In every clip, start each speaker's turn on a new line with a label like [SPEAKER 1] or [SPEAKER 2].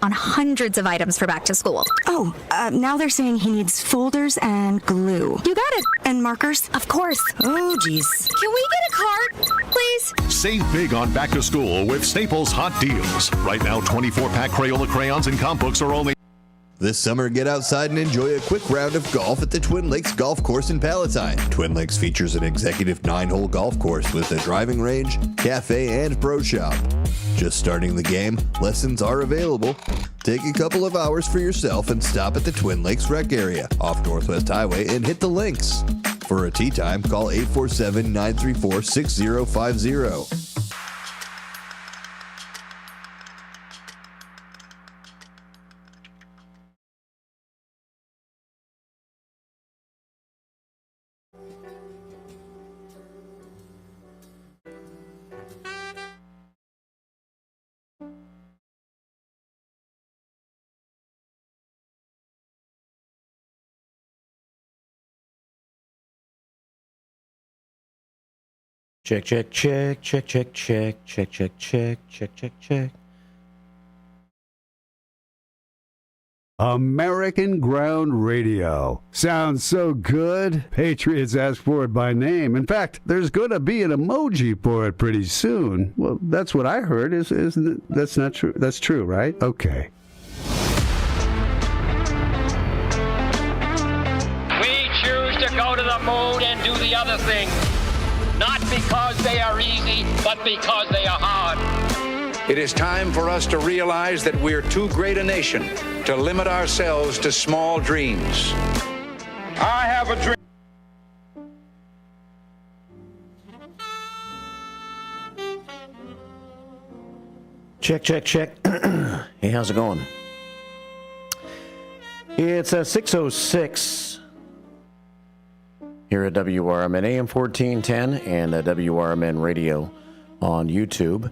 [SPEAKER 1] on hundreds of items for back to school.
[SPEAKER 2] Oh, now they're saying he needs folders and glue.
[SPEAKER 1] You got it.
[SPEAKER 2] And markers?
[SPEAKER 1] Of course.
[SPEAKER 2] Oh, geez.
[SPEAKER 1] Can we get a card, please?
[SPEAKER 3] Save big on back to school with Staples Hot Deals. Right now, 24-pack Crayola crayons and comp books are only...
[SPEAKER 4] This summer, get outside and enjoy a quick round of golf at the Twin Lakes Golf Course in Palatine. Twin Lakes features an executive 9-hole golf course with a driving range, cafe, and pro shop. Just starting the game, lessons are available. Take a couple of hours for yourself and stop at the Twin Lakes Rec Area off Northwest Highway and hit the links. For a tee time, call 847-934-6050.
[SPEAKER 5] Check, check, check, check, check, check, check, check, check, check, check, check.
[SPEAKER 6] American Ground Radio. Sounds so good. Patriots ask for it by name. In fact, there's going to be an emoji for it pretty soon. Well, that's what I heard. Isn't it? That's not true. That's true, right? Okay.
[SPEAKER 7] We choose to go to the moon and do the other thing. Not because they are easy, but because they are hard.
[SPEAKER 8] It is time for us to realize that we're too great a nation to limit ourselves to small dreams. I have a dream.
[SPEAKER 5] Check, check, check. Hey, how's it going? It's 6:06 here at WRMN AM 1410 and WRMN Radio on YouTube.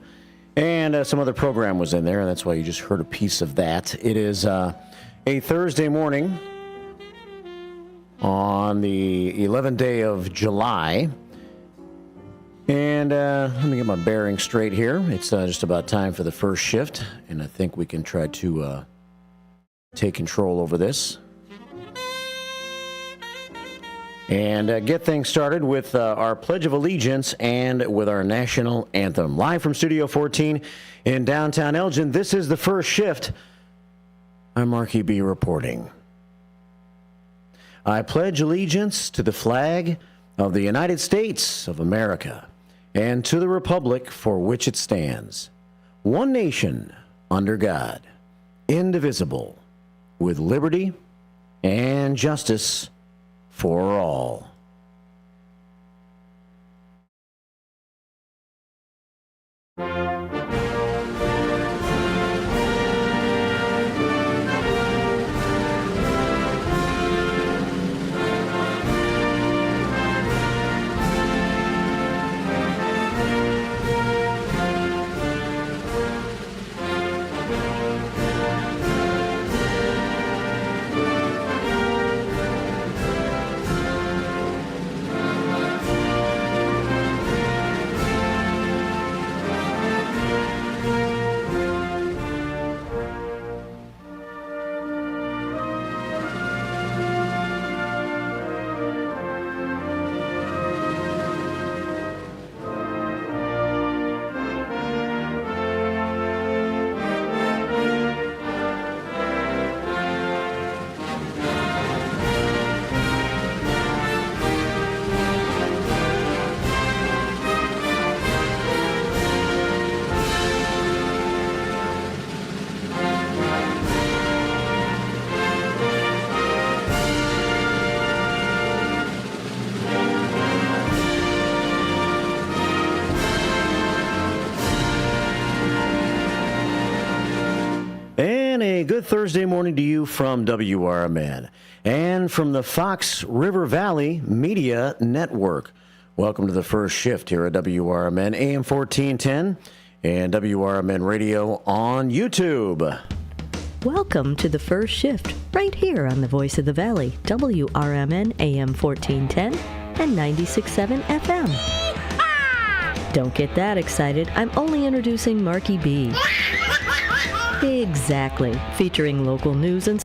[SPEAKER 5] And some other program was in there, and that's why you just heard a piece of that. It is a Thursday morning on the 11th day of July. And let me get my bearings straight here. It's just about time for the first shift, and I think we can try to take control over this. And get things started with our Pledge of Allegiance and with our national anthem. Live from Studio 14 in downtown Elgin, this is the first shift. I'm Marky B reporting. I pledge allegiance to the flag of the United States of America and to the republic for which it stands, one nation under God, indivisible, with liberty and justice for all. Good Thursday morning to you from WRMN and from the Fox River Valley Media Network. Welcome to the first shift here at WRMN AM 1410 and WRMN Radio on YouTube.
[SPEAKER 9] Welcome to the first shift right here on the Voice of the Valley, WRMN AM 1410 and 96.7 FM. Don't get that excited. I'm only introducing Marky B. Exactly. Featuring local news and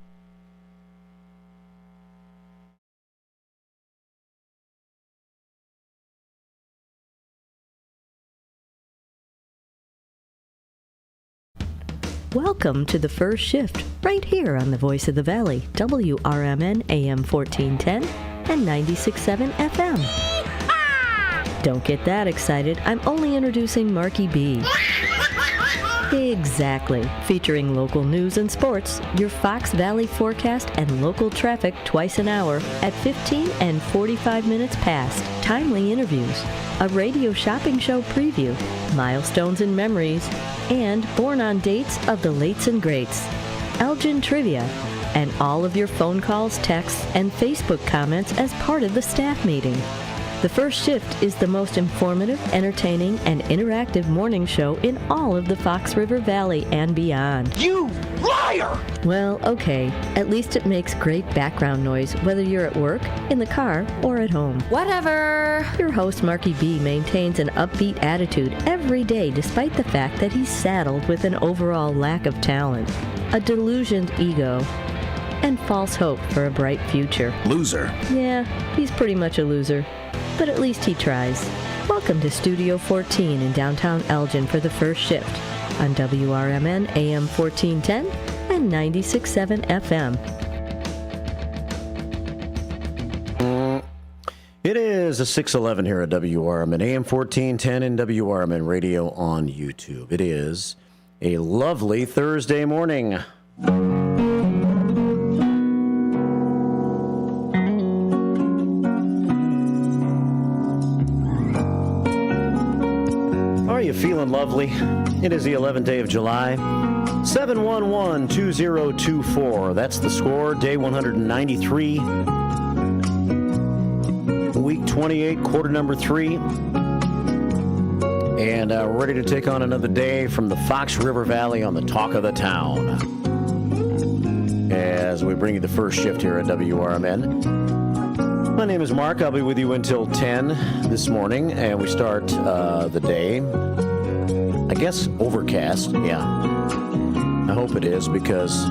[SPEAKER 9] Welcome to the first shift, right here on the Voice of the Valley, WRMN AM 1410 and 96.7 FM. Don't get that excited. I'm only introducing Marky B. Exactly. Featuring local news and sports, your Fox Valley forecast and local traffic twice an hour at 15 and 45 minutes past. Timely interviews, a radio shopping show preview, milestones and memories, and born on dates of the lates and greats, Elgin trivia, and all of your phone calls, texts, and Facebook comments as part of the staff meeting. The First Shift is the most informative, entertaining, and interactive morning show in all of the Fox River Valley and beyond.
[SPEAKER 7] You liar!
[SPEAKER 9] Well, okay. At least it makes great background noise, whether you're at work, in the car, or at home.
[SPEAKER 1] Whatever.
[SPEAKER 9] Your host, Marky B, maintains an upbeat attitude every day despite the fact that he's saddled with an overall lack of talent, a delusioned ego, and false hope for a bright future.
[SPEAKER 10] Loser.
[SPEAKER 9] Yeah, he's pretty much a loser. But at least he tries. Welcome to Studio 14 in downtown Elgin for the first shift on WRMN AM 1410 and 96.7 FM.
[SPEAKER 5] It is a 6:11 here at WRMN AM 1410 and WRMN Radio on YouTube. It is a lovely Thursday morning. Are you feeling lovely? It is the 11th day of July. 711-2024. That's the score. Day 193. Week 28, quarter number 3. And we're ready to take on another day from the Fox River Valley on the talk of the town. As we bring you the first shift here at WRMN. My name is Mark. I'll be with you until 10 this morning, and we start the day, I guess, overcast. Yeah. I hope it is, because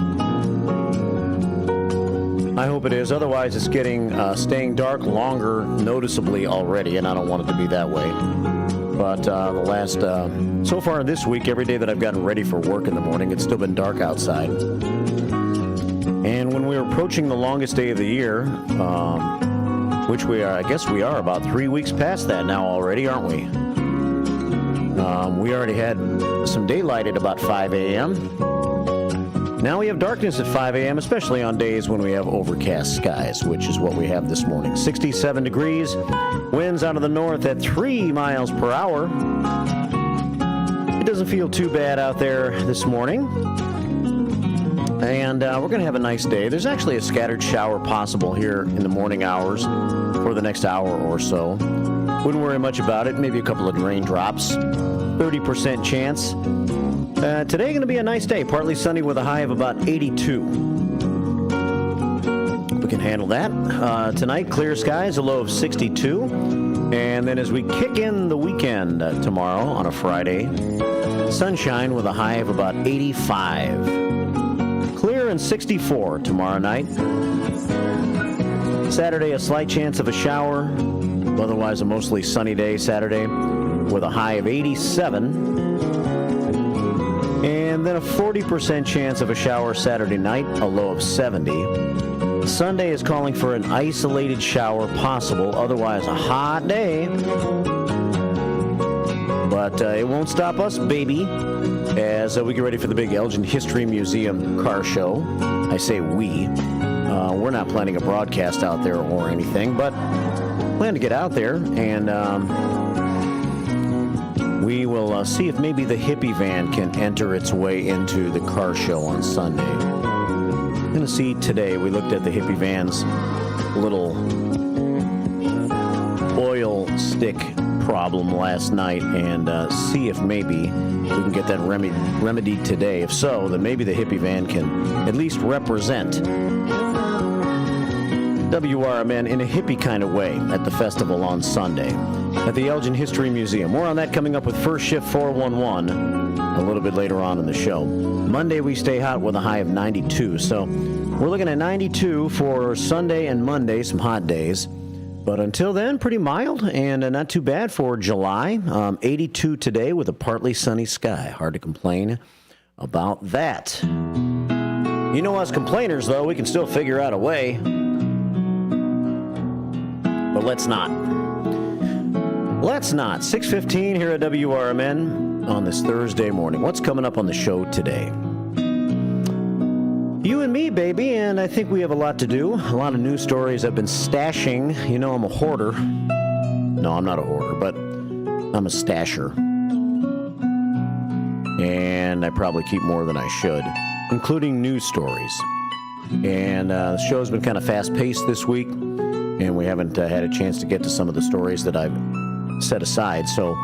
[SPEAKER 5] I hope it is. Otherwise, it's staying dark longer noticeably already, and I don't want it to be that way. But so far this week, every day that I've gotten ready for work in the morning, it's still been dark outside. And when we're approaching the longest day of the year, which we are about 3 weeks past that now already, aren't we? We already had some daylight at about 5 a.m. Now we have darkness at 5 a.m., especially on days when we have overcast skies, which is what we have this morning. 67 degrees, winds out of the north at 3 miles per hour. It doesn't feel too bad out there this morning. And we're going to have a nice day. There's actually a scattered shower possible here in the morning hours for the next hour or so. Wouldn't worry much about it. Maybe a couple of raindrops. 30% chance. Today going to be a nice day. Partly sunny with a high of about 82. We can handle that. Tonight, clear skies, a low of 62. And then as we kick in the weekend tomorrow on a Friday, sunshine with a high of about 85. Clear and 64 tomorrow night. Saturday, a slight chance of a shower. Otherwise, a mostly sunny day Saturday with a high of 87. And then a 40% chance of a shower Saturday night, a low of 70. Sunday is calling for an isolated shower possible. Otherwise, a hot day. But it won't stop us, baby, as we get ready for the big Elgin History Museum car show. I say we. We're not planning a broadcast out there or anything, but plan to get out there, and we will see if maybe the hippie van can enter its way into the car show on Sunday. I'm going to see today. We looked at the hippie van's little oil stick problem last night and see if maybe we can get that remedied today. If so, then maybe the hippie van can at least represent WRMN in a hippie kind of way at the festival on Sunday at the Elgin History Museum. More on that coming up with First Shift 411 a little bit later on in the show. Monday, we stay hot with a high of 92. So we're looking at 92 for Sunday and Monday, some hot days. But until then, pretty mild and not too bad for July. 82 today with a partly sunny sky. Hard to complain about that. You know, us complainers, though, we can still figure out a way. But let's not. Let's not. 6:15 here at WRMN on this Thursday morning. What's coming up on the show today? You and me, baby, and I think we have a lot to do. A lot of news stories I've been stashing. You know I'm a hoarder. No, I'm not a hoarder, but I'm a stasher. And I probably keep more than I should, including news stories. And the show's been kind of fast-paced this week, and we haven't had a chance to get to some of the stories that I've set aside. So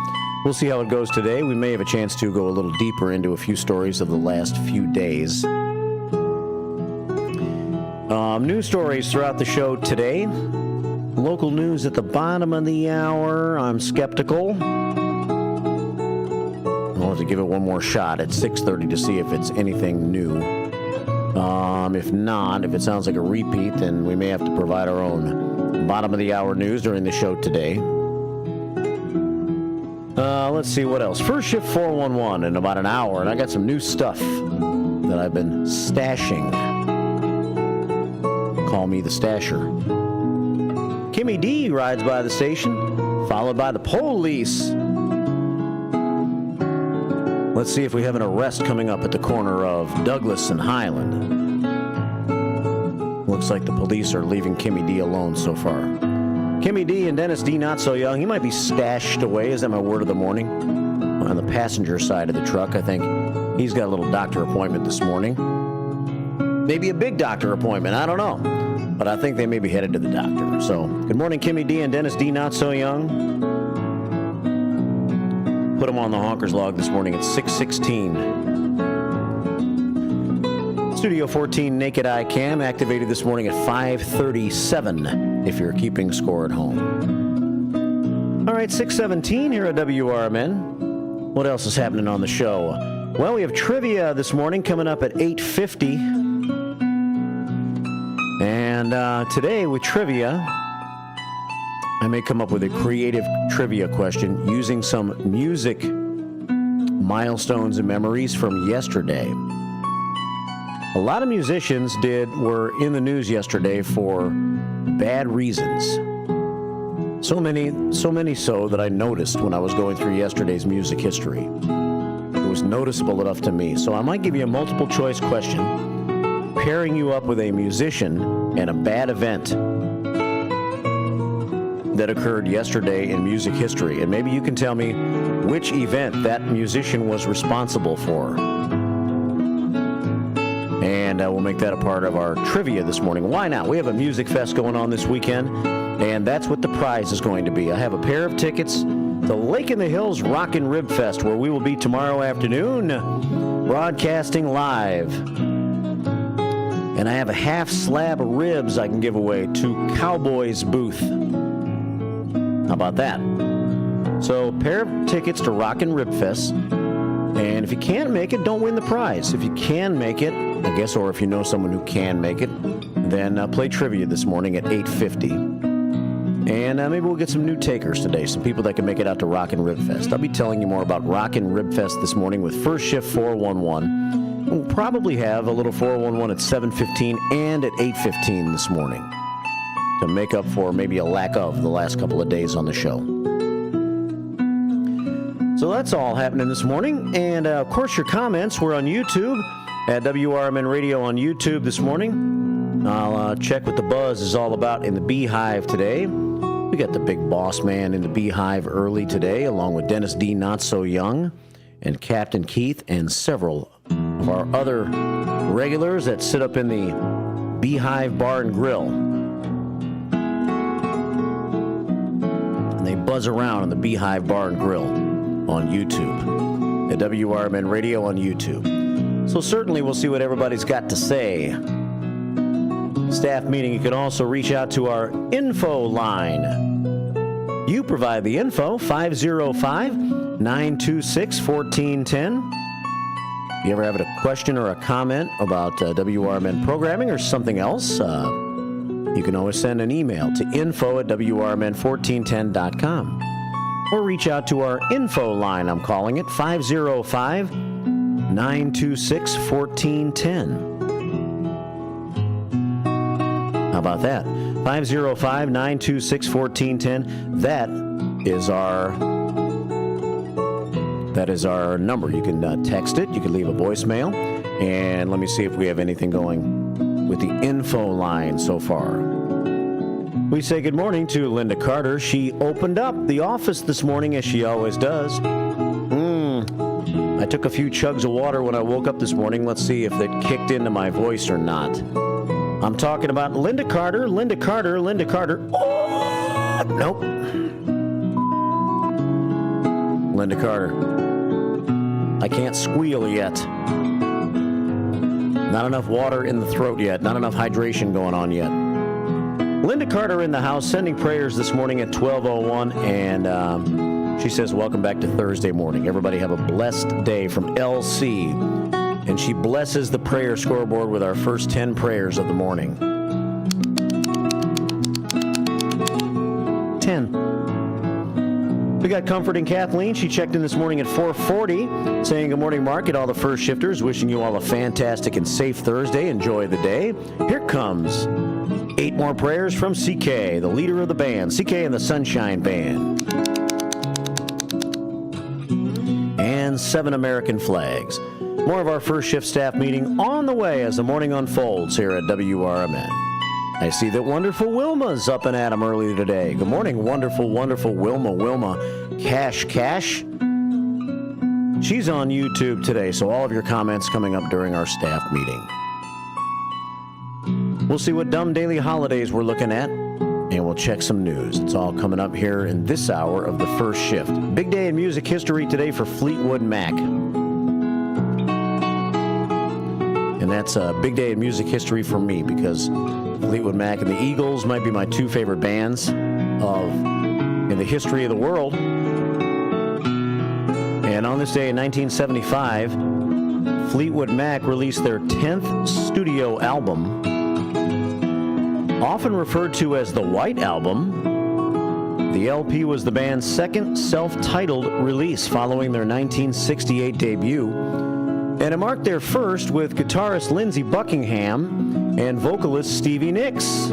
[SPEAKER 5] we'll see how it goes today. We may have a chance to go a little deeper into a few stories of the last few days. News stories throughout the show today. Local news at the bottom of the hour. I'm skeptical. I'll have to give it one more shot at 6:30 to see if it's anything new. If not, if it sounds like a repeat, then we may have to provide our own bottom of the hour news during the show today. Let's see what else. First shift 411 in about an hour, and I got some new stuff that I've been stashing. Call me the stasher. Kimmy D rides by the station, followed by the police. Let's see if we have an arrest coming up at the corner of Douglas and Highland. Looks like the police are leaving Kimmy D alone so far. Kimmy D and Dennis D not so young. He might be stashed away. Is that my word of the morning? On the passenger side of the truck, I think he's got a little doctor appointment this morning. Maybe a big doctor appointment. I don't know. But I think they may be headed to the doctor. So, good morning, Kimmy D and Dennis D not so young. Put them on the honker's log this morning at 6:16. Studio 14 Naked Eye Cam activated this morning at 5:37 if you're keeping score at home. All right, 6:17 here at WRMN. What else is happening on the show? Well, we have trivia this morning coming up at 8:50. And today with trivia, I may come up with a creative trivia question using some music milestones and memories from yesterday. A lot of musicians were in the news yesterday for bad reasons. So many so that I noticed when I was going through yesterday's music history. It was noticeable enough to me. So I might give you a multiple choice question, pairing you up with a musician and a bad event that occurred yesterday in music history. And maybe you can tell me which event that musician was responsible for. And we'll make that a part of our trivia this morning. Why not? We have a music fest going on this weekend, and that's what the prize is going to be. I have a pair of tickets to Lake in the Hills Rockin' Rib Fest, where we will be tomorrow afternoon, broadcasting live. And I have a half slab of ribs I can give away to Cowboys booth. How about that? So, pair of tickets to Rockin' Rib Fest. And if you can't make it, don't win the prize. If you can make it, I guess, or if you know someone who can make it, then play trivia this morning at 8:50. And maybe we'll get some new takers today, some people that can make it out to Rockin' Rib Fest. I'll be telling you more about Rockin' Rib Fest this morning with First Shift 411. We'll probably have a little 411 at 7:15 and at 8:15 this morning to make up for maybe a lack of the last couple of days on the show. So that's all happening this morning. And, of course, your comments were on YouTube at WRMN Radio on YouTube this morning. I'll check what the buzz is all about in the Beehive today. We got the big boss man in the Beehive early today, along with Dennis D. Not So Young and Captain Keith and several of our other regulars that sit up in the Beehive Bar and Grill. And they buzz around in the Beehive Bar and Grill on YouTube, at WRMN Radio on YouTube. So certainly we'll see what everybody's got to say. Staff meeting, you can also reach out to our info line. You provide the info, 505-926-1410. you ever have a question or a comment about WRMN programming or something else, you can always send an email to info@WRMN1410.com or reach out to our info line. I'm calling it 505-926-1410. How about that? 505-926-1410. That is our number. You can text it. You can leave a voicemail. And let me see if we have anything going with the info line so far. We say good morning to Linda Carter. She opened up the office this morning, as she always does. I took a few chugs of water when I woke up this morning. Let's see if it kicked into my voice or not. I'm talking about Linda Carter, Linda Carter, Linda Carter. Oh, nope. Linda Carter. I can't squeal yet. Not enough water in the throat yet. Not enough hydration going on yet. Linda Carter in the house sending prayers this morning at 12:01, and she says, welcome back to Thursday morning. Everybody have a blessed day from LC. And she blesses the prayer scoreboard with our first 10 prayers of the morning. 10. We got comforting Kathleen. She checked in this morning at 4:40, saying good morning, Mark, and all the first shifters. Wishing you all a fantastic and safe Thursday. Enjoy the day. Here comes 8 more prayers from CK, the leader of the band, CK and the Sunshine Band. And 7 American flags. More of our first shift staff meeting on the way as the morning unfolds here at WRMN. I see that wonderful Wilma's up and at 'em early today. Good morning, wonderful, wonderful Wilma. Wilma Cash. She's on YouTube today, so all of your comments coming up during our staff meeting. We'll see what dumb daily holidays we're looking at, and we'll check some news. It's all coming up here in this hour of the first shift. Big day in music history today for Fleetwood Mac. And that's a big day in music history for me because Fleetwood Mac and the Eagles might be my 2 favorite bands in the history of the world. And on this day in 1975, Fleetwood Mac released their 10th studio album, often referred to as the White Album. The LP was the band's second self-titled release following their 1968 debut. And it marked their first with guitarist Lindsey Buckingham and vocalist Stevie Nicks.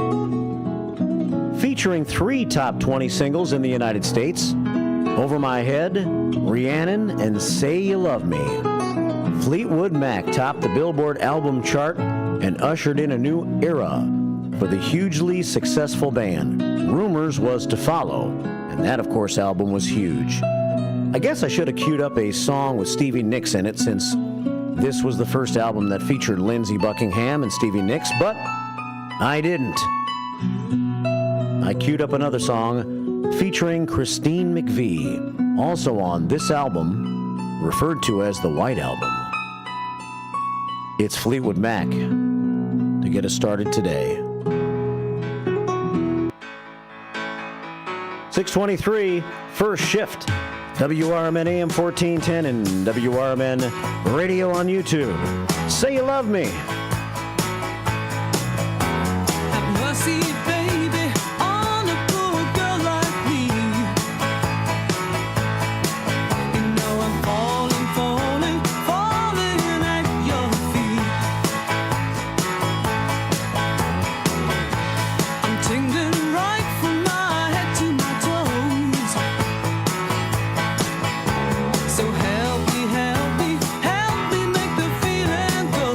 [SPEAKER 5] Featuring 3 top 20 singles in the United States, Over My Head, Rhiannon, and Say You Love Me. Fleetwood Mac topped the Billboard album chart and ushered in a new era for the hugely successful band. Rumors was to follow, and that, of course, album was huge. I guess I should have queued up a song with Stevie Nicks in it since this was the first album that featured Lindsey Buckingham and Stevie Nicks, but I didn't. I queued up another song featuring Christine McVie, also on this album, referred to as the White Album. It's Fleetwood Mac to get us started today. 6:23, first shift. WRMN AM 1410 and WRMN Radio on YouTube. Say You Love Me.
[SPEAKER 10] Have mercy, baby, on a poor girl like me. You know I'm falling, falling, falling at your feet. I'm tingling right from my head to my toes. So help me, help me, help me make the feeling go.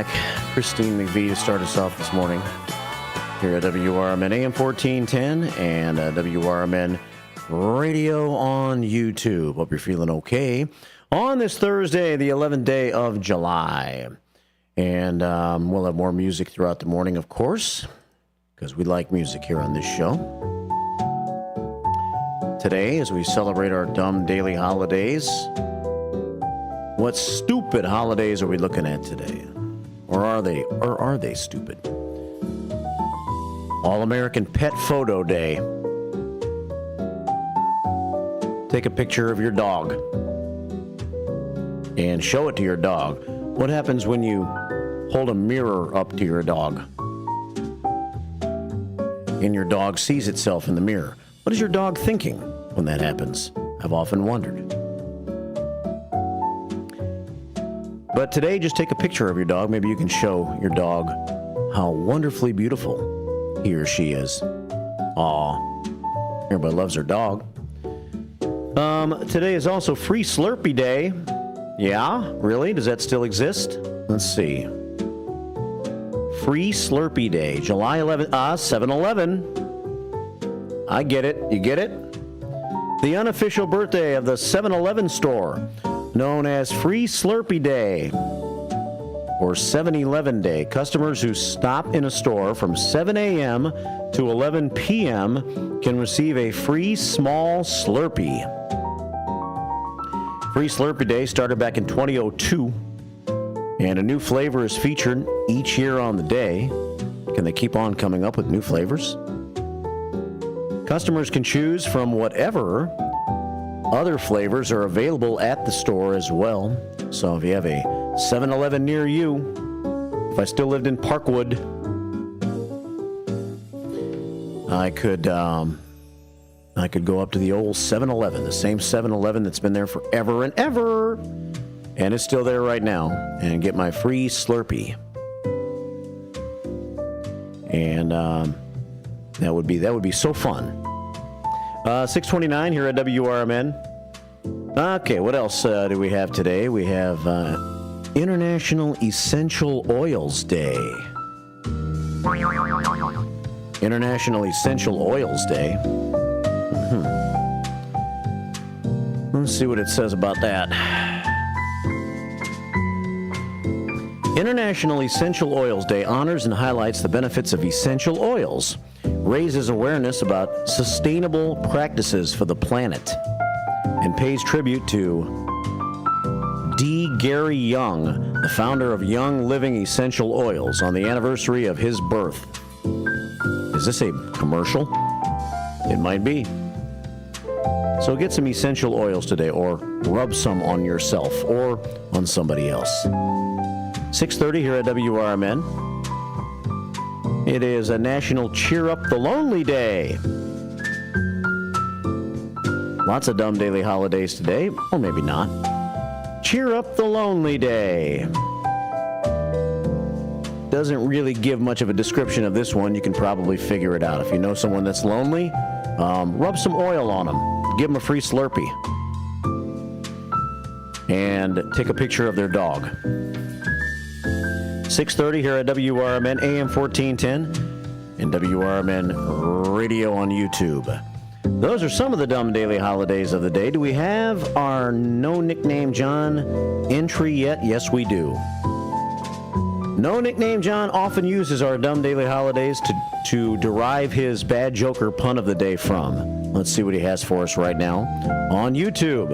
[SPEAKER 5] Bialek, Christine McVie to start us off this morning here at WRMN AM 1410 and WRMN Radio on YouTube. Hope you're feeling okay on this Thursday, the 11th day of July. And we'll have more music throughout the morning, of course, because we like music here on this show. Today, as we celebrate our dumb daily holidays, what stupid holidays are we looking at today? Or are they stupid? All-American Pet Photo Day. Take a picture of your dog and show it to your dog. What happens when you hold a mirror up to your dog and your dog sees itself in the mirror? What is your dog thinking when that happens? I've often wondered. But today, just take a picture of your dog. Maybe you can show your dog how wonderfully beautiful he or she is. Aw, everybody loves their dog. Today is also Free Slurpee Day. Yeah, really? Does that still exist? Let's see. Free Slurpee Day, July 11th. 7-Eleven. I get it. You get it? The unofficial birthday of the 7-Eleven store, known as Free Slurpee Day or 7-Eleven Day. Customers who stop in a store from 7 a.m. to 11 p.m. can receive a free small Slurpee. Free Slurpee Day started back in 2002, and a new flavor is featured each year on the day. Can they keep on coming up with new flavors? Customers can choose from whatever other flavors are available at the store as well. So if you have a 7-Eleven near you, if I still lived in Parkwood, I could go up to the old 7-Eleven, the same 7-Eleven that's been there forever and ever, and it's still there right now, and get my free Slurpee. And that would be so fun. 6:29 here at WRMN. Okay, what else do we have today? We have International Essential Oils Day. International Essential Oils Day. Let's see what it says about that. International Essential Oils Day honors and highlights the benefits of essential oils, raises awareness about sustainable practices for the planet, and pays tribute to D. Gary Young, the founder of Young Living Essential Oils, on the anniversary of his birth. Is this a commercial? It might be. So get some essential oils today, or rub some on yourself or on somebody else. 6:30 here at WRMN. It is a National Cheer Up the Lonely Day. Lots of dumb daily holidays today, or maybe not. Cheer Up the Lonely Day. Doesn't really give much of a description of this one. You can probably figure it out. If you know someone that's lonely, rub some oil on them. Give them a free Slurpee. And take a picture of their dog. 6:30 here at WRMN AM 1410 and WRMN Radio on YouTube. Those are some of the dumb daily holidays of the day. Do we have our No Nickname John entry yet? Yes, we do. No Nickname John often uses our dumb daily holidays to derive his bad joke or pun of the day from. Let's see what he has for us right now on YouTube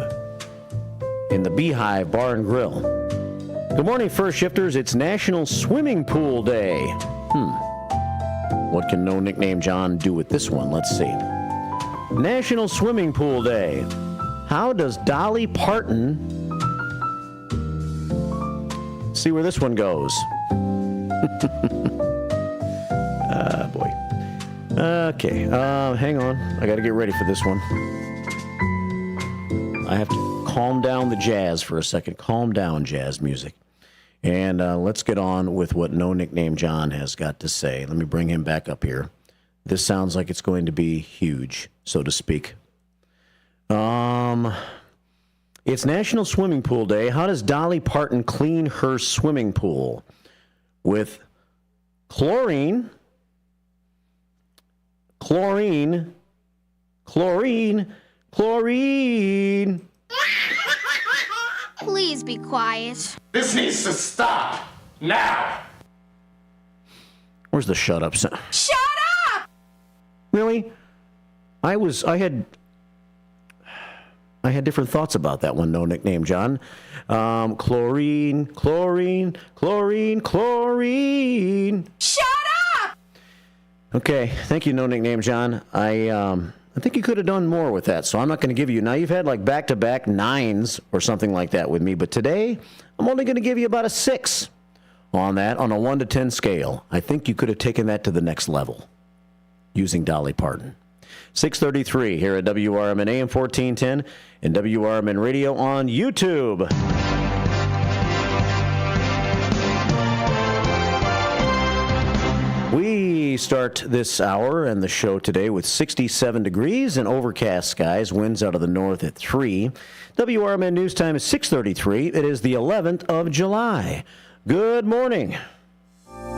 [SPEAKER 5] in the Beehive Bar and Grill. Good morning, First Shifters. It's National Swimming Pool Day. What can No Nickname John do with this one? Let's see. National Swimming Pool Day. How does Dolly Parton... See where this one goes. Boy. Okay, hang on. I got to get ready for this one. I have to calm down the jazz for a second. Calm down, jazz music. And let's get on with what No Nickname John has got to say. Let me bring him back up here. This sounds like it's going to be huge, so to speak. It's National Swimming Pool Day. How does Dolly Parton clean her swimming pool? with chlorine.
[SPEAKER 1] Please be quiet.
[SPEAKER 7] This needs to stop now.
[SPEAKER 5] Where's the shut up sound?
[SPEAKER 1] Shut up!
[SPEAKER 5] Really? I had different thoughts about that one, no nickname, John. Chlorine.
[SPEAKER 1] Shut up!
[SPEAKER 5] Okay, thank you, no nickname, John. I think you could have done more with that, so I'm not going to give you. Now, you've had like back-to-back 9s or something like that with me, but today I'm only going to give you about a 6 on that, on a 1 to 10 scale. I think you could have taken that to the next level using Dolly Parton. 6:33 here at WRMN AM 1410 and WRMN Radio on YouTube. We start this hour and the show today with 67 degrees and overcast skies, winds out of the north at 3. WRMN News Time is 6:33. It is the 11th of July. Good morning.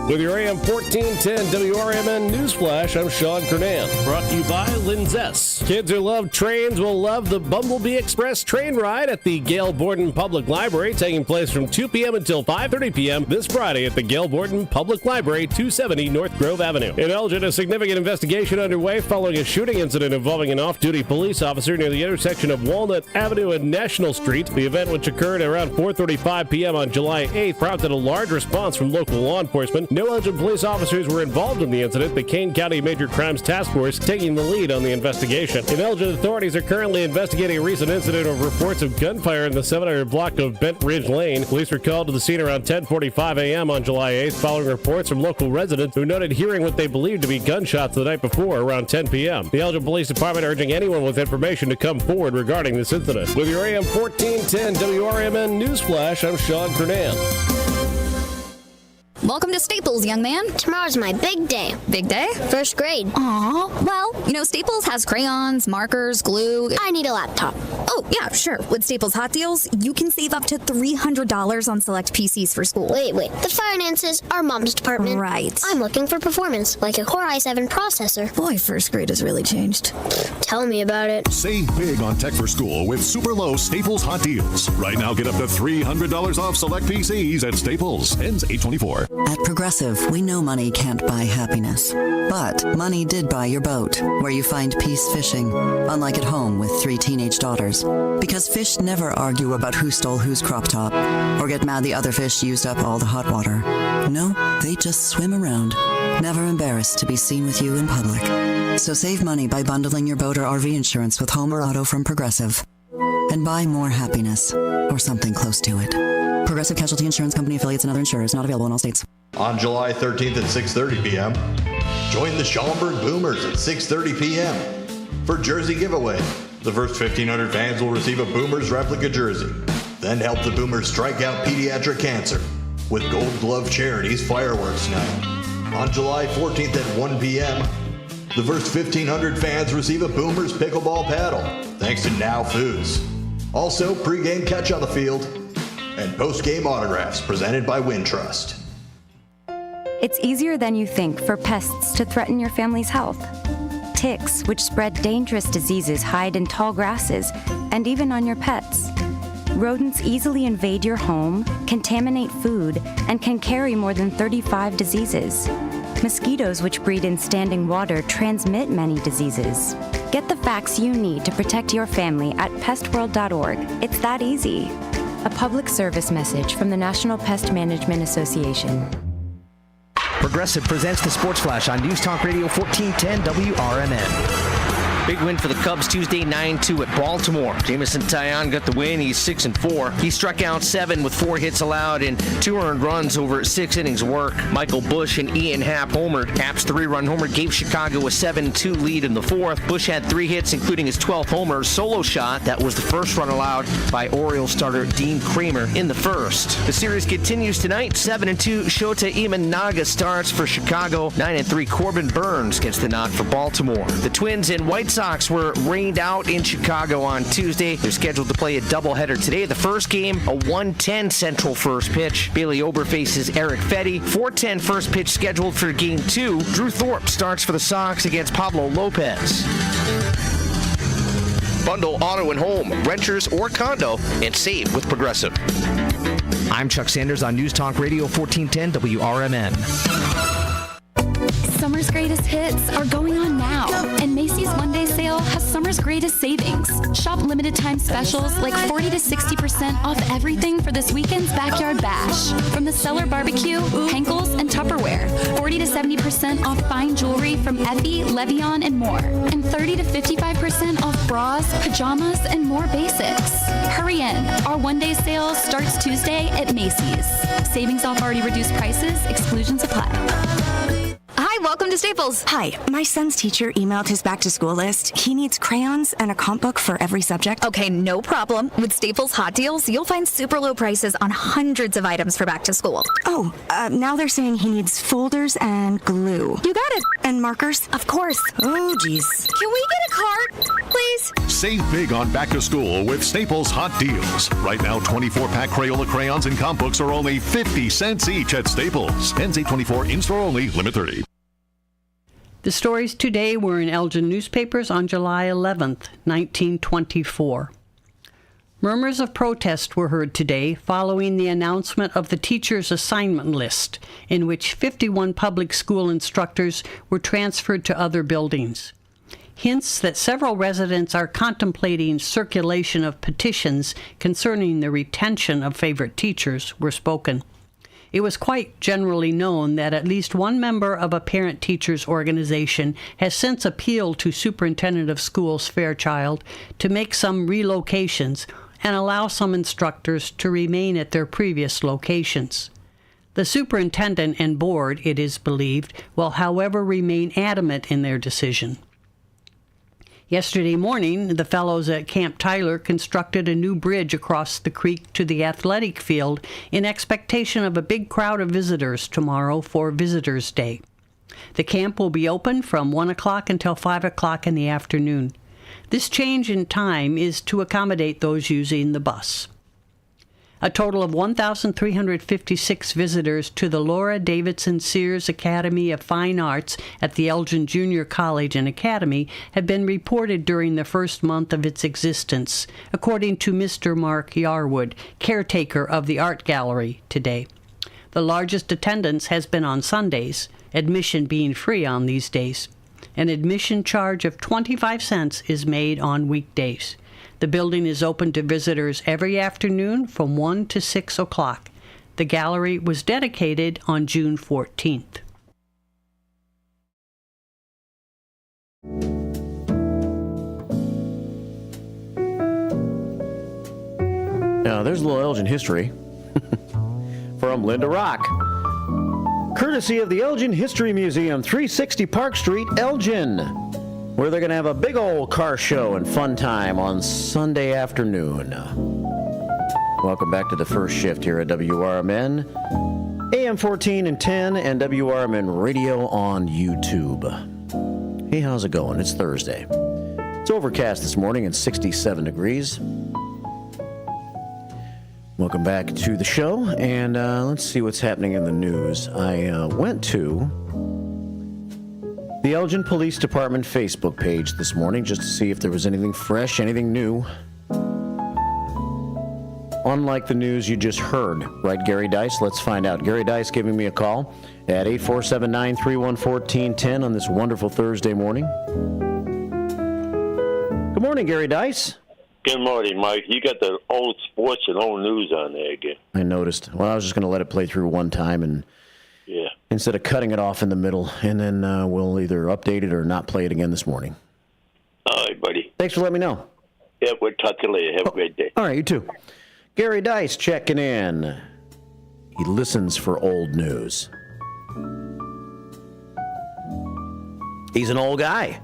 [SPEAKER 11] With your AM 1410 WRMN Newsflash, I'm Sean Kernan. Brought to you by Linzess. Kids who love trains will love the Bumblebee Express train ride at the Gail Borden Public Library, taking place from 2 p.m. until 5:30 p.m. this Friday at the Gail Borden Public Library, 270 North Grove Avenue. In Elgin, a significant investigation underway following a shooting incident involving an off-duty police officer near the intersection of Walnut Avenue and National Street. The event, which occurred around 4:35 p.m. on July 8th, prompted a large response from local law enforcement. No Elgin police officers were involved in the incident, the Kane County Major Crimes Task Force taking the lead on the investigation. In Elgin, authorities are currently investigating a recent incident of reports of gunfire in the 700 block of Bent Ridge Lane. Police were called to the scene around 10:45 a.m. on July 8th following reports from local residents who noted hearing what they believed to be gunshots the night before around 10 p.m. The Elgin Police Department urging anyone with information to come forward regarding this incident. With your AM 1410 WRMN Newsflash, I'm Sean Kernan.
[SPEAKER 1] Welcome to Staples, young man.
[SPEAKER 12] Tomorrow's my big day.
[SPEAKER 1] Big day?
[SPEAKER 12] First grade.
[SPEAKER 1] Aw, well, Staples has crayons, markers, glue.
[SPEAKER 12] I need a laptop.
[SPEAKER 1] Oh, yeah, sure. With Staples Hot Deals, you can save up to $300 on select PCs for school.
[SPEAKER 12] Wait. The finances are Mom's department.
[SPEAKER 1] Right.
[SPEAKER 12] I'm looking for performance, like a Core i7 processor.
[SPEAKER 1] Boy, first grade has really changed.
[SPEAKER 12] Tell me about it.
[SPEAKER 3] Save big on tech for school with super low Staples Hot Deals. Right now, get up to $300 off select PCs at Staples. Ends 8/24.
[SPEAKER 13] At Progressive, we know money can't buy happiness. But money did buy your boat, where you find peace fishing, unlike at home with 3 teenage daughters. Because fish never argue about who stole whose crop top, or get mad the other fish used up all the hot water. No, they just swim around, never embarrassed to be seen with you in public. So save money by bundling your boat or RV insurance with home or auto from Progressive. And buy more happiness, or something close to it. Progressive Casualty Insurance Company affiliates and other insurers, not available in all states.
[SPEAKER 4] On July 13th at 6:30 p.m., join the Schaumburg Boomers at 6:30 p.m. for Jersey Giveaway. The first 1,500 fans will receive a Boomers replica jersey. Then help the Boomers strike out pediatric cancer with Gold Glove Charities Fireworks Night. On July 14th at 1 p.m., the first 1,500 fans receive a Boomers pickleball paddle, thanks to Now Foods. Also, pregame catch on the field and postgame autographs presented by Wintrust.
[SPEAKER 2] It's easier than you think for pests to threaten your family's health. Ticks, which spread dangerous diseases, hide in tall grasses and even on your pets. Rodents easily invade your home, contaminate food, and can carry more than 35 diseases. Mosquitoes, which breed in standing water, transmit many diseases. Get the facts you need to protect your family at pestworld.org. It's that easy. A public service message from the National Pest Management Association.
[SPEAKER 14] Progressive presents the Sports Flash on News Talk Radio 1410 WRMN. Big win for the Cubs Tuesday, 9-2 at Baltimore. Jameson Taillon got the win. He's 6-4. He struck out 7 with 4 hits allowed and 2 earned runs over 6 innings of work. Michael Busch and Ian Happ homered. Happ's 3-run homer gave Chicago a 7-2 lead in the 4th. Busch had 3 hits, including his 12th homer, solo shot. That was the first run allowed by Orioles starter Dean Kramer in the 1st. The series continues tonight. 7-2 Shota Imanaga starts for Chicago. 9-3 Corbin Burns gets the nod for Baltimore. The Twins and White Sox Sox were rained out in Chicago on Tuesday. They're scheduled to play a doubleheader today. The first game, a 1:10 Central first pitch. Bailey Ober faces Eric Fetty. 4:10 first pitch scheduled for Game 2. Drew Thorpe starts for the Sox against Pablo Lopez. Bundle auto and home, renters or condo, and save with Progressive. I'm Chuck Sanders on News Talk Radio 1410 WRMN.
[SPEAKER 15] Summer's greatest hits are going on now, and Macy's One-Day Sale has summer's greatest savings. Shop limited time specials like 40 to 60% off everything for this weekend's Backyard Bash. From the Cellar Barbecue, Henkel's, and Tupperware. 40 to 70% off fine jewelry from Effie, Levion, and more. And 30 to 55% off bras, pajamas, and more basics. Hurry in. Our One-Day Sale starts Tuesday at Macy's. Savings off already reduced prices. Exclusions apply.
[SPEAKER 16] Hi, welcome to Staples. Hi, my son's teacher emailed his back-to-school list. He needs crayons and a comp book for every subject.
[SPEAKER 1] Okay, no problem. With Staples Hot Deals, you'll find super low prices on hundreds of items for back to school.
[SPEAKER 16] Oh, now they're saying he needs folders and glue.
[SPEAKER 1] You got it.
[SPEAKER 16] And markers?
[SPEAKER 1] Of course.
[SPEAKER 16] Oh, geez.
[SPEAKER 1] Can we get a card, please?
[SPEAKER 3] Save big on back to school with Staples Hot Deals. Right now, 24-pack Crayola crayons and comp books are only 50 cents each at Staples. Ends 8/24, in-store only, limit 30.
[SPEAKER 17] The stories today were in Elgin newspapers on July 11th, 1924. Murmurs of protest were heard today following the announcement of the teacher's assignment list, in which 51 public school instructors were transferred to other buildings. Hints that several residents are contemplating circulation of petitions concerning the retention of favorite teachers were spoken. It was quite generally known that at least one member of a parent-teachers organization has since appealed to Superintendent of Schools Fairchild to make some relocations and allow some instructors to remain at their previous locations. The superintendent and board, it is believed, will however remain adamant in their decision. Yesterday morning, the fellows at Camp Tyler constructed a new bridge across the creek to the athletic field in expectation of a big crowd of visitors tomorrow for Visitors' Day. The camp will be open from 1 o'clock until 5 o'clock in the afternoon. This change in time is to accommodate those using the bus. A total of 1,356 visitors to the Laura Davidson Sears Academy of Fine Arts at the Elgin Junior College and Academy have been reported during the first month of its existence, according to Mr. Mark Yarwood, caretaker of the art gallery, today. The largest attendance has been on Sundays, admission being free on these days. An admission charge of 25 cents is made on weekdays. The building is open to visitors every afternoon from 1 to 6 o'clock. The gallery was dedicated on June 14th.
[SPEAKER 5] Now, there's a little Elgin history from Linda Rock. Courtesy of the Elgin History Museum, 360 Park Street, Elgin, where they're going to have a big old car show and fun time on Sunday afternoon. Welcome back to the first shift here at WRMN, AM 14 and 10, and WRMN Radio on YouTube. Hey, how's it going? It's Thursday. It's overcast this morning and 67 degrees. Welcome back to the show, and let's see what's happening in the news. I went to the Elgin Police Department Facebook page this morning just to see if there was anything fresh, anything new. Unlike the news you just heard, right, Gary Dice? Let's find out. Gary Dice giving me a call at 847-931-1410 on this wonderful Thursday morning. Good morning, Gary Dice.
[SPEAKER 18] Good morning, Mike. You got the old sports and old news on there again.
[SPEAKER 5] I noticed. Well, I was just going to let it play through one time and instead of cutting it off in the middle, and then we'll either update it or not play it again this morning.
[SPEAKER 18] All right, buddy.
[SPEAKER 5] Thanks for letting me know.
[SPEAKER 18] Yeah, we'll talk to you later. Have a great day.
[SPEAKER 5] All right, you too. Gary Dice checking in. He listens for old news. He's an old guy.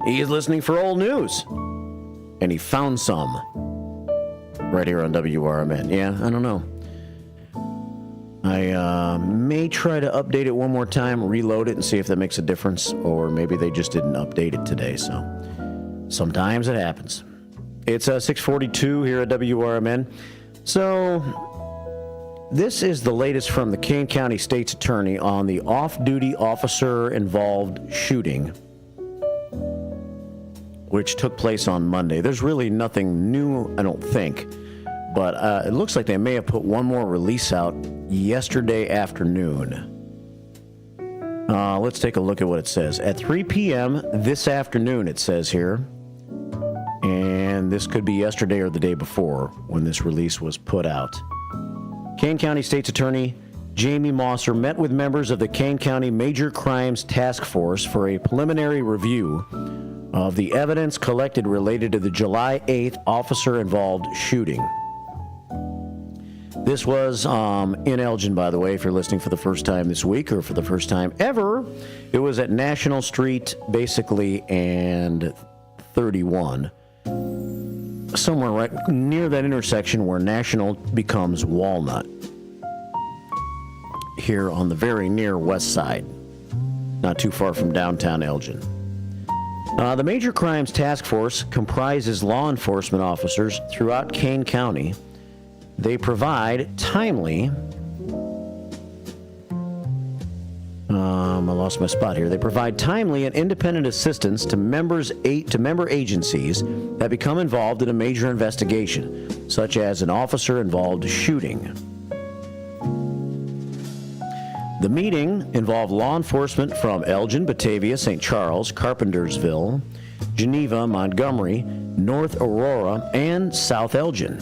[SPEAKER 5] He is listening for old news. And he found some right here on WRMN. Yeah, I don't know. I may try to update it one more time, reload it, and see if that makes a difference. Or maybe they just didn't update it today. So Sometimes it happens. It's 6:42 here at WRMN. So this is the latest from the Kane County State's Attorney on the off-duty officer-involved shooting, which took place on Monday. There's really nothing new, I don't think, but it looks like they may have put one more release out yesterday afternoon. Let's take a look at what it says. At 3 p.m. this afternoon, it says here, and this could be yesterday or the day before when this release was put out. Kane County State's Attorney Jamie Mosser met with members of the Kane County Major Crimes Task Force for a preliminary review of the evidence collected related to the July 8th officer-involved shooting. This was in Elgin, by the way, if you're listening for the first time this week or for the first time ever. It was at National Street, basically, and 31. Somewhere right near that intersection where National becomes Walnut. Here on the very near west side. Not too far from downtown Elgin. The Major Crimes Task Force comprises law enforcement officers throughout Kane County. They provide timely... I lost my spot here. They provide timely and independent assistance to member agencies that become involved in a major investigation, such as an officer-involved shooting. The meeting involved law enforcement from Elgin, Batavia, St. Charles, Carpentersville, Geneva, Montgomery, North Aurora, and South Elgin.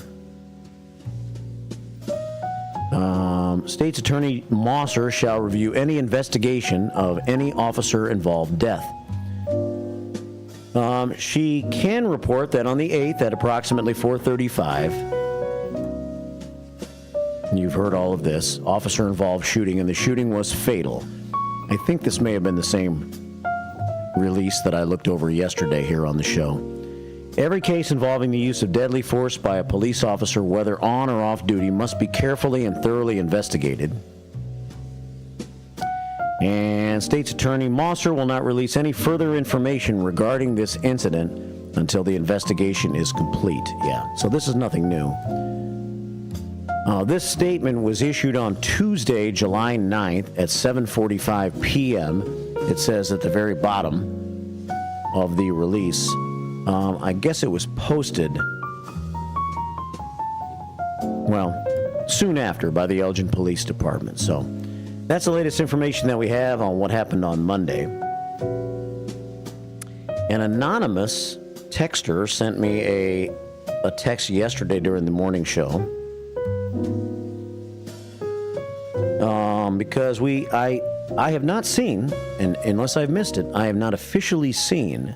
[SPEAKER 5] State's Attorney Mosser shall review any investigation of any officer-involved death. She can report that on the 8th at approximately 4:35, you've heard all of this, officer-involved shooting, and the shooting was fatal. I think this may have been the same release that I looked over yesterday here on the show. Every case involving the use of deadly force by a police officer, whether on or off duty, must be carefully and thoroughly investigated. And State's Attorney Mosser will not release any further information regarding this incident until the investigation is complete. Yeah, so this is nothing new. This statement was issued on Tuesday, July 9th at 7:45 p.m. It says at the very bottom of the release. I guess it was posted, well, soon after by the Elgin Police Department. So that's the latest information that we have on what happened on Monday. An anonymous texter sent me a text yesterday during the morning show. Because I have not seen, and unless I've missed it, I have not officially seen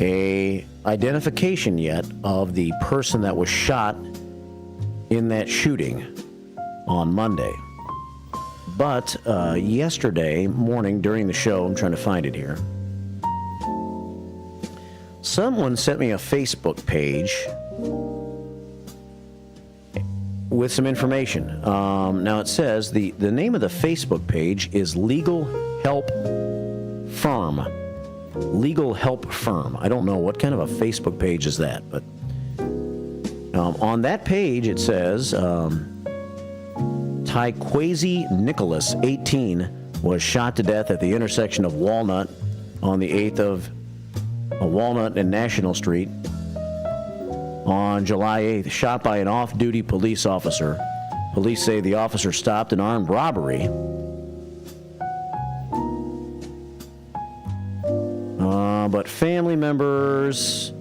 [SPEAKER 5] a identification yet of the person that was shot in that shooting on Monday. But yesterday morning during the show, I'm trying to find it here, someone sent me a Facebook page with some information. Now it says the name of the Facebook page is Legal Help Firm. Legal Help Firm. I don't know what kind of a Facebook page is that, but on that page it says Tyquazi Nicholas, 18, was shot to death at the intersection of Walnut on the 8th of Walnut and National Street on July 8th, shot by an off-duty police officer. Police say the officer stopped an armed robbery. But family members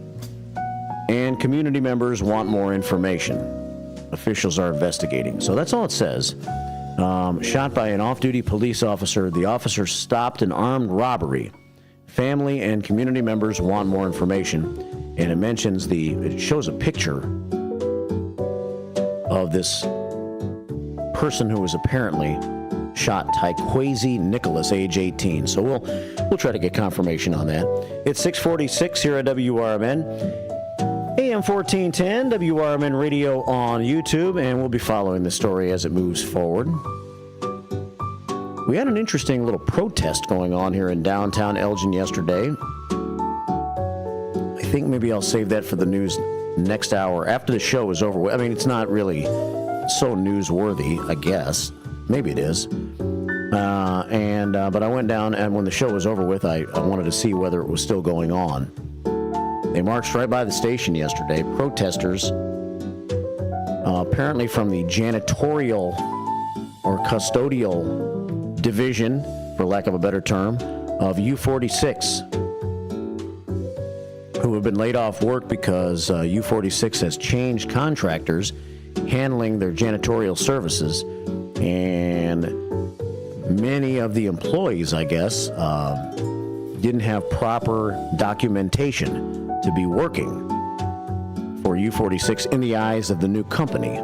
[SPEAKER 5] and community members want more information. Officials are investigating. So that's all it says. Shot by an off-duty police officer. The officer stopped an armed robbery. Family and community members want more information. And it mentions it shows a picture of this person who was apparently shot, Tyquazi Nicholas, age 18. So we'll try to get confirmation on that. It's 6:46 here at WRMN. AM 1410, WRMN Radio on YouTube, and we'll be following the story as it moves forward. We had an interesting little protest going on here in downtown Elgin yesterday. think maybe I'll save that for the news next hour after the show is over. I mean, it's not really so newsworthy, I guess. Maybe it is. But I went down, and when the show was over with, I wanted to see whether it was still going on. They marched right by the station yesterday. Protesters, apparently from the janitorial or custodial division, for lack of a better term, of U46, who have been laid off work because U46 has changed contractors handling their janitorial services, and many of the employees, I guess, didn't have proper documentation to be working for U46 in the eyes of the new company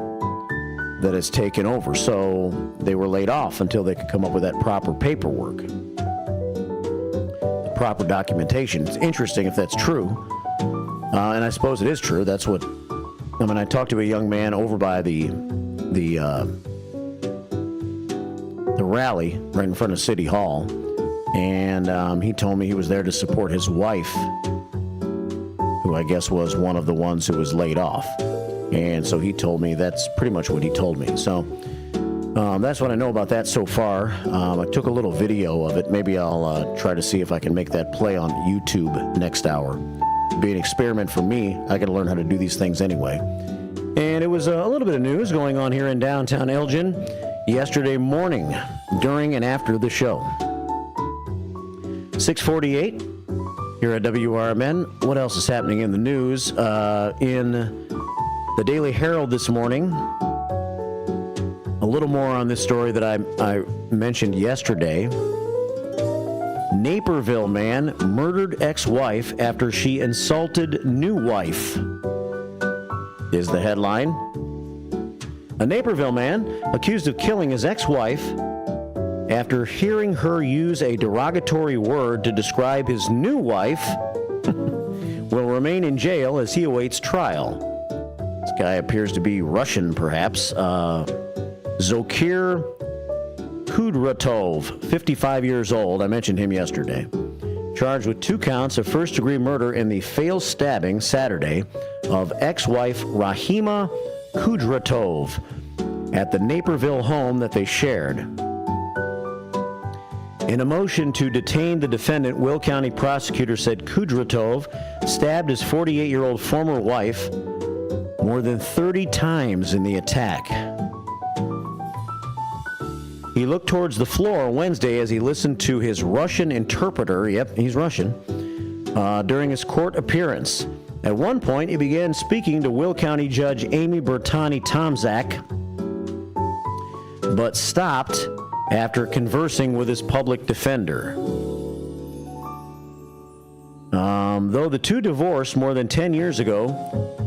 [SPEAKER 5] that has taken over. So they were laid off until they could come up with that proper paperwork, the proper documentation. It's interesting if that's true, and I suppose it is true. That's what, I mean, I talked to a young man over by the rally right in front of City Hall, and he told me he was there to support his wife, who I guess was one of the ones who was laid off. And so he told me, that's pretty much what he told me. So that's what I know about that so far. I took a little video of it. Maybe I'll try to see if I can make that play on YouTube next hour. It'll be an experiment for me. I got to learn how to do these things anyway. And it was a little bit of news going on here in downtown Elgin yesterday morning, during and after the show. 6:48 here at WRMN. What else is happening in the news? In the Daily Herald this morning, a little more on this story that I mentioned yesterday. Naperville man murdered ex-wife after she insulted new wife, is the headline. A Naperville man accused of killing his ex-wife after hearing her use a derogatory word to describe his new wife will remain in jail as he awaits trial. This guy appears to be Russian, perhaps. Zokir Kudratov, 55 years old. I mentioned him yesterday. Charged with 2 counts of first-degree murder in the fatal stabbing Saturday of ex-wife Rahima Kudratov at the Naperville home that they shared. In a motion to detain the defendant, Will County prosecutor said Kudratov stabbed his 48-year-old former wife more than 30 times in the attack. He looked towards the floor Wednesday as he listened to his Russian interpreter, yep, he's Russian, during his court appearance. At one point, he began speaking to Will County Judge Amy Bertani-Tomzak, but stopped after conversing with his public defender. Though the two divorced more than 10 years ago,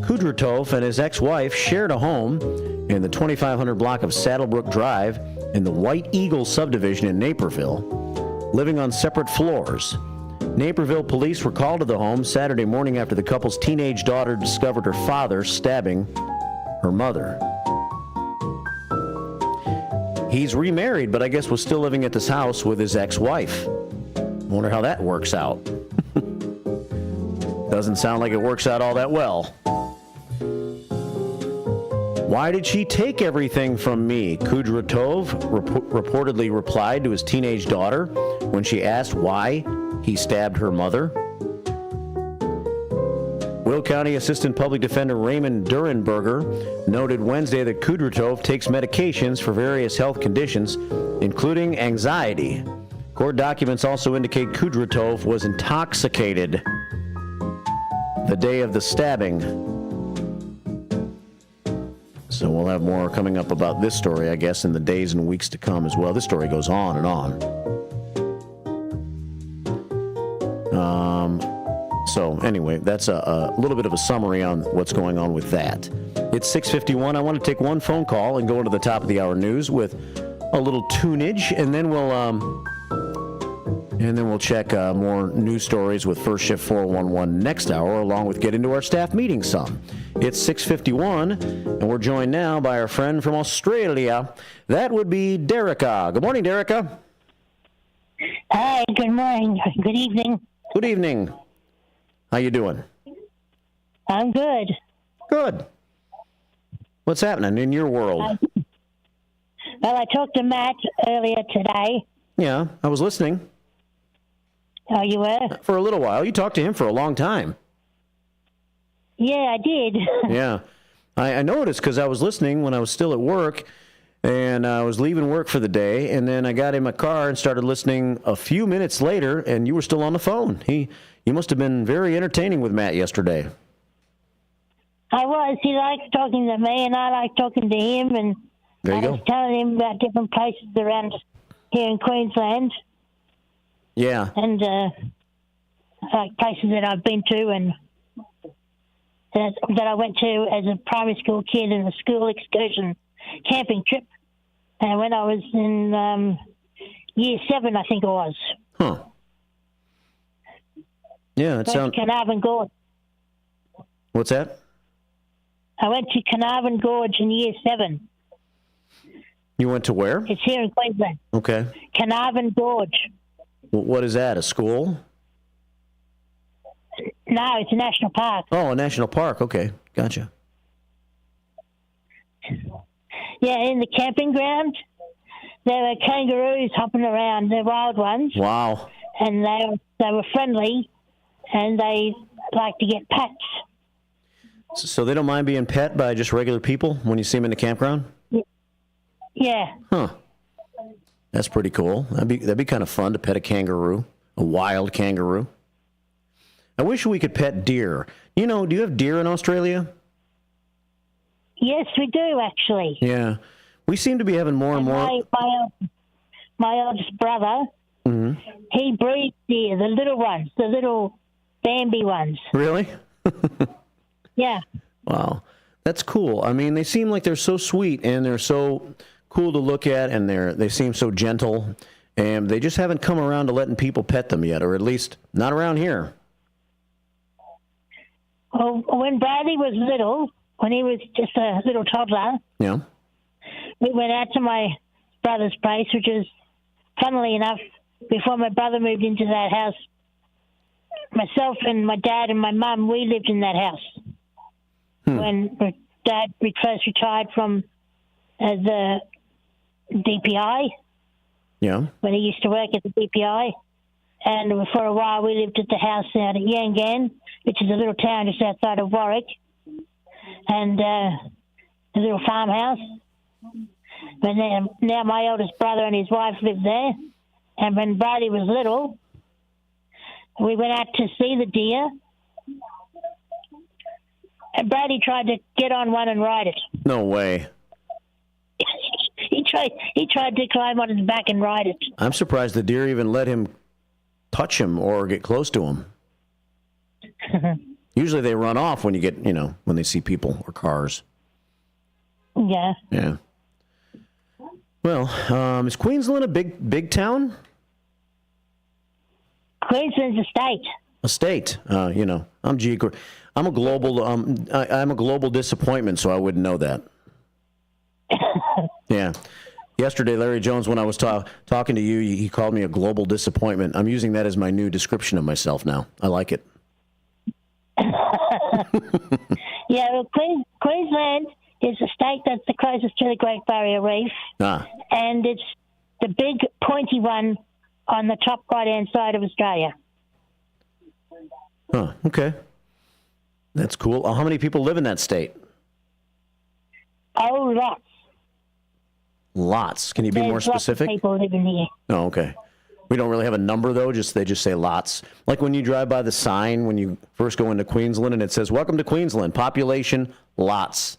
[SPEAKER 5] Kudratov and his ex-wife shared a home in the 2500 block of Saddlebrook Drive in the White Eagle subdivision in Naperville, living on separate floors. Naperville police were called to the home Saturday morning after the couple's teenage daughter discovered her father stabbing her mother. He's remarried, but I guess was still living at this house with his ex-wife. Wonder how that works out. Doesn't sound like it works out all that well. Why did she take everything from me? Kudratov reportedly replied to his teenage daughter when she asked why he stabbed her mother. Will County Assistant Public Defender Raymond Durenberger noted Wednesday that Kudratov takes medications for various health conditions, including anxiety. Court documents also indicate Kudratov was intoxicated the day of the stabbing. So we'll have more coming up about this story, I guess, in the days and weeks to come as well. This story goes on and on. So anyway, that's a little bit of a summary on what's going on with that. It's 6:51. I want to take one phone call and go into the top of the hour news with a little tunage, and then we'll check more news stories with First Shift 411 next hour, along with get into our staff meeting some. It's 6:51, and we're joined now by our friend from Australia. That would be Derica. Good morning, Derica.
[SPEAKER 19] Hi, good morning. Good evening.
[SPEAKER 5] Good evening. How you doing?
[SPEAKER 19] I'm good.
[SPEAKER 5] Good. What's happening in your world?
[SPEAKER 19] Well, I talked to Matt earlier today.
[SPEAKER 5] Yeah, I was listening.
[SPEAKER 19] Oh, you were?
[SPEAKER 5] For a little while. You talked to him for a long time.
[SPEAKER 19] Yeah, I did.
[SPEAKER 5] Yeah. I noticed because I was listening when I was still at work, and I was leaving work for the day, and then I got in my car and started listening a few minutes later, and you were still on the phone. You must have been very entertaining with Matt yesterday.
[SPEAKER 19] I was. He likes talking to me, and I like talking to him, and
[SPEAKER 5] there you
[SPEAKER 19] I was telling him about different places around here in Queensland.
[SPEAKER 5] Yeah.
[SPEAKER 19] And like places that I've been to and that I went to as a primary school kid in a school excursion camping trip. And when I was in year 7, I think it was.
[SPEAKER 5] Huh. Yeah, it sounds...
[SPEAKER 19] Carnarvon Gorge.
[SPEAKER 5] What's that?
[SPEAKER 19] I went to Carnarvon Gorge in year 7.
[SPEAKER 5] You went to where?
[SPEAKER 19] It's here in Queensland.
[SPEAKER 5] Okay.
[SPEAKER 19] Carnarvon Gorge.
[SPEAKER 5] What is that, a school?
[SPEAKER 19] No, it's a national park.
[SPEAKER 5] Oh, a national park. Okay, gotcha.
[SPEAKER 19] Yeah, in the camping ground, there were kangaroos hopping around. They're wild ones.
[SPEAKER 5] Wow.
[SPEAKER 19] And they were friendly, and they like to get pets.
[SPEAKER 5] So they don't mind being pet by just regular people when you see them in the campground?
[SPEAKER 19] Yeah.
[SPEAKER 5] Huh. That's pretty cool. That'd be kind of fun to pet a kangaroo, a wild kangaroo. I wish we could pet deer. You know, do you have deer in Australia?
[SPEAKER 19] Yes, we do, actually.
[SPEAKER 5] Yeah. We seem to be having more and more...
[SPEAKER 19] My oldest brother, he breeds deer, the little ones, the little Bambi ones.
[SPEAKER 5] Really?
[SPEAKER 19] Yeah.
[SPEAKER 5] Wow. That's cool. I mean, they seem like they're so sweet, and they're so cool to look at, and they seem so gentle, and they just haven't come around to letting people pet them yet, or at least not around here.
[SPEAKER 19] Well, when Bradley was little, when he was just a little toddler,
[SPEAKER 5] yeah,
[SPEAKER 19] we went out to my brother's place, which is, funnily enough, before my brother moved into that house, myself and my dad and my mum, we lived in that house. When my dad first retired from the DPI.
[SPEAKER 5] Yeah.
[SPEAKER 19] When he used to work at the DPI. And for a while we lived at the house out at Yangan, which is a little town just outside of Warwick. And a little farmhouse. But now my oldest brother and his wife live there. And when Brady was little, we went out to see the deer. And Brady tried to get on one and ride it.
[SPEAKER 5] No way.
[SPEAKER 19] He tried to climb on his back and ride it.
[SPEAKER 5] I'm surprised the deer even let him touch him or get close to him. Usually they run off when when they see people or cars.
[SPEAKER 19] Yeah.
[SPEAKER 5] Yeah. Well, is Queensland a big town?
[SPEAKER 19] Queensland's a state.
[SPEAKER 5] A state. I'm a global. I'm a global disappointment, so I wouldn't know that. Yeah. Yesterday, Larry Jones, when I was talking to you, he called me a global disappointment. I'm using that as my new description of myself now. I like it.
[SPEAKER 19] Yeah, well, Queensland is a state that's the closest to the Great Barrier Reef. And it's the big pointy one on the top right-hand side of Australia.
[SPEAKER 5] Huh, okay. That's cool. How many people live in that state?
[SPEAKER 19] Oh, lots.
[SPEAKER 5] Lots. Can you be more specific?
[SPEAKER 19] Lots of people living here.
[SPEAKER 5] Oh, okay. We don't really have a number, though. They just say lots. Like when you drive by the sign when you first go into Queensland and it says, "Welcome to Queensland. Population, lots."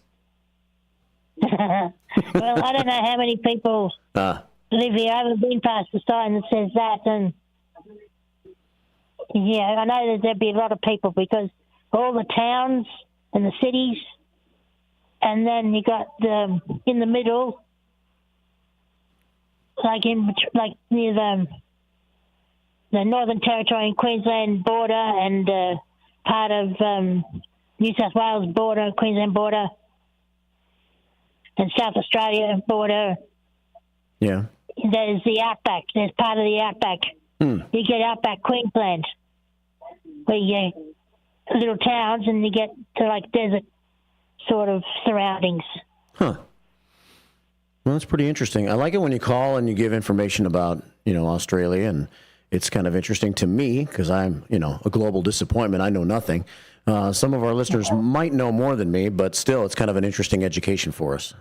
[SPEAKER 19] Well, I don't know how many people live here. I haven't been past the sign that says that. And yeah, I know that there'd be a lot of people because all the towns and the cities, and then you got in the middle, like near the Northern Territory and Queensland border, and part of New South Wales border, Queensland border, and South Australia border.
[SPEAKER 5] Yeah.
[SPEAKER 19] There's the outback. There's part of the outback. You get outback Queensland, where you little towns, and you get to like desert sort of surroundings.
[SPEAKER 5] Huh. Well, that's pretty interesting. I like it when you call and you give information about, Australia, and it's kind of interesting to me because I'm, a global disappointment. I know nothing. Some of our listeners might know more than me, but still, it's kind of an interesting education for us.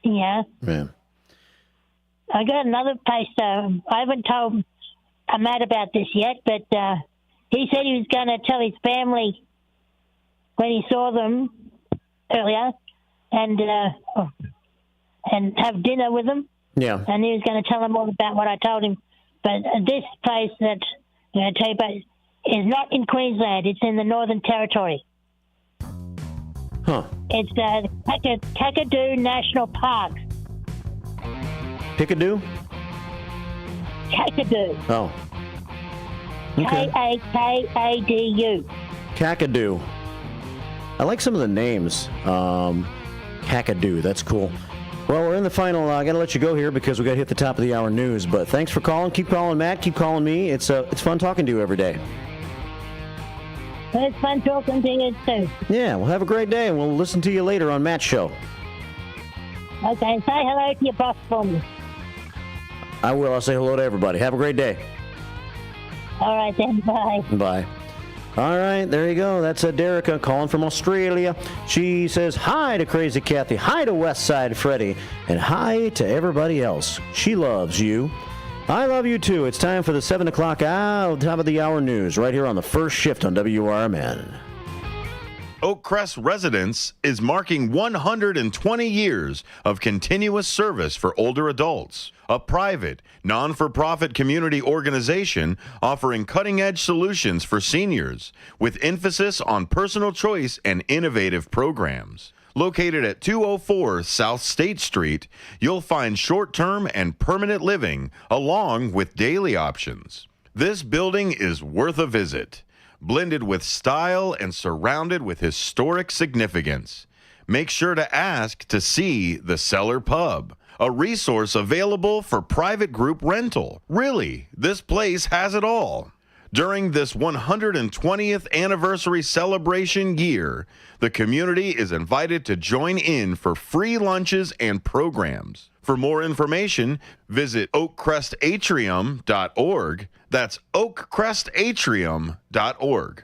[SPEAKER 19] Yeah.
[SPEAKER 5] Yeah.
[SPEAKER 19] I got another place. I haven't told Matt about this yet, but he said he was going to tell his family when he saw them earlier, and have dinner with them.
[SPEAKER 5] Yeah.
[SPEAKER 19] And he was going to tell them all about what I told him. But this place that I'm going to tell you about is not in Queensland. It's in the Northern Territory.
[SPEAKER 5] Huh.
[SPEAKER 19] It's Kakadu National Park.
[SPEAKER 5] Pickadoo?
[SPEAKER 19] Kakadu.
[SPEAKER 5] Oh. Okay.
[SPEAKER 19] Kakadu.
[SPEAKER 5] Kakadu. I like some of the names. Kakadu, that's cool. Well, we're in the final. I got to let you go here because we got to hit the top of the hour news. But thanks for calling. Keep calling Matt. Keep calling me. It's fun talking to you every day.
[SPEAKER 19] It's fun talking to you too.
[SPEAKER 5] Yeah, well, have a great day, and we'll listen to you later on Matt's show.
[SPEAKER 19] Okay, say hello to your boss for me.
[SPEAKER 5] I will. I'll say hello to everybody. Have a great day.
[SPEAKER 19] All right then. Bye.
[SPEAKER 5] Bye. All right, there you go. That's Derica calling from Australia. She says hi to Crazy Kathy, hi to West Side Freddie, and hi to everybody else. She loves you. I love you too. It's time for the 7 o'clock top of the hour news right here on the first shift on WRMN.
[SPEAKER 20] Oakcrest Residence is marking 120 years of continuous service for older adults. A private, non-for-profit community organization offering cutting-edge solutions for seniors with emphasis on personal choice and innovative programs. Located at 204 South State Street, you'll find short-term and permanent living along with daily options. This building is worth a visit. Blended with style and surrounded with historic significance. Make sure to ask to see the Cellar Pub, a resource available for private group rental. Really, this place has it all. During this 120th anniversary celebration year, the community is invited to join in for free lunches and programs. For more information, visit oakcrestatrium.org. That's oakcrestatrium.org.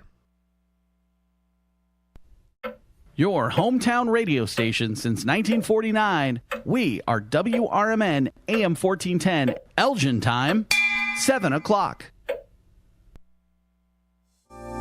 [SPEAKER 21] Your hometown radio station since 1949. We are WRMN AM 1410, Elgin time, 7 o'clock.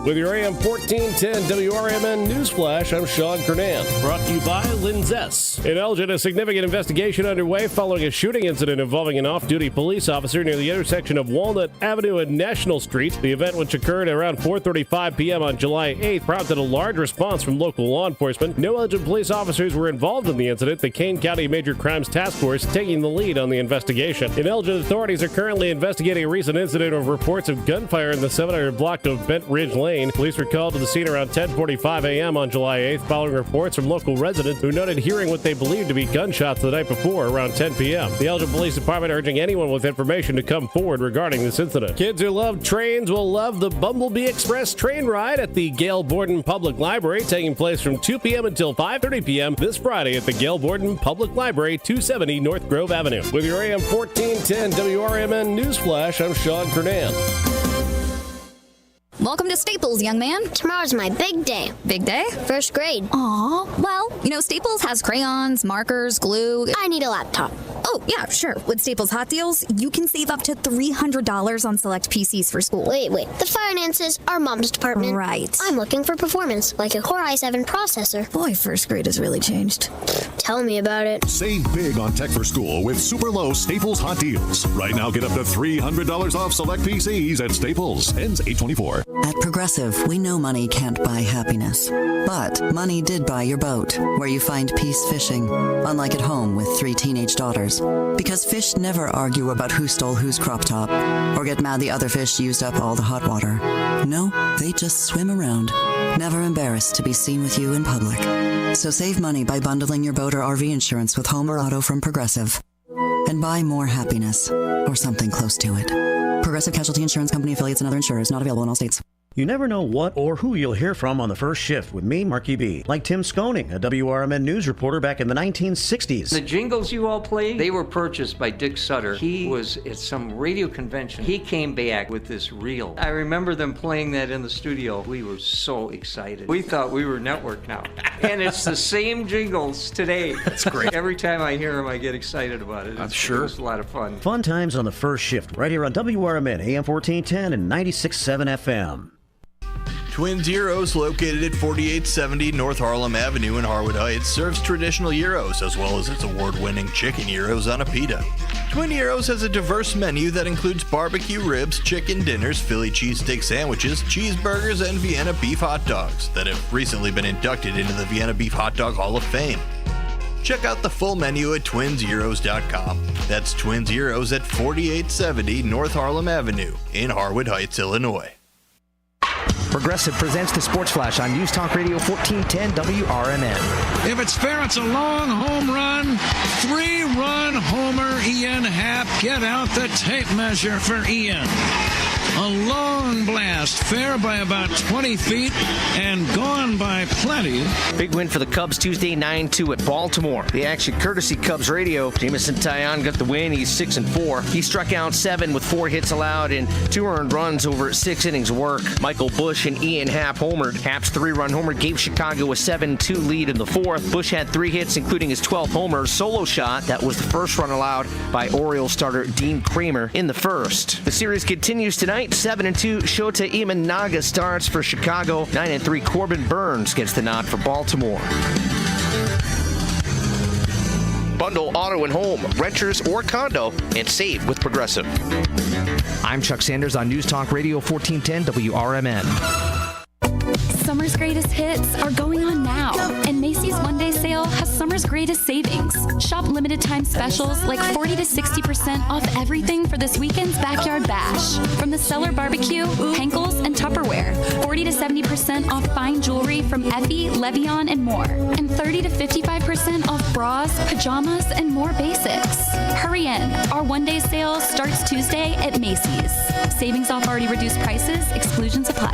[SPEAKER 11] With your AM 1410 WRMN Newsflash, I'm Sean Kernan. Brought to you by Linzess. In Elgin, a significant investigation underway following a shooting incident involving an off-duty police officer near the intersection of Walnut Avenue and National Street. The event, which occurred around 4:35 p.m. on July 8th, prompted a large response from local law enforcement. No Elgin police officers were involved in the incident, the Kane County Major Crimes Task Force taking the lead on the investigation. In Elgin, authorities are currently investigating a recent incident of reports of gunfire in the 700 block of Bent Ridge Lane. Police were called to the scene around 10:45 a.m. on July 8th following reports from local residents who noted hearing what they believed to be gunshots the night before around 10 p.m. The Elgin Police Department urging anyone with information to come forward regarding this incident. Kids who love trains will love the Bumblebee Express train ride at the Gail Borden Public Library, taking place from 2 p.m. until 5:30 p.m. this Friday at the Gail Borden Public Library, 270 North Grove Avenue. With your AM 1410 WRMN Newsflash, I'm Sean Kernan.
[SPEAKER 1] Welcome to Staples, young man.
[SPEAKER 12] Tomorrow's my big day.
[SPEAKER 1] Big day?
[SPEAKER 12] First grade.
[SPEAKER 1] Aw, well, Staples has crayons, markers, glue.
[SPEAKER 12] I need a laptop.
[SPEAKER 1] Oh, yeah, sure. With Staples Hot Deals, you can save up to $300 on select PCs for school.
[SPEAKER 12] Wait. The finances are Mom's department.
[SPEAKER 1] Right.
[SPEAKER 12] I'm looking for performance, like a Core i7 processor.
[SPEAKER 1] Boy, first grade has really changed.
[SPEAKER 12] Tell me about it.
[SPEAKER 3] Save big on tech for school with super low Staples Hot Deals. Right now, get up to $300 off select PCs at Staples. Ends 8/24.
[SPEAKER 13] At Progressive, we know money can't buy happiness. But money did buy your boat, where you find peace fishing, unlike at home with 3 teenage daughters. Because fish never argue about who stole whose crop top, or get mad the other fish used up all the hot water. No, they just swim around, never embarrassed to be seen with you in public. So save money by bundling your boat or RV insurance with home or auto from Progressive. And buy more happiness, or something close to it. Progressive Casualty Insurance Company affiliates and other insurers not available in all states.
[SPEAKER 5] You never know what or who you'll hear from on the first shift with me, Marky B. Like Tim Skoning, a WRMN news reporter back in the 1960s.
[SPEAKER 6] The jingles you all played, they were purchased by Dick Sutter. He was at some radio convention. He came back with this reel. I remember them playing that in the studio. We were so excited. We thought we were network now. And it's the same jingles today. That's great. Every time I hear them, I get excited about it.
[SPEAKER 5] I'm sure.
[SPEAKER 6] It's a lot of fun.
[SPEAKER 5] Fun times on the first shift, right here on WRMN, AM 1410 and 96.7 FM.
[SPEAKER 4] Twin Gyros, located at 4870 North Harlem Avenue in Harwood Heights, serves traditional gyros as well as its award-winning chicken gyros on a pita. Twin Gyros has a diverse menu that includes barbecue ribs, chicken dinners, Philly cheesesteak sandwiches, cheeseburgers, and Vienna beef hot dogs that have recently been inducted into the Vienna Beef Hot Dog Hall of Fame. Check out the full menu at twinsgyros.com. That's Twins Gyros at 4870 North Harlem Avenue in Harwood Heights, Illinois.
[SPEAKER 14] Progressive presents the Sports Flash on News Talk Radio 1410 WRMN.
[SPEAKER 8] If it's fair, it's a long home run. 3-run homer, Ian Happ. Get out the tape measure for Ian. A long blast, fair by about 20 feet and gone by plenty.
[SPEAKER 14] Big win for the Cubs Tuesday, 9-2 at Baltimore. The action courtesy Cubs radio. Jamison Taillon got the win. He's 6-4. He struck out 7 with 4 hits allowed and 2 earned runs over 6 innings of work. Michael Busch and Ian Happ homered. Happ's 3-run homer gave Chicago a 7-2 lead in the 4th. Busch had 3 hits, including his 12th homer. Solo shot. That was the first run allowed by Orioles starter Dean Kramer in the 1st. The series continues tonight. 7-2, Shota Imanaga starts for Chicago. 9-3, Corbin Burns gets the nod for Baltimore. Bundle auto and home, renters or condo, and save with Progressive. I'm Chuck Sanders on News Talk Radio 1410 WRMN.
[SPEAKER 15] Summer's greatest hits are going on now, and Macy's one-day sale has summer's greatest savings. Shop limited time specials like 40 to 60% off everything for this weekend's backyard bash. From the Cellar Barbecue, Henkel's, and Tupperware. 40 to 70% off fine jewelry from Effie, Levion, and more. And 30 to 55% off bras, pajamas, and more basics. Hurry in. Our one-day sale starts Tuesday at Macy's. Savings off already reduced prices. Exclusions apply.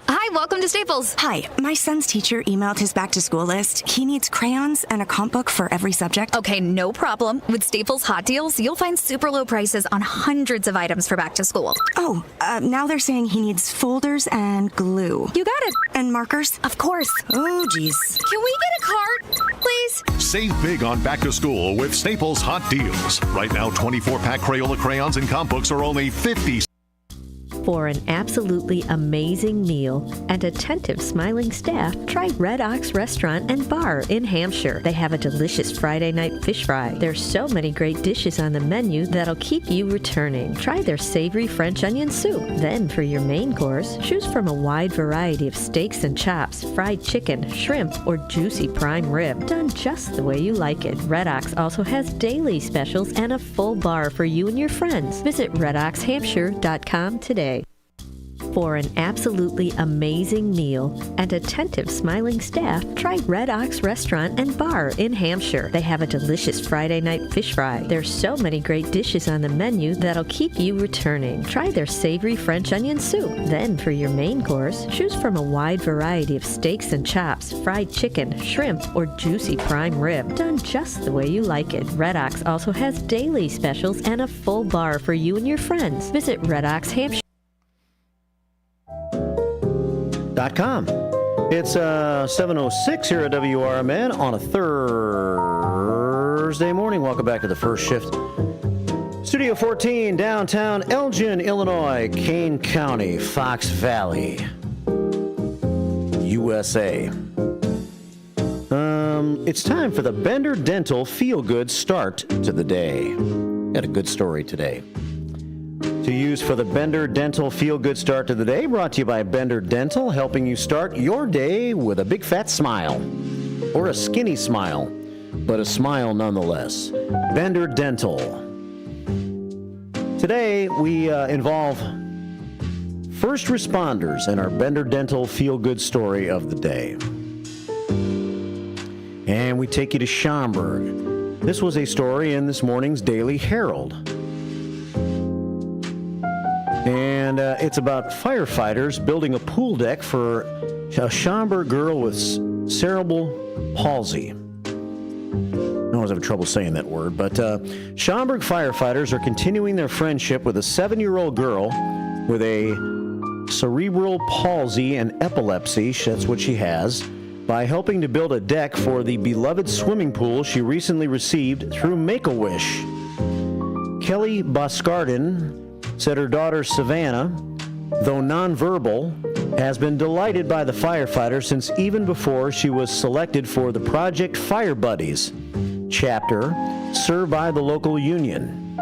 [SPEAKER 16] Hi, welcome to Staples. Hi, my son's teacher emailed his back-to-school list. He needs crayons and a comp book for every subject.
[SPEAKER 1] Okay, no problem. With Staples Hot Deals, you'll find super low prices on hundreds of items for back to school.
[SPEAKER 16] Oh, now they're saying he needs folders and glue.
[SPEAKER 1] You got it.
[SPEAKER 16] And markers?
[SPEAKER 1] Of course.
[SPEAKER 16] Oh, geez.
[SPEAKER 1] Can we get a card, please?
[SPEAKER 3] Save big on back to school with Staples Hot Deals. Right now, 24-pack Crayola crayons and comp books are only 50 cents.
[SPEAKER 9] For an absolutely amazing meal and attentive smiling staff, try Red Ox Restaurant and Bar in Hampshire. They have a delicious Friday night fish fry. There's so many great dishes on the menu that'll keep you returning. Try their savory French onion soup. Then for your main course, choose from a wide variety of steaks and chops, fried chicken, shrimp, or juicy prime rib, done just the way you like it. Red Ox also has daily specials and a full bar for you and your friends. Visit redoxhampshire.com today. For an absolutely amazing meal and attentive smiling staff, try Red Ox Restaurant and Bar in Hampshire. They have a delicious Friday night fish fry. There's so many great dishes on the menu that'll keep you returning. Try their savory French onion soup. Then for your main course, choose from a wide variety of steaks and chops, fried chicken, shrimp, or juicy prime rib, done just the way you like it. Red Ox also has daily specials and a full bar for you and your friends. Visit Red Ox Hampshire.
[SPEAKER 5] .com. It's 7:06 here at WRMN on a Thursday morning. Welcome back to the first shift. Studio 14, downtown Elgin, Illinois, Kane County, Fox Valley, USA. It's time for the Bender Dental Feel-Good Start to the Day. Got a good story today to use for the Bender Dental Feel-Good Start to the Day, brought to you by Bender Dental, helping you start your day with a big fat smile, or a skinny smile, but a smile nonetheless. Bender Dental. Today, we involve first responders in our Bender Dental Feel-Good Story of the Day. And we take you to Schaumburg. This was a story in this morning's Daily Herald. And And it's about firefighters building a pool deck for a Schaumburg girl with cerebral palsy. I was having trouble saying that word, but Schaumburg firefighters are continuing their friendship with a 7-year-old girl with a cerebral palsy and epilepsy, that's what she has, by helping to build a deck for the beloved swimming pool she recently received through Make-A-Wish. Kelly Boscardin said her daughter Savannah, though nonverbal, has been delighted by the firefighters since even before she was selected for the Project Fire Buddies chapter served by the local union.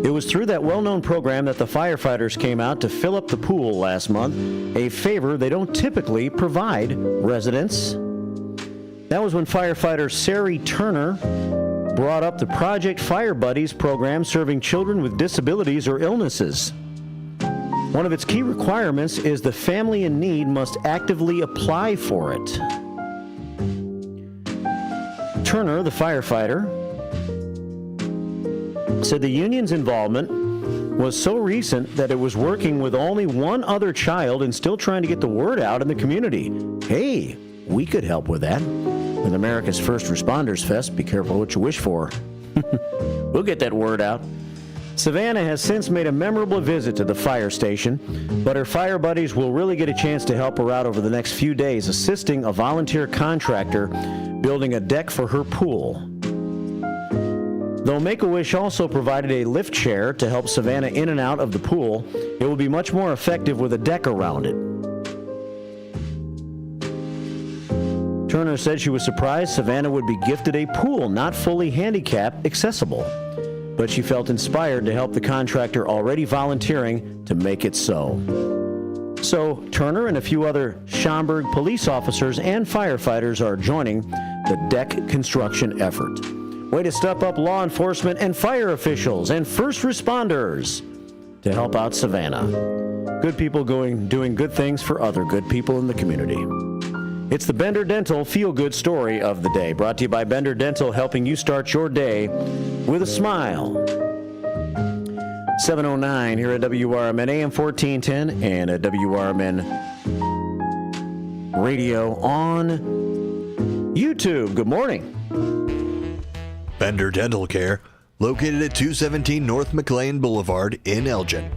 [SPEAKER 5] It was through that well-known program that the firefighters came out to fill up the pool last month, a favor they don't typically provide residents. That was when firefighter Sari Turner brought up the Project Fire Buddies program serving children with disabilities or illnesses. One of its key requirements is the family in need must actively apply for it. Turner, the firefighter, said the union's involvement was so recent that it was working with only one other child and still trying to get the word out in the community. Hey, we could help with that. With America's First Responders Fest, be careful what you wish for. We'll get that word out. Savannah has since made a memorable visit to the fire station, but her fire buddies will really get a chance to help her out over the next few days, assisting a volunteer contractor building a deck for her pool. Though Make-A-Wish also provided a lift chair to help Savannah in and out of the pool, it will be much more effective with a deck around it. Turner said she was surprised Savannah would be gifted a pool not fully handicap accessible, but she felt inspired to help the contractor already volunteering to make it so. So Turner and a few other Schaumburg police officers and firefighters are joining the deck construction effort. Way to step up law enforcement and fire officials and first responders to help out Savannah. Good people doing good things for other good people in the community. It's the Bender Dental feel-good story of the day, brought to you by Bender Dental, helping you start your day with a smile. 7:09 here at WRMN AM 1410 and at WRMN Radio on YouTube. Good morning.
[SPEAKER 4] Bender Dental Care, located at 217 North McLean Boulevard in Elgin.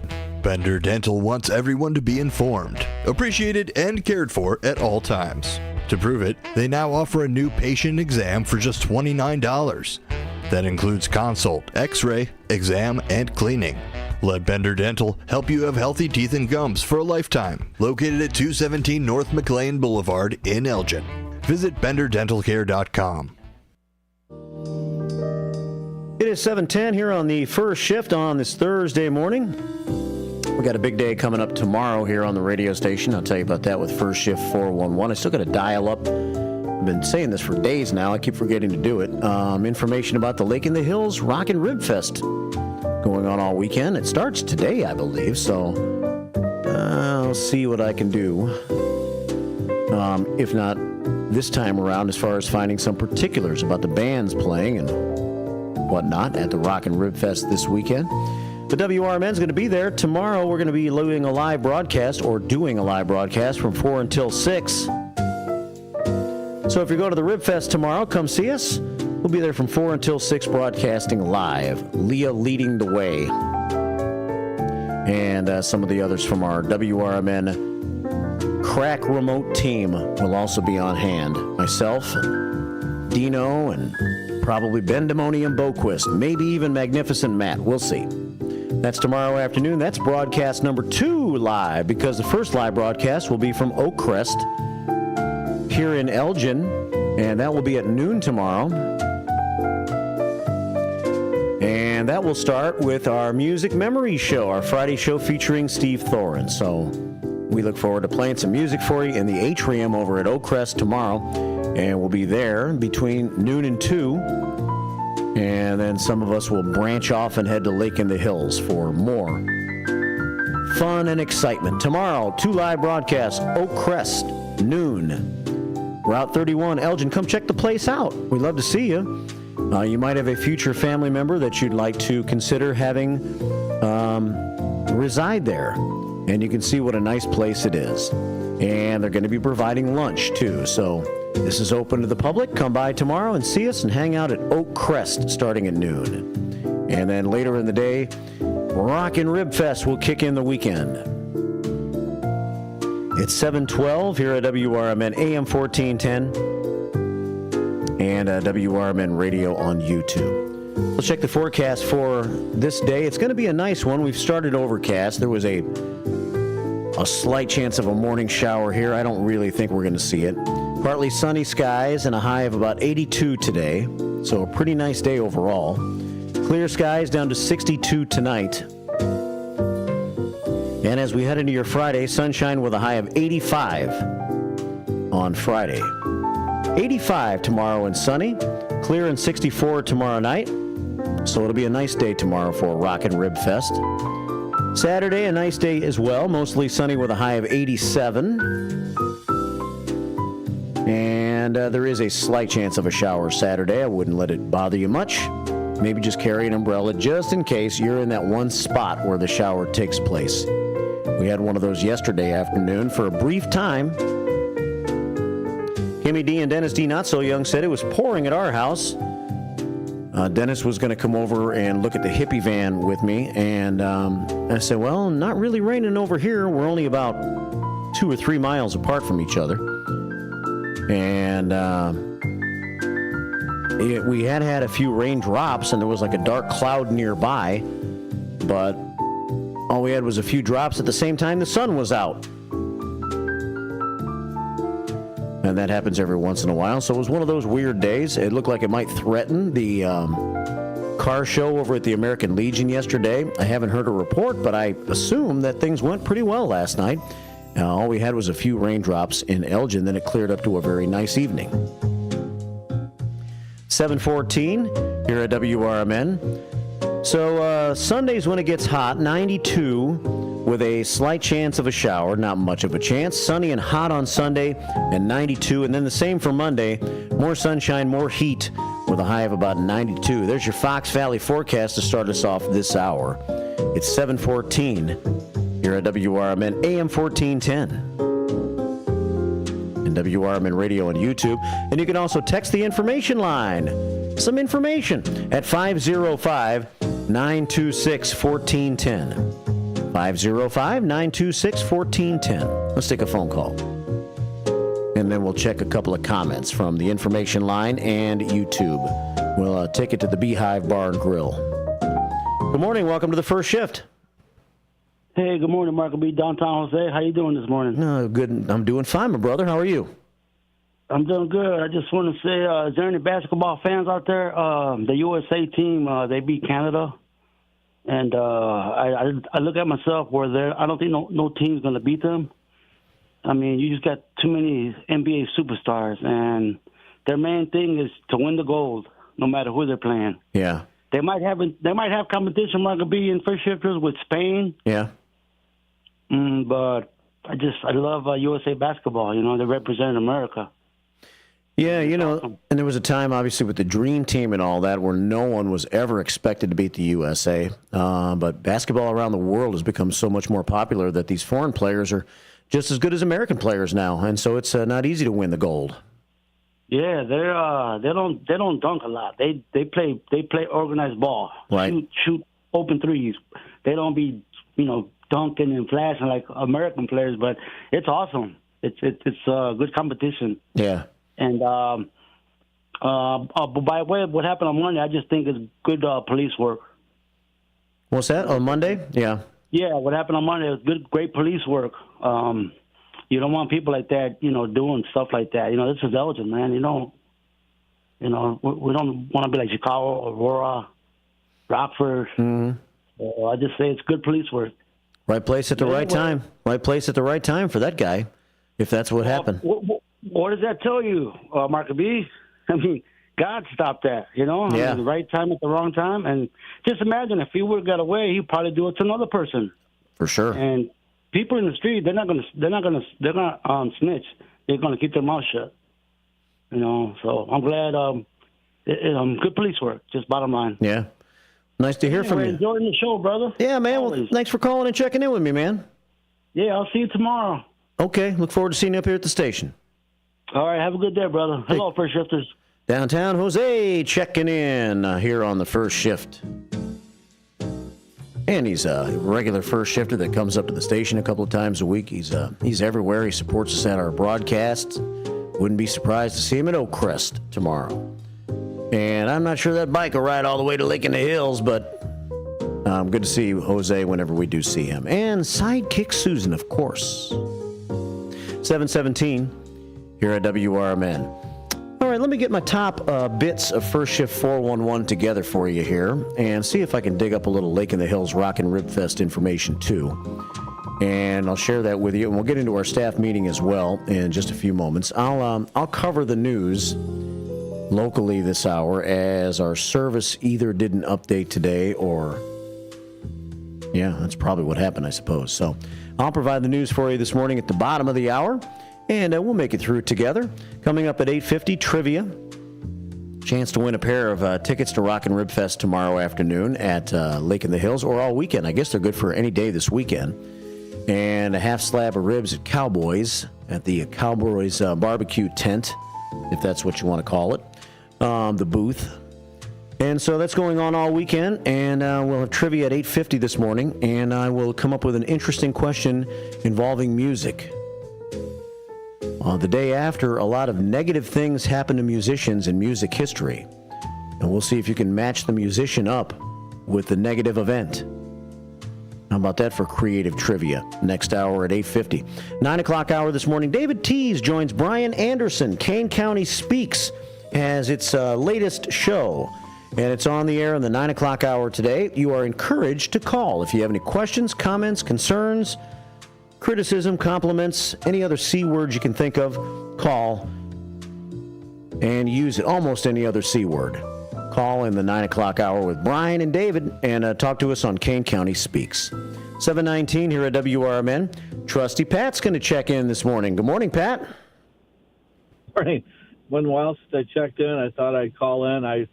[SPEAKER 4] Bender Dental wants everyone to be informed, appreciated, and cared for at all times. To prove it, they now offer a new patient exam for just $29. That includes consult, x-ray, exam, and cleaning. Let Bender Dental help you have healthy teeth and gums for a lifetime. Located at 217 North McLean Boulevard in Elgin. Visit benderdentalcare.com.
[SPEAKER 5] It is 7:10 here on the first shift on this Thursday morning. We got a big day coming up tomorrow here on the radio station. I'll tell you about that with First Shift 411. I still got to dial up. I've been saying this for days now. I keep forgetting to do it. Information about the Lake in the Hills Rock and Rib Fest going on all weekend. It starts today, I believe, so I'll see what I can do. If not this time around, as far as finding some particulars about the bands playing and whatnot at the Rock and Rib Fest this weekend. But WRMN is going to be there. Tomorrow we're going to be doing a live broadcast from 4 until 6. So if you go to the Rib Fest tomorrow, come see us. We'll be there from 4 until 6 broadcasting live. Leah leading the way. And some of the others from our WRMN crack remote team will also be on hand. Myself, Dino, and probably Ben Demoni and Boquist. Maybe even Magnificent Matt. We'll see. That's tomorrow afternoon. That's broadcast number 2 live, because the first live broadcast will be from Oak Crest here in Elgin, and that will be at noon tomorrow. And that will start with our Music Memory Show, our Friday show featuring Steve Thorin. So we look forward to playing some music for you in the atrium over at Oak Crest tomorrow, and we'll be there between noon and 2. And then some of us will branch off and head to Lake in the Hills for more fun and excitement. Tomorrow, 2 live broadcasts, Oak Crest, noon. Route 31, Elgin. Come check the place out. We'd love to see you. You might have a future family member that you'd like to consider having reside there. And you can see what a nice place it is. And they're going to be providing lunch, too. So this is open to the public. Come by tomorrow and see us and hang out at Oak Crest starting at noon. And then later in the day, Rockin' Rib Fest will kick in the weekend. It's 7:12 here at WRMN AM 1410 and WRMN Radio on YouTube. Let's check the forecast for this day. It's going to be a nice one. We've started overcast. There was a slight chance of a morning shower here. I don't really think we're going to see it. Partly sunny skies and a high of about 82 today. So a pretty nice day overall. Clear skies down to 62 tonight. And as we head into your Friday, sunshine with a high of 85 on Friday. 85 tomorrow and sunny. Clear and 64 tomorrow night. So it'll be a nice day tomorrow for Rockin' Rib Fest. Saturday, a nice day as well. Mostly sunny with a high of 87. And there is a slight chance of a shower Saturday. I wouldn't let it bother you much. Maybe just carry an umbrella just in case you're in that one spot where the shower takes place. We had one of those yesterday afternoon for a brief time. Kimmy D and Dennis D Not So Young said it was pouring at our house. Dennis was going to come over and look at the hippie van with me, and I said, well, not really raining over here. We're only about 2 or 3 miles apart from each other. And we had a few raindrops, and there was like a dark cloud nearby, but all we had was a few drops. At the same time, the sun was out. And that happens every once in a while. So it was one of those weird days. It looked like it might threaten the car show over at the American Legion yesterday. I haven't heard a report, but I assume that things went pretty well last night. All we had was a few raindrops in Elgin. Then it cleared up to a very nice evening. 7:14 here at WRMN. So Sundays when it gets hot, 92 with a slight chance of a shower, not much of a chance. Sunny and hot on Sunday and 92. And then the same for Monday. More sunshine, more heat with a high of about 92. There's your Fox Valley forecast to start us off this hour. It's 7:14 here at WRMN AM 1410. And WRMN Radio on YouTube. And you can also text the information line. Some information at 505-926-1410. 505-926-1410. Let's take a phone call. And then we'll check a couple of comments from the information line and YouTube. We'll take it to the Beehive Bar and Grill. Good morning. Welcome to the first shift.
[SPEAKER 10] Hey, good morning, Marky B, downtown Jose. How you doing this morning?
[SPEAKER 5] Good. I'm doing fine, my brother. How are you?
[SPEAKER 10] I'm doing good. I just want to say, is there any basketball fans out there? The USA team, they beat Canada. And I look at myself where I don't think no team's going to beat them. I mean, you just got too many NBA superstars, and their main thing is to win the gold, no matter who they're playing.
[SPEAKER 5] Yeah.
[SPEAKER 10] They might have competition, Marky B, in first shifters with Spain.
[SPEAKER 5] Yeah.
[SPEAKER 10] But I love USA basketball. You know, they represent America.
[SPEAKER 5] Yeah, you know, and there was a time, obviously, with the Dream Team and all that, where no one was ever expected to beat the USA. But basketball around the world has become so much more popular that these foreign players are just as good as American players now, and so it's not easy to win the gold.
[SPEAKER 10] Yeah, they don't dunk a lot. They play organized ball.
[SPEAKER 5] Right.
[SPEAKER 10] Shoot open threes. They don't be dunking and flashing like American players, but it's awesome. It's good competition.
[SPEAKER 5] Yeah.
[SPEAKER 10] And by way of what happened on Monday, I just think it's good police work.
[SPEAKER 5] What's that? On Monday? Yeah.
[SPEAKER 10] Yeah, what happened on Monday was great police work. You don't want people like that, doing stuff like that. This is Elgin, man. We don't want to be like Chicago, Aurora, Rockford.
[SPEAKER 5] Mm-hmm.
[SPEAKER 10] So I just say it's good police work.
[SPEAKER 5] Right place at the right time. Right place at the right time for that guy, if that's what happened.
[SPEAKER 10] What does that tell you, Marky B? I mean, God stopped that,
[SPEAKER 5] Yeah.
[SPEAKER 10] I mean, the right time at the wrong time. And just imagine if he would have got away, he'd probably do it to another person.
[SPEAKER 5] For sure.
[SPEAKER 10] And people in the street, they're not snitch. They're gonna keep their mouth shut. So I'm glad. Good police work. Just bottom line.
[SPEAKER 5] Yeah. Nice to hear from
[SPEAKER 10] We're
[SPEAKER 5] you.
[SPEAKER 10] enjoying the show, brother.
[SPEAKER 5] Yeah, man. Well, thanks for calling and checking in with me, man.
[SPEAKER 10] Yeah, I'll see you tomorrow.
[SPEAKER 5] Okay. Look forward to seeing you up here at the station.
[SPEAKER 10] All right, have a good day, brother. Hello, First Shifters.
[SPEAKER 5] Downtown Jose checking in here on the first shift. And he's a regular first shifter that comes up to the station a couple of times a week. He's everywhere. He supports us at our broadcasts. Wouldn't be surprised to see him at Oakcrest tomorrow. And I'm not sure that bike will ride all the way to Lake in the Hills, but good to see Jose whenever we do see him. And Sidekick Susan, of course. 717 here at WRMN. All right, let me get my top bits of First Shift 411 together for you here and see if I can dig up a little Lake in the Hills Rockin' Rib Fest information, too. And I'll share that with you, and we'll get into our staff meeting as well in just a few moments. I'll cover the news locally this hour as our service either didn't update today or, yeah, that's probably what happened, I suppose. So I'll provide the news for you this morning at the bottom of the hour. And we'll make it through together. Coming up at 8:50, trivia. Chance to win a pair of tickets to Rockin' Rib Fest tomorrow afternoon at Lake in the Hills, or all weekend. I guess they're good for any day this weekend. And a half slab of ribs at Cowboys, at the Cowboys barbecue tent, if that's what you want to call it, the booth. And so that's going on all weekend. And we'll have trivia at 8:50 this morning. And I will come up with an interesting question involving music. The day after, a lot of negative things happen to musicians in music history. And we'll see if you can match the musician up with the negative event. How about that for creative trivia? Next hour at 8:50. 9 o'clock hour this morning, David Tees joins Brian Anderson. Kane County Speaks as its latest show. And it's on the air in the 9 o'clock hour today. You are encouraged to call if you have any questions, comments, concerns, criticism, compliments, any other C words you can think of. Call and use it. Almost any other C word. Call in the 9 o'clock hour with Brian and David and talk to us on Kane County Speaks. 719 here at WRMN. Trusty Pat's going to check in this morning. Good morning, Pat.
[SPEAKER 7] Morning. When whilst I checked in, I thought I'd call in. I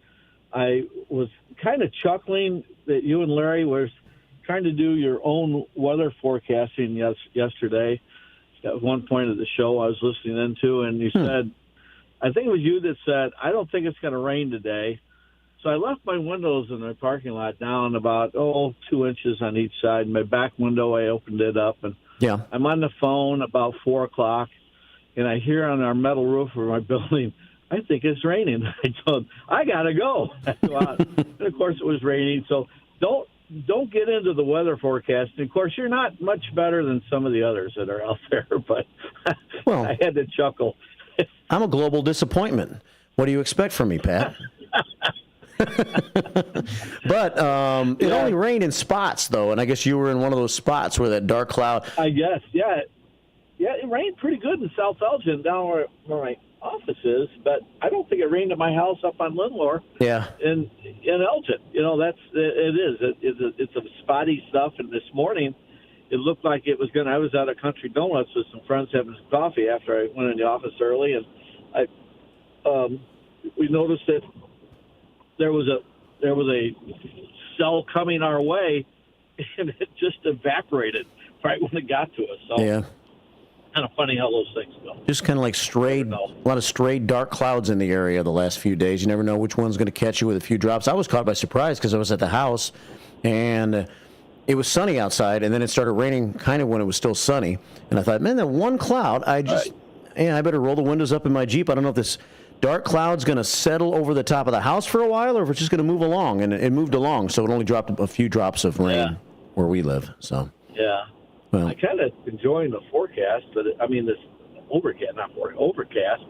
[SPEAKER 7] was kind of chuckling that you and Larry were trying to do your own weather forecasting yesterday. At one point of the show I was listening into, and you said, I think it was you that said, I don't think it's going to rain today. So I left my windows in the parking lot down about, 2 inches on each side. My back window, I opened it up, and I'm on the phone about 4 o'clock, and I hear on our metal roof of my building, I think it's raining. I told, I got to go. And of course it was raining. So don't get into the weather forecasting. Of course, you're not much better than some of the others that are out there, but I had to chuckle.
[SPEAKER 5] I'm a global disappointment. What do you expect from me, Pat? But it only rained in spots, though, and I guess you were in one of those spots where that dark cloud.
[SPEAKER 7] I guess, yeah. Yeah, it rained pretty good in South Elgin, down where my office is, but I don't think it rained at my house up on Lindlore.
[SPEAKER 5] Yeah.
[SPEAKER 7] In Elgin, it's a spotty stuff. And this morning, it looked like it was going. I was out at Country Donuts with some friends having some coffee after I went in the office early, and we noticed that there was a cell coming our way, and it just evaporated right when it got to us. So
[SPEAKER 5] yeah.
[SPEAKER 7] Kind of funny how those things go.
[SPEAKER 5] Just kind of like a lot of strayed dark clouds in the area the last few days. You never know which one's going to catch you with a few drops. I was caught by surprise because I was at the house, and it was sunny outside, and then it started raining kind of when it was still sunny. And I thought, man, that one cloud, I better roll the windows up in my Jeep. I don't know if this dark cloud's going to settle over the top of the house for a while or if it's just going to move along. And it moved along, so it only dropped a few drops of rain where we live. So
[SPEAKER 7] yeah.
[SPEAKER 5] Well,
[SPEAKER 7] I kind of enjoying the forecast, but this overcast,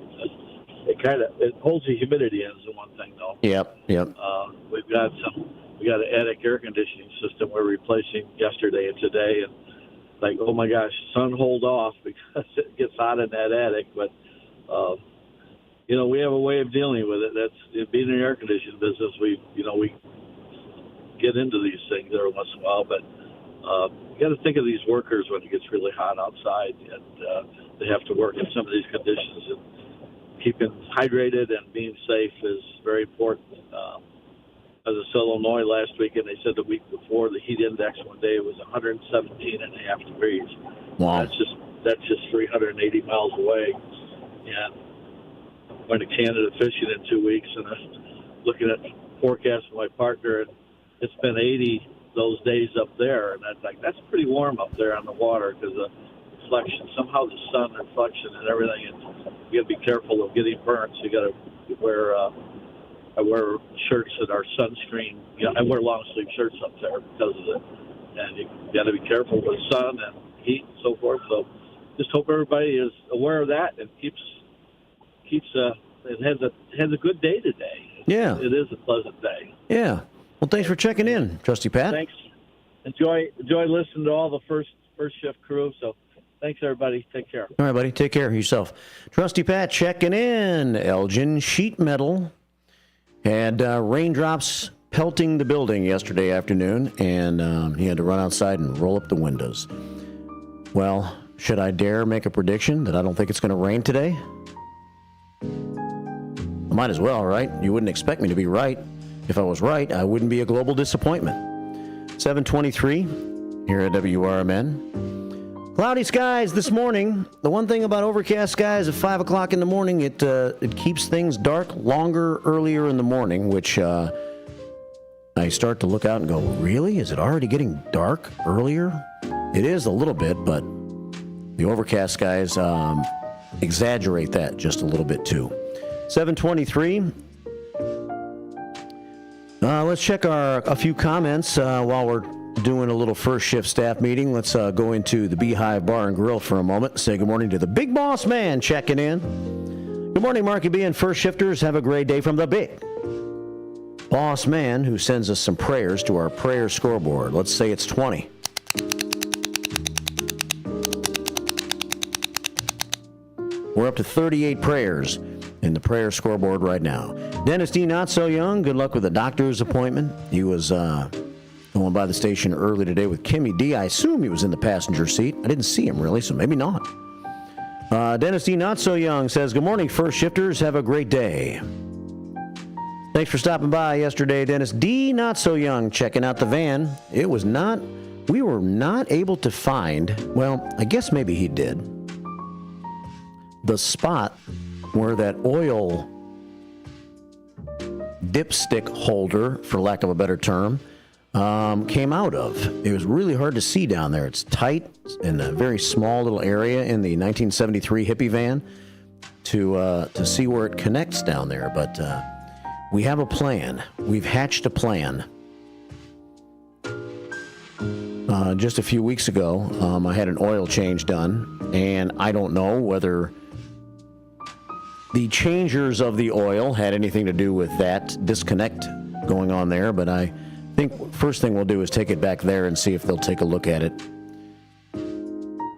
[SPEAKER 7] it holds the humidity in is the one thing though.
[SPEAKER 5] Yep.
[SPEAKER 7] We got an attic air conditioning system we're replacing yesterday and today, and like, oh my gosh, sun hold off because it gets hot in that attic. But we have a way of dealing with it. That's being in the air conditioning business. We get into these things every once in a while, but you got to think of these workers when it gets really hot outside, and they have to work in some of these conditions. And keeping hydrated and being safe is very important. was in Illinois last week, and they said the week before the heat index one day was 117.5 degrees.
[SPEAKER 5] Wow.
[SPEAKER 7] That's just 380 miles away. And I'm going to Canada fishing in 2 weeks, and I'm looking at forecast with my partner, and it's been 80 those days up there, and that's pretty warm up there on the water because the reflection, somehow the sun reflection and everything, and you got to be careful of getting burnt. So you got to wear. I wear shirts that are sunscreen. I wear long sleeve shirts up there because of it, and you got to be careful with sun and heat and so forth. So just hope everybody is aware of that and keeps it has a good day today.
[SPEAKER 5] Yeah,
[SPEAKER 7] it is a pleasant day.
[SPEAKER 5] Yeah. Well, thanks for checking in, Trusty Pat.
[SPEAKER 7] Thanks. Enjoy listening to all the first shift crew. So thanks, everybody. Take care.
[SPEAKER 5] All right, buddy. Take care of yourself. Trusty Pat checking in. Elgin sheet metal had raindrops pelting the building yesterday afternoon, and he had to run outside and roll up the windows. Well, should I dare make a prediction that I don't think it's going to rain today? I might as well, right? You wouldn't expect me to be right. If I was right, I wouldn't be a global disappointment. 7:23 here at WRMN. Cloudy skies this morning. The one thing about overcast skies at 5 o'clock in the morning, it keeps things dark longer earlier in the morning, which I start to look out and go, really? Is it already getting dark earlier? It is a little bit, but the overcast skies exaggerate that just a little bit too. 7:23. Let's check a few comments while we're doing a little first shift staff meeting. Let's go into the Beehive Bar and Grill for a moment. Say good morning to the Big Boss Man checking in. Good morning, Marky B and first shifters. Have a great day from the Big Boss Man, who sends us some prayers to our prayer scoreboard. Let's say it's 20. We're up to 38 prayers in the prayer scoreboard right now. Dennis D. Not So Young, good luck with the doctor's appointment. He was going by the station early today with Kimmy D. I assume he was in the passenger seat. I didn't see him really, so maybe not. Dennis D. Not So Young says, good morning, first shifters. Have a great day. Thanks for stopping by yesterday, Dennis D. Not So Young, checking out the van. We were not able to find, well, I guess maybe he did, the spot where that oil dipstick holder, for lack of a better term, came out of. It was really hard to see down there. It's tight in a very small little area in the 1973 hippie van to see where it connects down there. But we have a plan. We've hatched a plan. Just a few weeks ago, I had an oil change done, and I don't know whether the changers of the oil had anything to do with that disconnect going on there, but I think first thing we'll do is take it back there and see if they'll take a look at it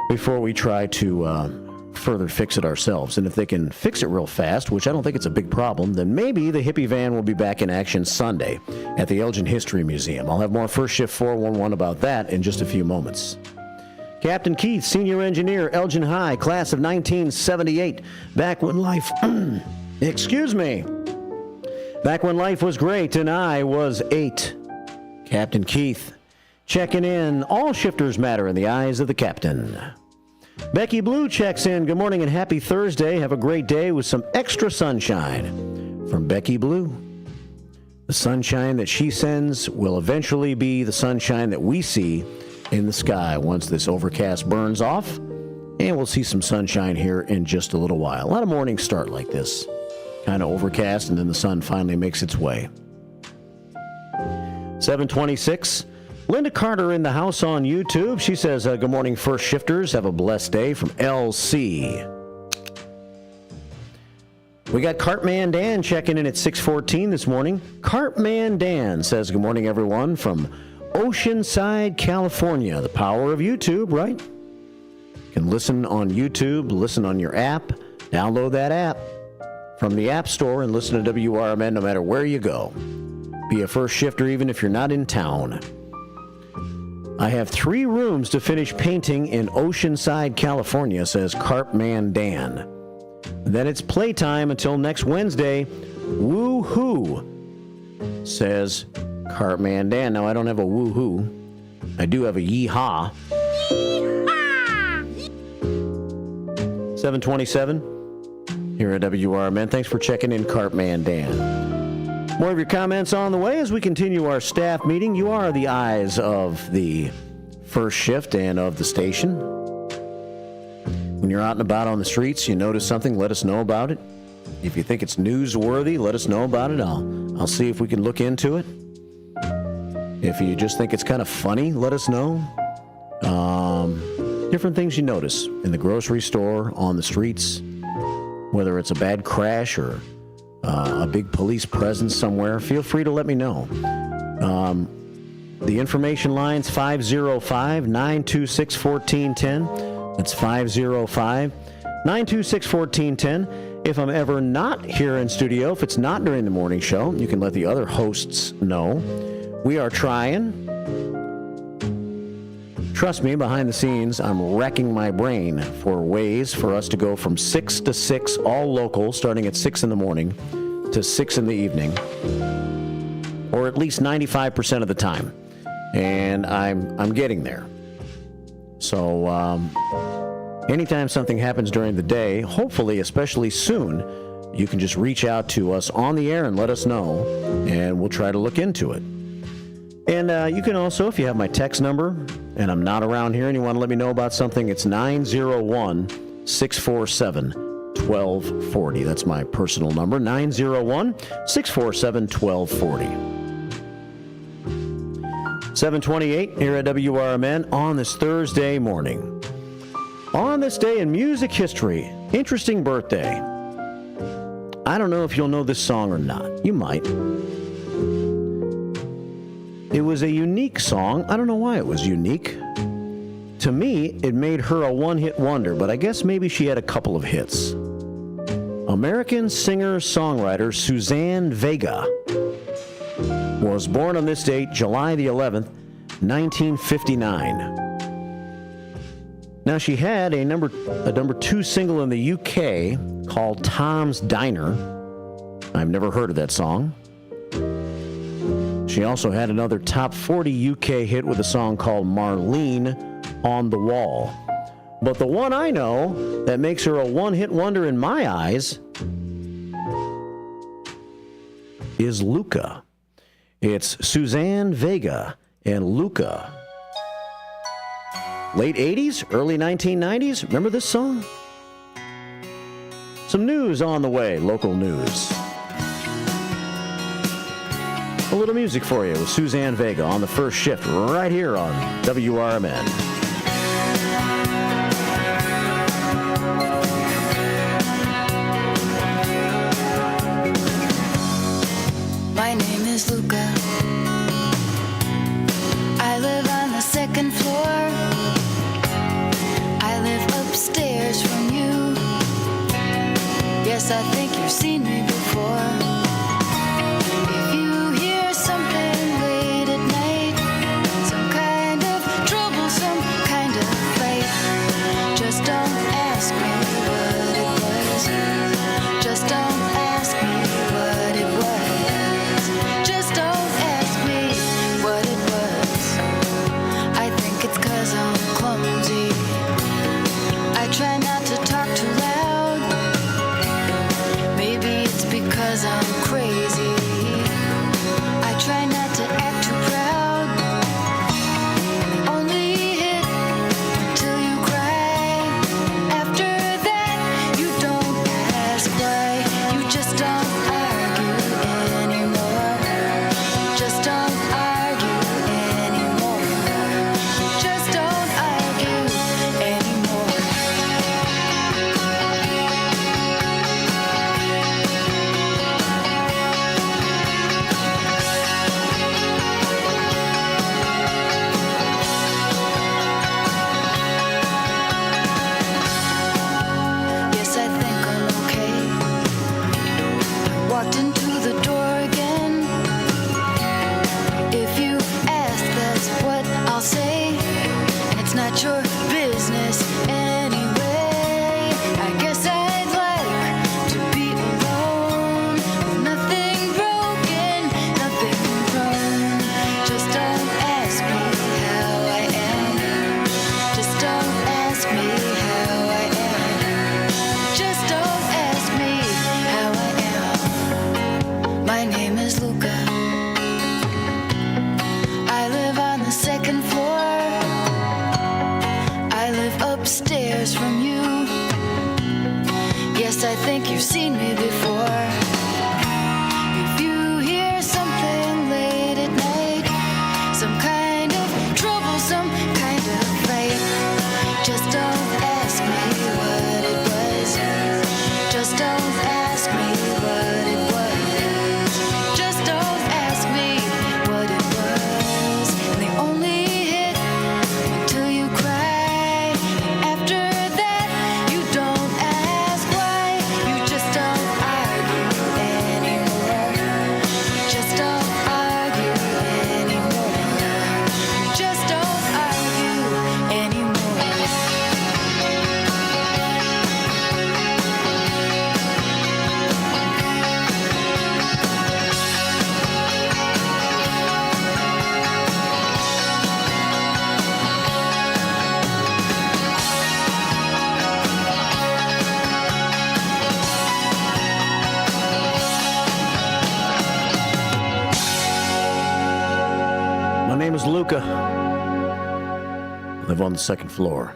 [SPEAKER 5] before we try to further fix it ourselves. And if they can fix it real fast, which I don't think it's a big problem, then maybe the hippie van will be back in action Sunday at the Elgin History Museum. I'll have more First Shift 411 about that in just a few moments. Captain Keith, senior engineer, Elgin High, class of 1978. Back when life, back when life was great and I was 8. Captain Keith, checking in. All shifters matter in the eyes of the captain. Becky Blue checks in. Good morning and happy Thursday. Have a great day with some extra sunshine. From Becky Blue. The sunshine that she sends will eventually be the sunshine that we see in the sky once this overcast burns off, and we'll see some sunshine here in just a little while. A lot of mornings start like this, kind of overcast, and then the sun finally makes its way. 7:26. Linda Carter in the house on YouTube. She says, good morning, first shifters. Have a blessed day from LC. We got Cartman Dan checking in at 6:14 this morning. Cartman Dan says, good morning, everyone, from Oceanside, California. The power of YouTube, right? You can listen on YouTube, listen on your app, download that app from the App Store and listen to WRMN no matter where you go. Be a first shifter even if you're not in town. I have 3 rooms to finish painting in Oceanside, California, says Carpman Dan. Then it's playtime until next Wednesday. Woo-hoo. says Cartman Dan. Now, I don't have a woo-hoo. I do have a yee-haw. 727 here at WRMN. Thanks for checking in, Cartman Dan. More of your comments on the way as we continue our staff meeting. You are the eyes of the first shift and of the station. When you're out and about on the streets, you notice something, let us know about it. If you think it's newsworthy, let us know about it. I'll see if we can look into it. If you just think it's kind of funny, let us know. Different things you notice in the grocery store, on the streets, whether it's a bad crash or a big police presence somewhere, feel free to let me know. The information line's 505-926-1410. That's 505-926-1410. If I'm ever not here in studio, if it's not during the morning show, you can let the other hosts know. We are trying. Trust me, behind the scenes, I'm wrecking my brain for ways for us to go from 6 to 6, all local, starting at 6 in the morning, to 6 in the evening, or at least 95% of the time. And I'm getting there. So anytime something happens during the day, hopefully, especially soon, you can just reach out to us on the air and let us know, and we'll try to look into it. And you can also, if you have my text number, and I'm not around here and you want to let me know about something, it's 901-647-1240. That's my personal number, 901-647-1240. 728 here at WRMN on this Thursday morning. On this day in music history, interesting birthday. I don't know if you'll know this song or not. You might. It was a unique song. I don't know why it was unique. To me, it made her a one-hit wonder, but I guess maybe she had a couple of hits. American singer-songwriter Suzanne Vega was born on this date, July the 11th, 1959. Now, she had a number 2 single in the UK called Tom's Diner. I've never heard of that song. She also had another top 40 UK hit with a song called Marlene on the Wall. But the one I know that makes her a one-hit wonder in my eyes is Luca. It's Suzanne Vega and Luca. Late 80s, early 1990s. Remember this song? Some news on the way, local news. A little music for you with Suzanne Vega on the first shift right here on WRMN.
[SPEAKER 2] My name is Luca. I live on the second floor. I live upstairs from you. Yes, I think you've seen me before. If you hear something late at night, some kind of trouble, some kind of fight, just don't ask me what it was. Just don't ask me what it was. Just don't ask me what it was. I think it's 'cause I'm clumsy. I try not to talk too loud. Maybe it's because I'm crazy. I try not to act too proud. Only hit till you cry. After that, you don't ask why. You just don't argue anymore. Just don't argue anymore. Just don't argue anymore. Yes, I think I'm okay. Walked into the door again. If you ask, that's what I'll say. And it's not your business anyway. I guess I'd like to be alone with nothing broken, nothing you've seen me before. If you hear something late at night, some kind of trouble, some kind of fight, just don't ask me what it was. Just don't ask me what it was. Just don't ask me what it was. And they only hit until you cry. And after that, you don't ask why. You just don't argue anymore. Just don't argue anymore. Just don't argue anymore.
[SPEAKER 5] My name is Luca. I live on the second floor.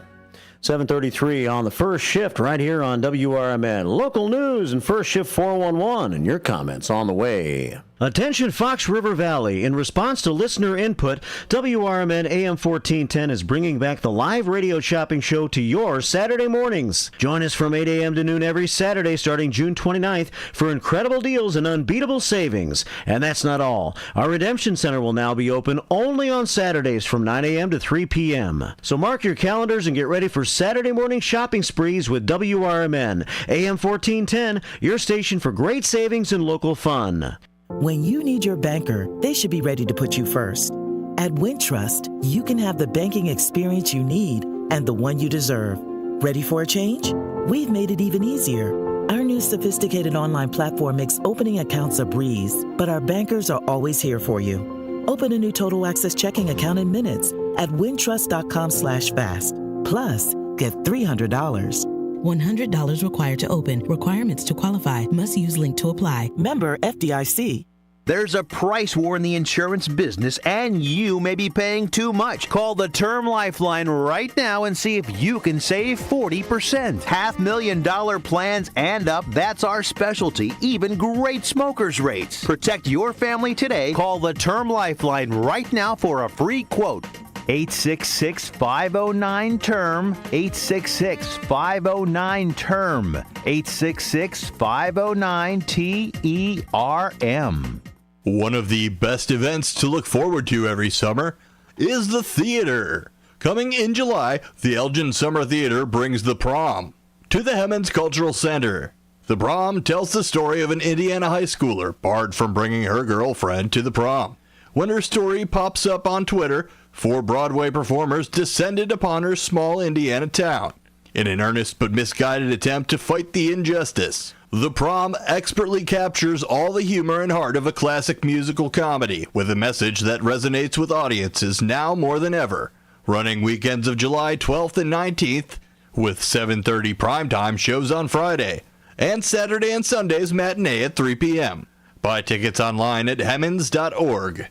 [SPEAKER 5] 7:33 on the first shift right here on WRMN. Local news and first shift 411 and your comments on the way. Attention Fox River Valley. In response to listener input, WRMN AM 1410 is bringing back the live radio shopping show to your Saturday mornings. Join us from 8 a.m. to noon every Saturday starting June 29th for incredible deals and unbeatable savings. And that's not all. Our Redemption Center will now be open only on Saturdays from 9 a.m. to 3 p.m. So mark your calendars and get ready for Saturday morning shopping sprees with WRMN AM 1410, your station for great savings and local fun.
[SPEAKER 17] When you need your banker, they should be ready to put you first. At Wintrust, you can have the banking experience you need and the one you deserve. Ready for a change? We've made it even easier. Our new sophisticated online platform makes opening accounts a breeze, but our bankers are always here for you. Open a new Total Access checking account in minutes at wintrust.com/fast. Plus, get $300.
[SPEAKER 22] $100 required to open. Requirements to qualify. Must use link to apply.
[SPEAKER 17] Member FDIC.
[SPEAKER 23] There's a price war in the insurance business, and you may be paying too much. Call the Term Lifeline right now and see if you can save 40%. $500,000 plans and up, that's our specialty. Even great smokers' rates. Protect your family today. Call the Term Lifeline right now for a free quote. 866-509-TERM, 866-509-TERM, 866-509-TERM.
[SPEAKER 4] One of the best events to look forward to every summer is the theater. Coming in July, the Elgin Summer Theater brings The Prom to the Hemmons Cultural Center. The Prom tells the story of an Indiana high schooler barred from bringing her girlfriend to the prom. When her story pops up on Twitter, 4 Broadway performers descended upon her small Indiana town in an earnest but misguided attempt to fight the injustice. The Prom expertly captures all the humor and heart of a classic musical comedy with a message that resonates with audiences now more than ever. Running weekends of July 12th and 19th with 7:30 primetime shows on Friday and Saturday and Sunday's matinee at 3 p.m. Buy tickets online at hemmons.org.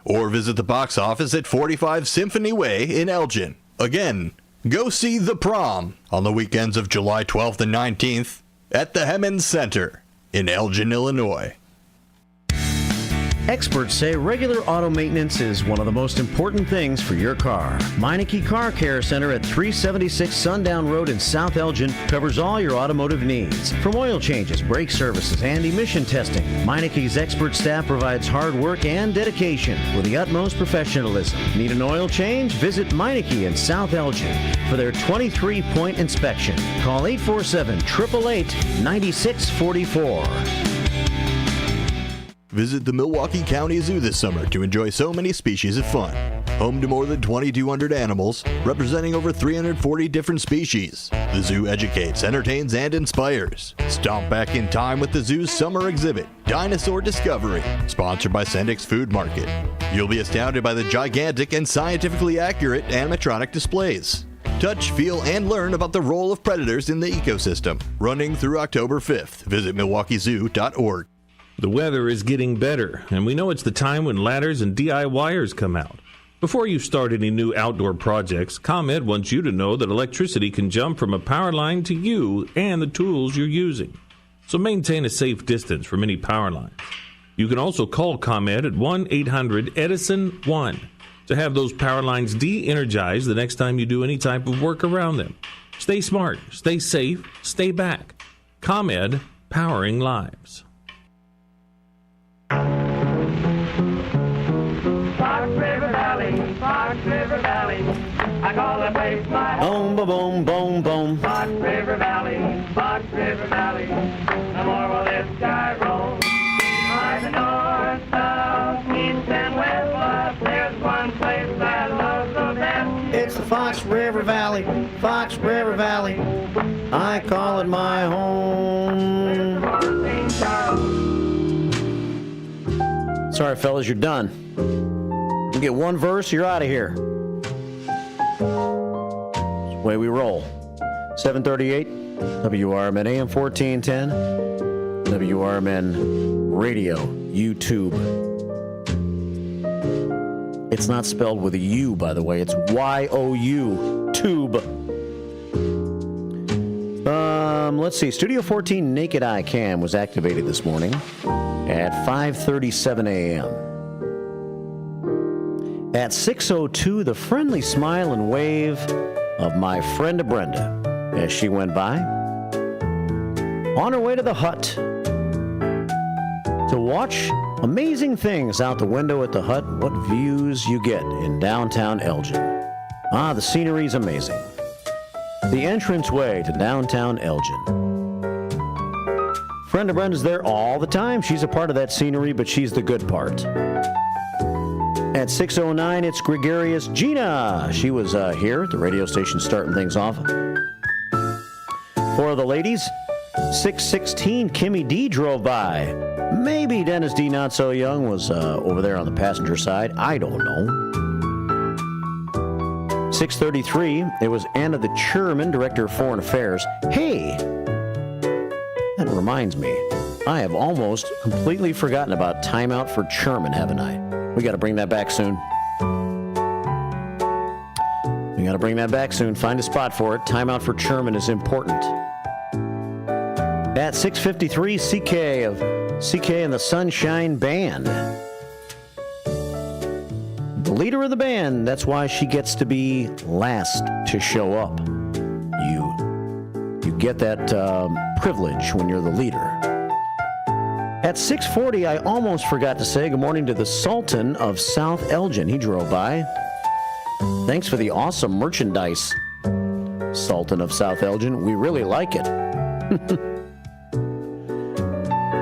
[SPEAKER 4] Or visit the box office at 45 Symphony Way in Elgin. Again, go see The Prom on the weekends of July 12th and 19th at the Hemmons Center in Elgin, Illinois.
[SPEAKER 5] Experts say regular auto maintenance is one of the most important things for your car. Meineke Car Care Center at 376 Sundown Road in South Elgin covers all your automotive needs. From oil changes, brake services, and emission testing, Meineke's expert staff provides hard work and dedication with the utmost professionalism. Need an oil change? Visit Meineke in South Elgin for their 23-point inspection. Call 847-888-9644.
[SPEAKER 4] Visit the Milwaukee County Zoo this summer to enjoy so many species of fun. Home to more than 2,200 animals, representing over 340 different species. The zoo educates, entertains, and inspires. Stomp back in time with the zoo's summer exhibit, Dinosaur Discovery, sponsored by Sendik's Food Market. You'll be astounded by the gigantic and scientifically accurate animatronic displays. Touch, feel, and learn about the role of predators in the ecosystem. Running through October 5th. Visit milwaukeezoo.org.
[SPEAKER 24] The weather is getting better, and we know it's the time when ladders and DIYers come out. Before you start any new outdoor projects, ComEd wants you to know that electricity can jump from a power line to you and the tools you're using. so maintain a safe distance from any power lines. You can also call ComEd at 1-800-EDISON-1 to have those power lines de-energized the next time you do any type of work around them. Stay smart, stay safe, stay back. ComEd, powering lives.
[SPEAKER 2] Fox River Valley, I call the place my home.
[SPEAKER 5] Boom, boom, boom, boom.
[SPEAKER 2] Fox River Valley, no more will this sky roll. By the north, south, east, and west, but there's one place I love the best.
[SPEAKER 5] It's the Fox River Valley, I call it my home. Sorry, fellas, you're done. You get one verse, you're out of here. That's the way we roll. 738, WRMN AM 1410, WRMN Radio, YouTube. It's not spelled with a U, by the way. It's Y-O-U, tube. Let's see. Studio 14 Naked Eye Cam was activated this morning at 5:37 a.m. At 6:02, the friendly smile and wave of my friend Brenda as she went by. On her way to the hut to watch amazing things out the window at the hut. What views you get in downtown Elgin. The scenery's amazing. The entranceway to downtown Elgin. Friend of Brenda's there all the time. She's a part of that scenery, but she's the good part. At 6:09, it's gregarious Gina. She was here at the radio station starting things off. For the ladies, 6:16, Kimmy D drove by. Maybe Dennis D, not so young, was over there on the passenger side. I don't know. 6:33, it was Anna the Chairman, Director of Foreign Affairs. Hey, that reminds me, I have almost completely forgotten about timeout for chairman, haven't I? We got to bring that back soon. Find a spot for it. Timeout for chairman is important. At 6:53, CK and the Sunshine Band. The leader of the band, that's why she gets to be last to show up. You get that privilege when you're the leader. At 6:40, I almost forgot to say good morning to the Sultan of South Elgin. He drove by. Thanks for the awesome merchandise, Sultan of South Elgin. We really like it.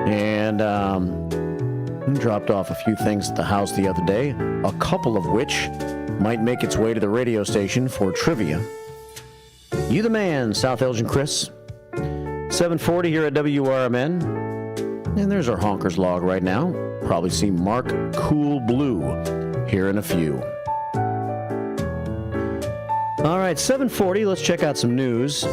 [SPEAKER 5] And dropped off a few things at the house the other day, a couple of which might make its way to the radio station for trivia. You the man, South Elgin Chris. 7:40 here at WRMN. And there's our honkers log right now. Probably see Mark Cool Blue here in a few. All right, 7:40. Let's check out some news.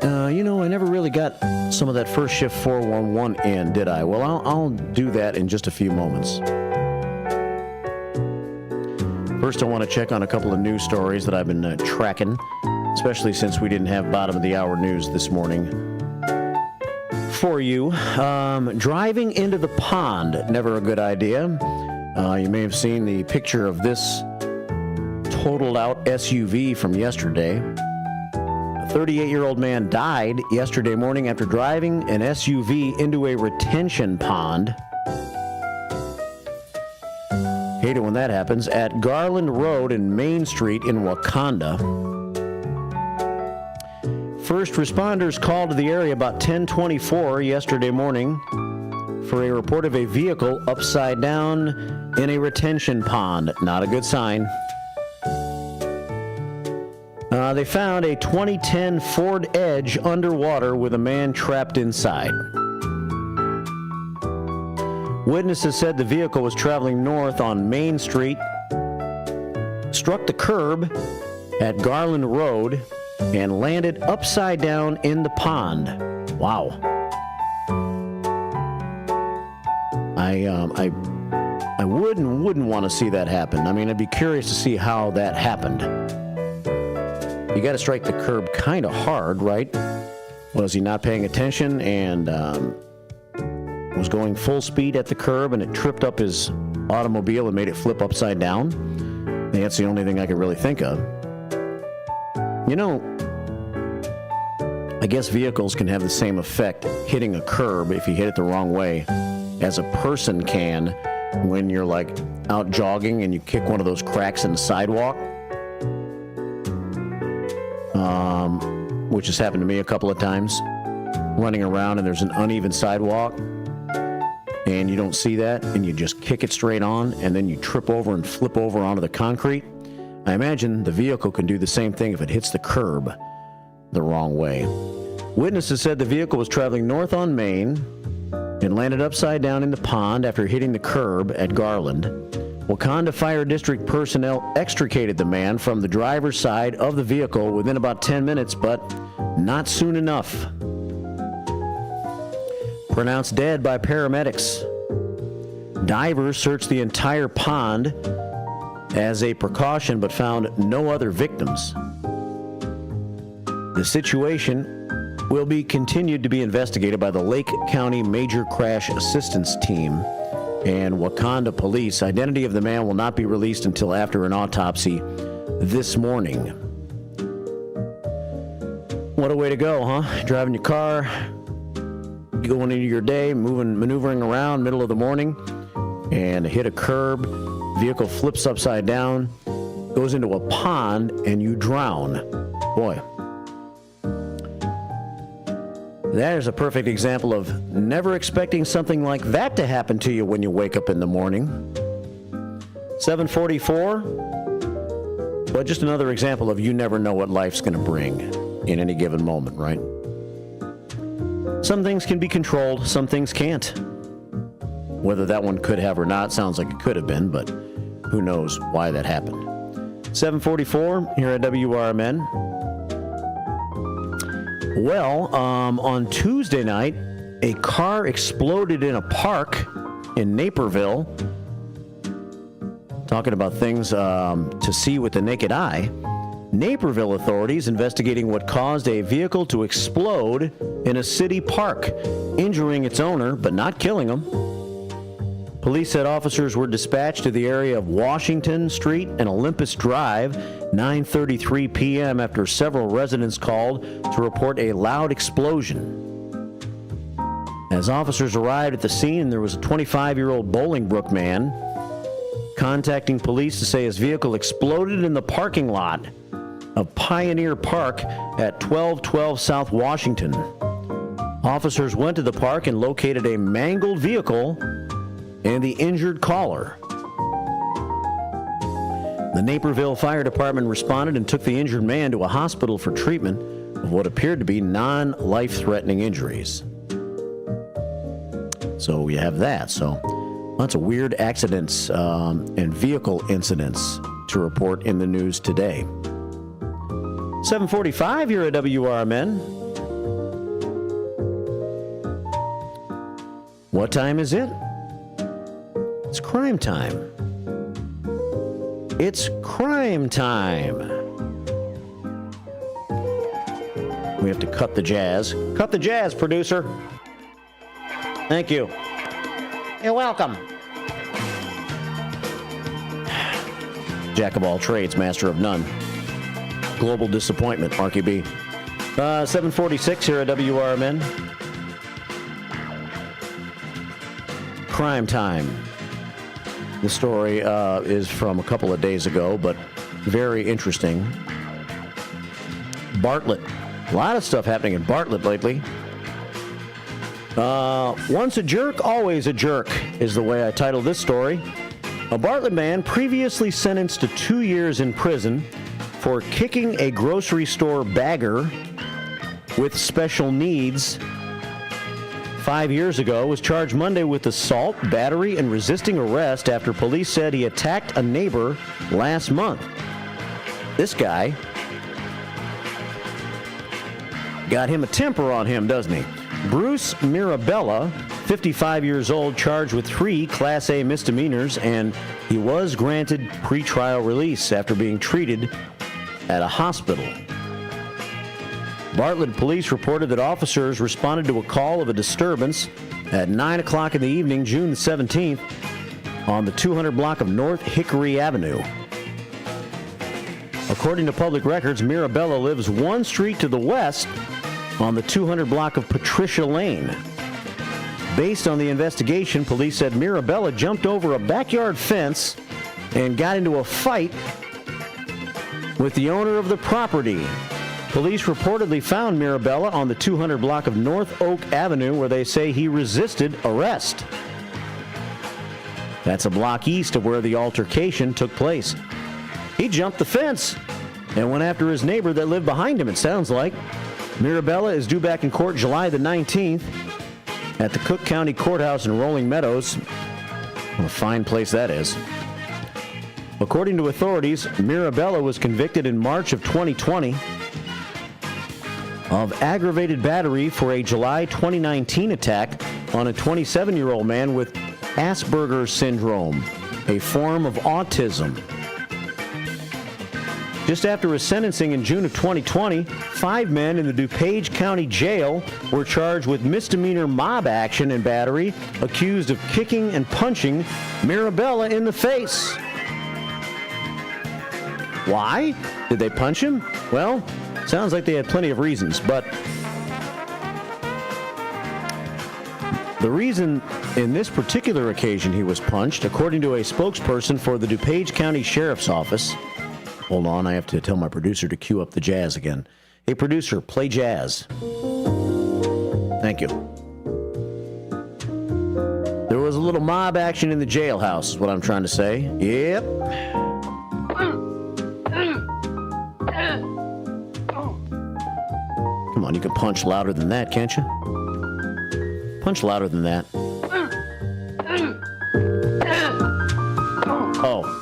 [SPEAKER 5] I never really got some of that first shift 411 in, did I? Well, I'll do that in just a few moments. First, I want to check on a couple of news stories that I've been tracking, especially since we didn't have bottom of the hour news this morning for you. Driving into the pond, never a good idea. You may have seen the picture of this totaled out SUV from yesterday. A 38-year-old man died yesterday morning after driving an SUV into a retention pond. Hate it when that happens. At Garland Road and Main Street in Wakanda. First responders called to the area about 10:24 yesterday morning for a report of a vehicle upside down in a retention pond. Not a good sign. They found a 2010 Ford Edge underwater with a man trapped inside. Witnesses said the vehicle was traveling north on Main Street, struck the curb at Garland Road, and landed upside down in the pond. Wow. I wouldn't want to see that happen. I mean, I'd be curious to see how that happened. You got to strike the curb kind of hard, right? Was he not paying attention and was going full speed at the curb, and it tripped up his automobile and made it flip upside down? I think that's the only thing I could really think of. You know, I guess vehicles can have the same effect hitting a curb if you hit it the wrong way as a person can when you're like out jogging and you kick one of those cracks in the sidewalk, which has happened to me a couple of times, running around and there's an uneven sidewalk and you don't see that and you just kick it straight on and then you trip over and flip over onto the concrete. I imagine the vehicle can do the same thing if it hits the curb the wrong way. Witnesses said the vehicle was traveling north on Main and landed upside down in the pond after hitting the curb at Garland. Wakanda Fire District personnel extricated the man from the driver's side of the vehicle within about 10 minutes, but not soon enough. Pronounced dead by paramedics. Divers searched the entire pond as a precaution, but found no other victims. The situation will be continued to be investigated by the Lake County Major Crash Assistance Team and Wakanda Police. Identity of the man will not be released until after an autopsy this morning. What a way to go, huh? Driving your car, going into your day, maneuvering around, middle of the morning, and hit a curb, vehicle flips upside down, goes into a pond, and you drown. Boy. That is a perfect example of never expecting something like that to happen to you when you wake up in the morning. 7:44. But just another example of you never know what life's going to bring in any given moment, right? Some things can be controlled, some things can't. Whether that one could have or not sounds like it could have been, but who knows why that happened. 7:44 here at WRMN. Well, on Tuesday night, a car exploded in a park in Naperville. Talking about things to see with the naked eye. Naperville authorities investigating what caused a vehicle to explode in a city park, injuring its owner but not killing him. Police said officers were dispatched to the area of Washington Street and Olympus Drive, 9:33 p.m. after several residents called to report a loud explosion. As officers arrived at the scene, there was a 25-year-old Bolingbrook man contacting police to say his vehicle exploded in the parking lot of Pioneer Park at 1212 South Washington. Officers went to the park and located a mangled vehicle and the injured caller. The Naperville Fire Department responded and took the injured man to a hospital for treatment of what appeared to be non-life-threatening injuries. So we have that. So lots of weird accidents and vehicle incidents to report in the news today. 7:45 here at WRMN. What time is it? It's crime time. It's crime time. We have to cut the jazz. Cut the jazz, producer. Thank you. You're welcome. Jack of all trades, master of none. Global disappointment, Marky B. 7:46 here at WRMN. Crime time. The story is from a couple of days ago, but very interesting. Bartlett. A lot of stuff happening in Bartlett lately. Once a jerk, always a jerk is the way I titled this story. A Bartlett man previously sentenced to 2 years in prison for kicking a grocery store bagger with special needs 5 years ago was charged Monday with assault, battery, and resisting arrest after police said he attacked a neighbor last month. This guy got him a temper on him, doesn't he? Bruce Mirabella, 55 years old, charged with 3 Class A misdemeanors, and he was granted pretrial release after being treated at a hospital. Bartlett police reported that officers responded to a call of a disturbance at 9 o'clock in the evening, June the 17th, on the 200 block of North Hickory Avenue. According to public records, Mirabella lives one street to the west on the 200 block of Patricia Lane. Based on the investigation, police said Mirabella jumped over a backyard fence and got into a fight with the owner of the property. Police reportedly found Mirabella on the 200 block of North Oak Avenue, where they say he resisted arrest. That's a block east of where the altercation took place. He jumped the fence and went after his neighbor that lived behind him, it sounds like. Mirabella is due back in court July the 19th at the Cook County Courthouse in Rolling Meadows. What a fine place that is. According to authorities, Mirabella was convicted in March of 2020 of aggravated battery for a July 2019 attack on a 27-year-old man with Asperger's syndrome, a form of autism. Just after his sentencing in June of 2020, 5 men in the DuPage County Jail were charged with misdemeanor mob action and battery, accused of kicking and punching Mirabella in the face. Why did they punch him? Well, sounds like they had plenty of reasons, but the reason in this particular occasion he was punched, according to a spokesperson for the DuPage County Sheriff's Office. Hold on, I have to tell my producer to cue up the jazz again. Hey, producer, play jazz. Thank you. There was a little mob action in the jailhouse, is what I'm trying to say. Yep. Come on, you can punch louder than that, can't you? Punch louder than that. Oh.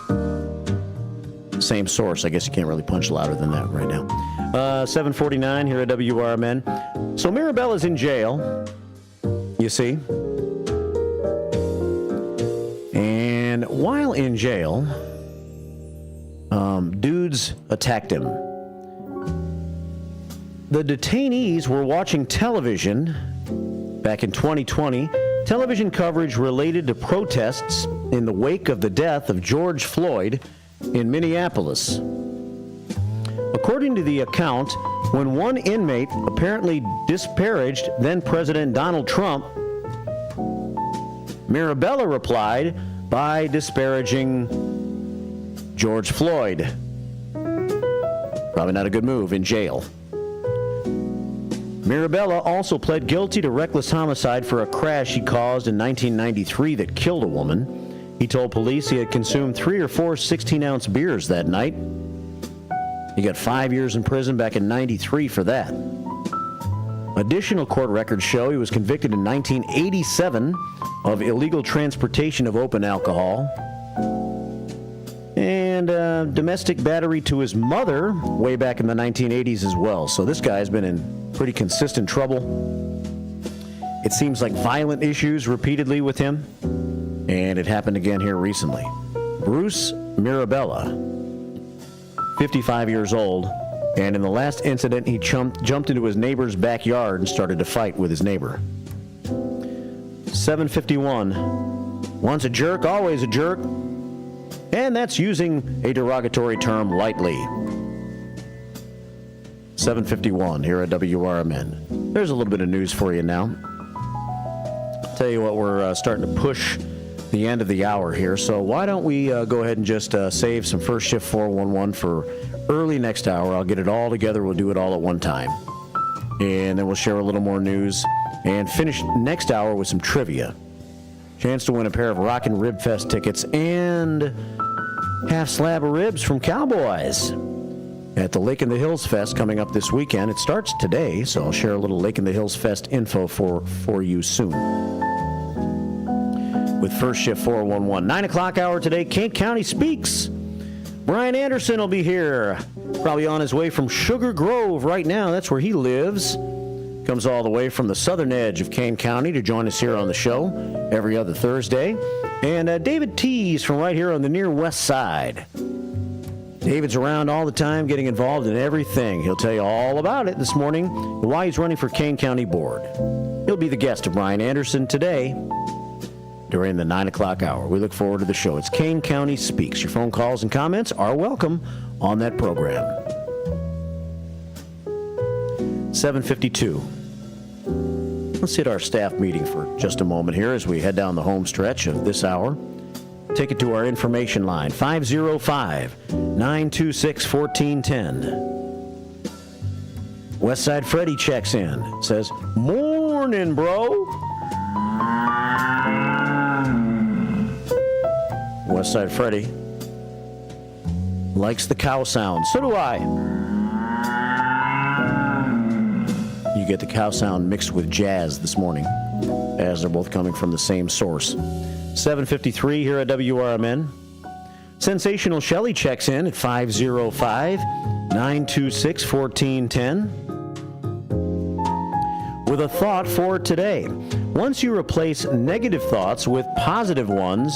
[SPEAKER 5] Same source. I guess you can't really punch louder than that right now. 7:49 here at WRMN. So Mirabella's in jail, you see. And while in jail, dudes attacked him. The detainees were watching television back in 2020. Television coverage related to protests in the wake of the death of George Floyd in Minneapolis. According to the account, when one inmate apparently disparaged then-President Donald Trump, Mirabella replied by disparaging George Floyd. Probably not a good move in jail. Mirabella also pled guilty to reckless homicide for a crash he caused in 1993 that killed a woman. He told police he had consumed 3 or 4 16-ounce beers that night. He got 5 years in prison back in 93 for that. Additional court records show he was convicted in 1987 of illegal transportation of open alcohol and domestic battery to his mother way back in the 1980s as well. So this guy's been in pretty consistent trouble. It seems like violent issues repeatedly with him. And it happened again here recently. Bruce Mirabella, 55 years old, and in the last incident, he jumped into his neighbor's backyard and started to fight with his neighbor. 7:51. Once a jerk, always a jerk. And that's using a derogatory term lightly. 7:51 here at WRMN. There's a little bit of news for you now. Tell you what, we're starting to push the end of the hour here, so why don't we go ahead and just save some First Shift 411 for early next hour. I'll get it all together. We'll do it all at one time. And then we'll share a little more news and finish next hour with some trivia. Chance to win a pair of Rockin' Rib Fest tickets and half slab of ribs from Cowboys at the Lake in the Hills Fest coming up this weekend. It starts today, so I'll share a little Lake in the Hills Fest info for you soon. With First Shift 411. 9 o'clock hour today, Kane County Speaks. Brian Anderson will be here. Probably on his way from Sugar Grove right now. That's where he lives. Comes all the way from the southern edge of Kane County to join us here on the show every other Thursday. And David Tees from right here on the near west side. David's around all the time, getting involved in everything. He'll tell you all about it this morning, why he's running for Kane County Board. He'll be the guest of Brian Anderson today during the 9 o'clock hour. We look forward to the show. It's Kane County Speaks. Your phone calls and comments are welcome on that program. 7:52. Let's hit our staff meeting for just a moment here as we head down the home stretch of this hour. Take it to our information line, 505-926-1410. Westside Freddy checks in. Says, "Morning, bro." Westside Freddy likes the cow sound. So do I. You get the cow sound mixed with jazz this morning, as they're both coming from the same source. 7:53 here at WRMN. Sensational Shelley checks in at 505-926-1410 with a thought for today. Once you replace negative thoughts with positive ones,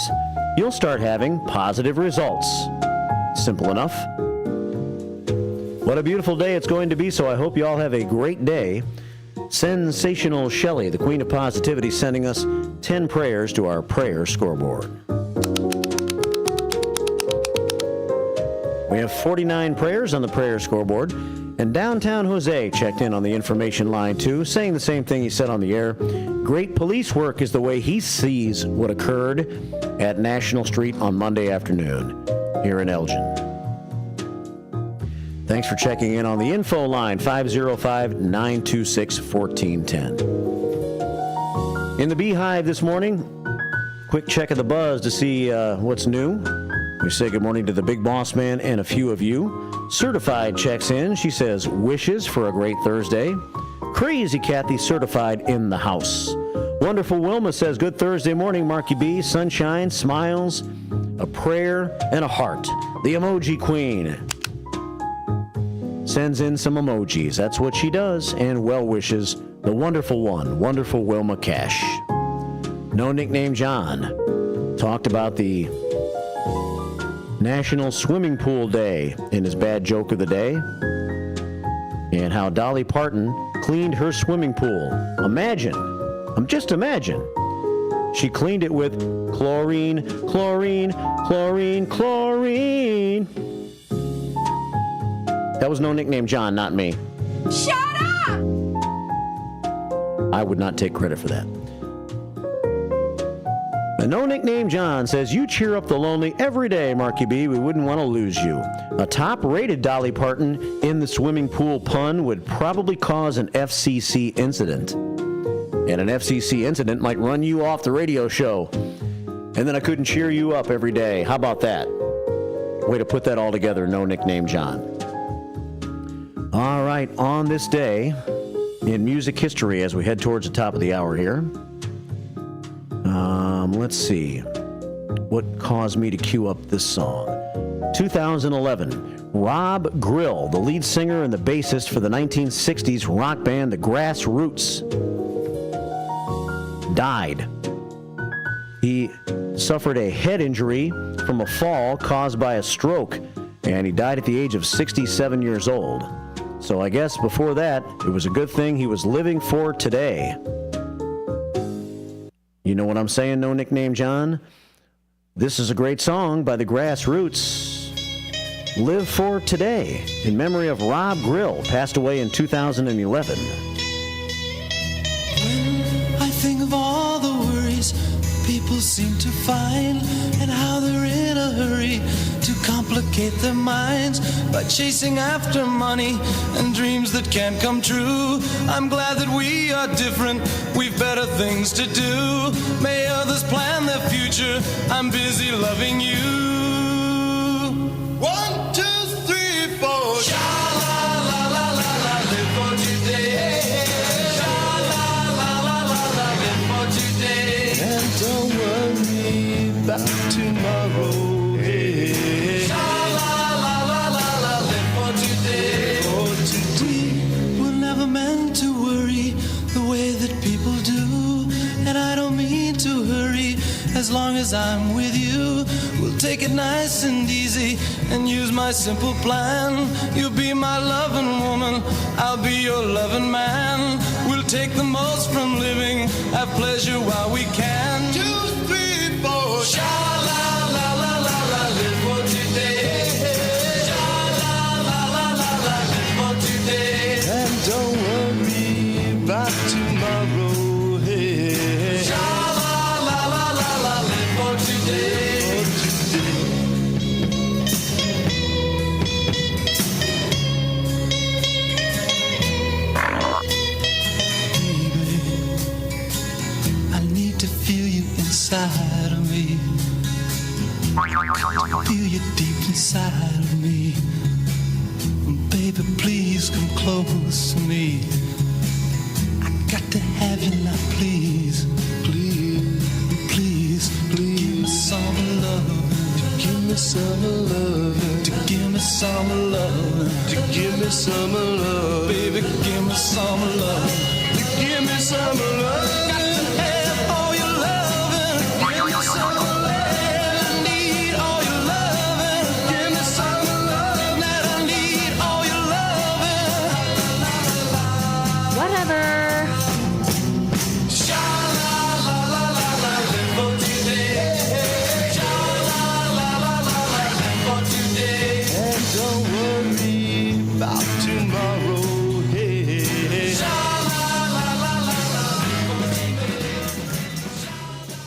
[SPEAKER 5] you'll start having positive results. Simple enough. What a beautiful day it's going to be, so I hope you all have a great day. Sensational Shelley, the queen of positivity, sending us 10 prayers to our prayer scoreboard. We have 49 prayers on the prayer scoreboard, and Downtown Jose checked in on the information line too, saying the same thing he said on the air. Great police work is the way he sees what occurred at National Street on Monday afternoon here in Elgin. Thanks for checking in on the info line, 505-926-1410. In the Beehive this morning, quick check of the buzz to see what's new. We say good morning to the Big Boss Man and a few of you. Certified checks in. She says, wishes for a great Thursday. Crazy Kathy certified in the house. Wonderful Wilma says, good Thursday morning, Marky B. Sunshine, smiles, a prayer, and a heart. The emoji queen sends in some emojis. That's what she does. And well wishes, the wonderful one, wonderful Wilma Cash. No Nickname John talked about the National Swimming Pool Day in his bad joke of the day, and how Dolly Parton cleaned her swimming pool. Imagine, she cleaned it with chlorine, chlorine, chlorine, chlorine. That was No Nickname John, not me.
[SPEAKER 2] Shut up!
[SPEAKER 5] I would not take credit for that. And No Nickname John says, you cheer up the lonely every day, Marky B. We wouldn't want to lose you. A top-rated Dolly Parton in the swimming pool pun would probably cause an FCC incident. And an FCC incident might run you off the radio show. And then I couldn't cheer you up every day. How about that? Way to put that all together, No Nickname John. All right, on this day in music history as we head towards the top of the hour here. Let's see. What caused me to cue up this song? 2011, Rob Grill, the lead singer and the bassist for the 1960s rock band The Grassroots, died. He suffered a head injury from a fall caused by a stroke, and he died at the age of 67 years old. So I guess before that, it was a good thing he was living for today. You know what I'm saying, No Nickname John? This is a great song by the Grassroots. Live for Today, in memory of Rob Grill, passed away in 2011.
[SPEAKER 2] I think of all the worries people seem to find, and how they're in a hurry to complicate their minds by chasing after money and dreams that can't come true. I'm glad that we are different, we've better things to do. May others plan their future, I'm busy loving you. 1, 2, 3, 4. Sha-la-la-la-la-la, live for today. Sha-la-la-la-la-la, live for today. And don't worry about tomorrow. Hey. Sha-la-la-la-la-la, live for today. For today, we're never meant to worry the way that people do. And I don't mean to hurry, as long as I'm with you. We'll take it nice and easy
[SPEAKER 18] and use my simple plan. You'll be my loving woman, I'll be your loving man. We'll take the most from living, have pleasure while we can. 2, 3, 4, sha-la-la-la-la-la, live for today. Sha-la-la-la-la-la, live for today. And don't worry about tomorrow, hey. Sha-la-la-la-la-la, live for today. Inside of me, feel you deep inside of me. Baby, please come close to me. I got to have you now, please, please, please, please. Give me some love, to give me some love, to give me some love, to give me some love. Baby, give me some love, to give me some love.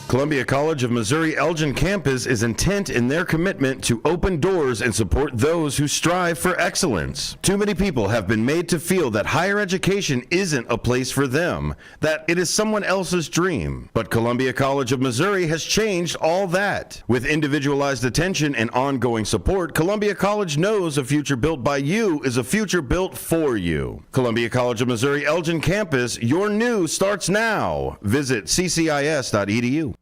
[SPEAKER 19] Columbia College of Missouri Elgin campus is intent in their commitment to open doors and support those who strive for excellence. Too many people have been made to feel that higher education isn't a place for them, that it is someone else's dream. But Columbia College of Missouri has changed all that. With individualized attention and ongoing support, Columbia College knows a future built by you is a future built for you. Columbia College of Missouri Elgin campus, your new starts now. Visit ccis.edu.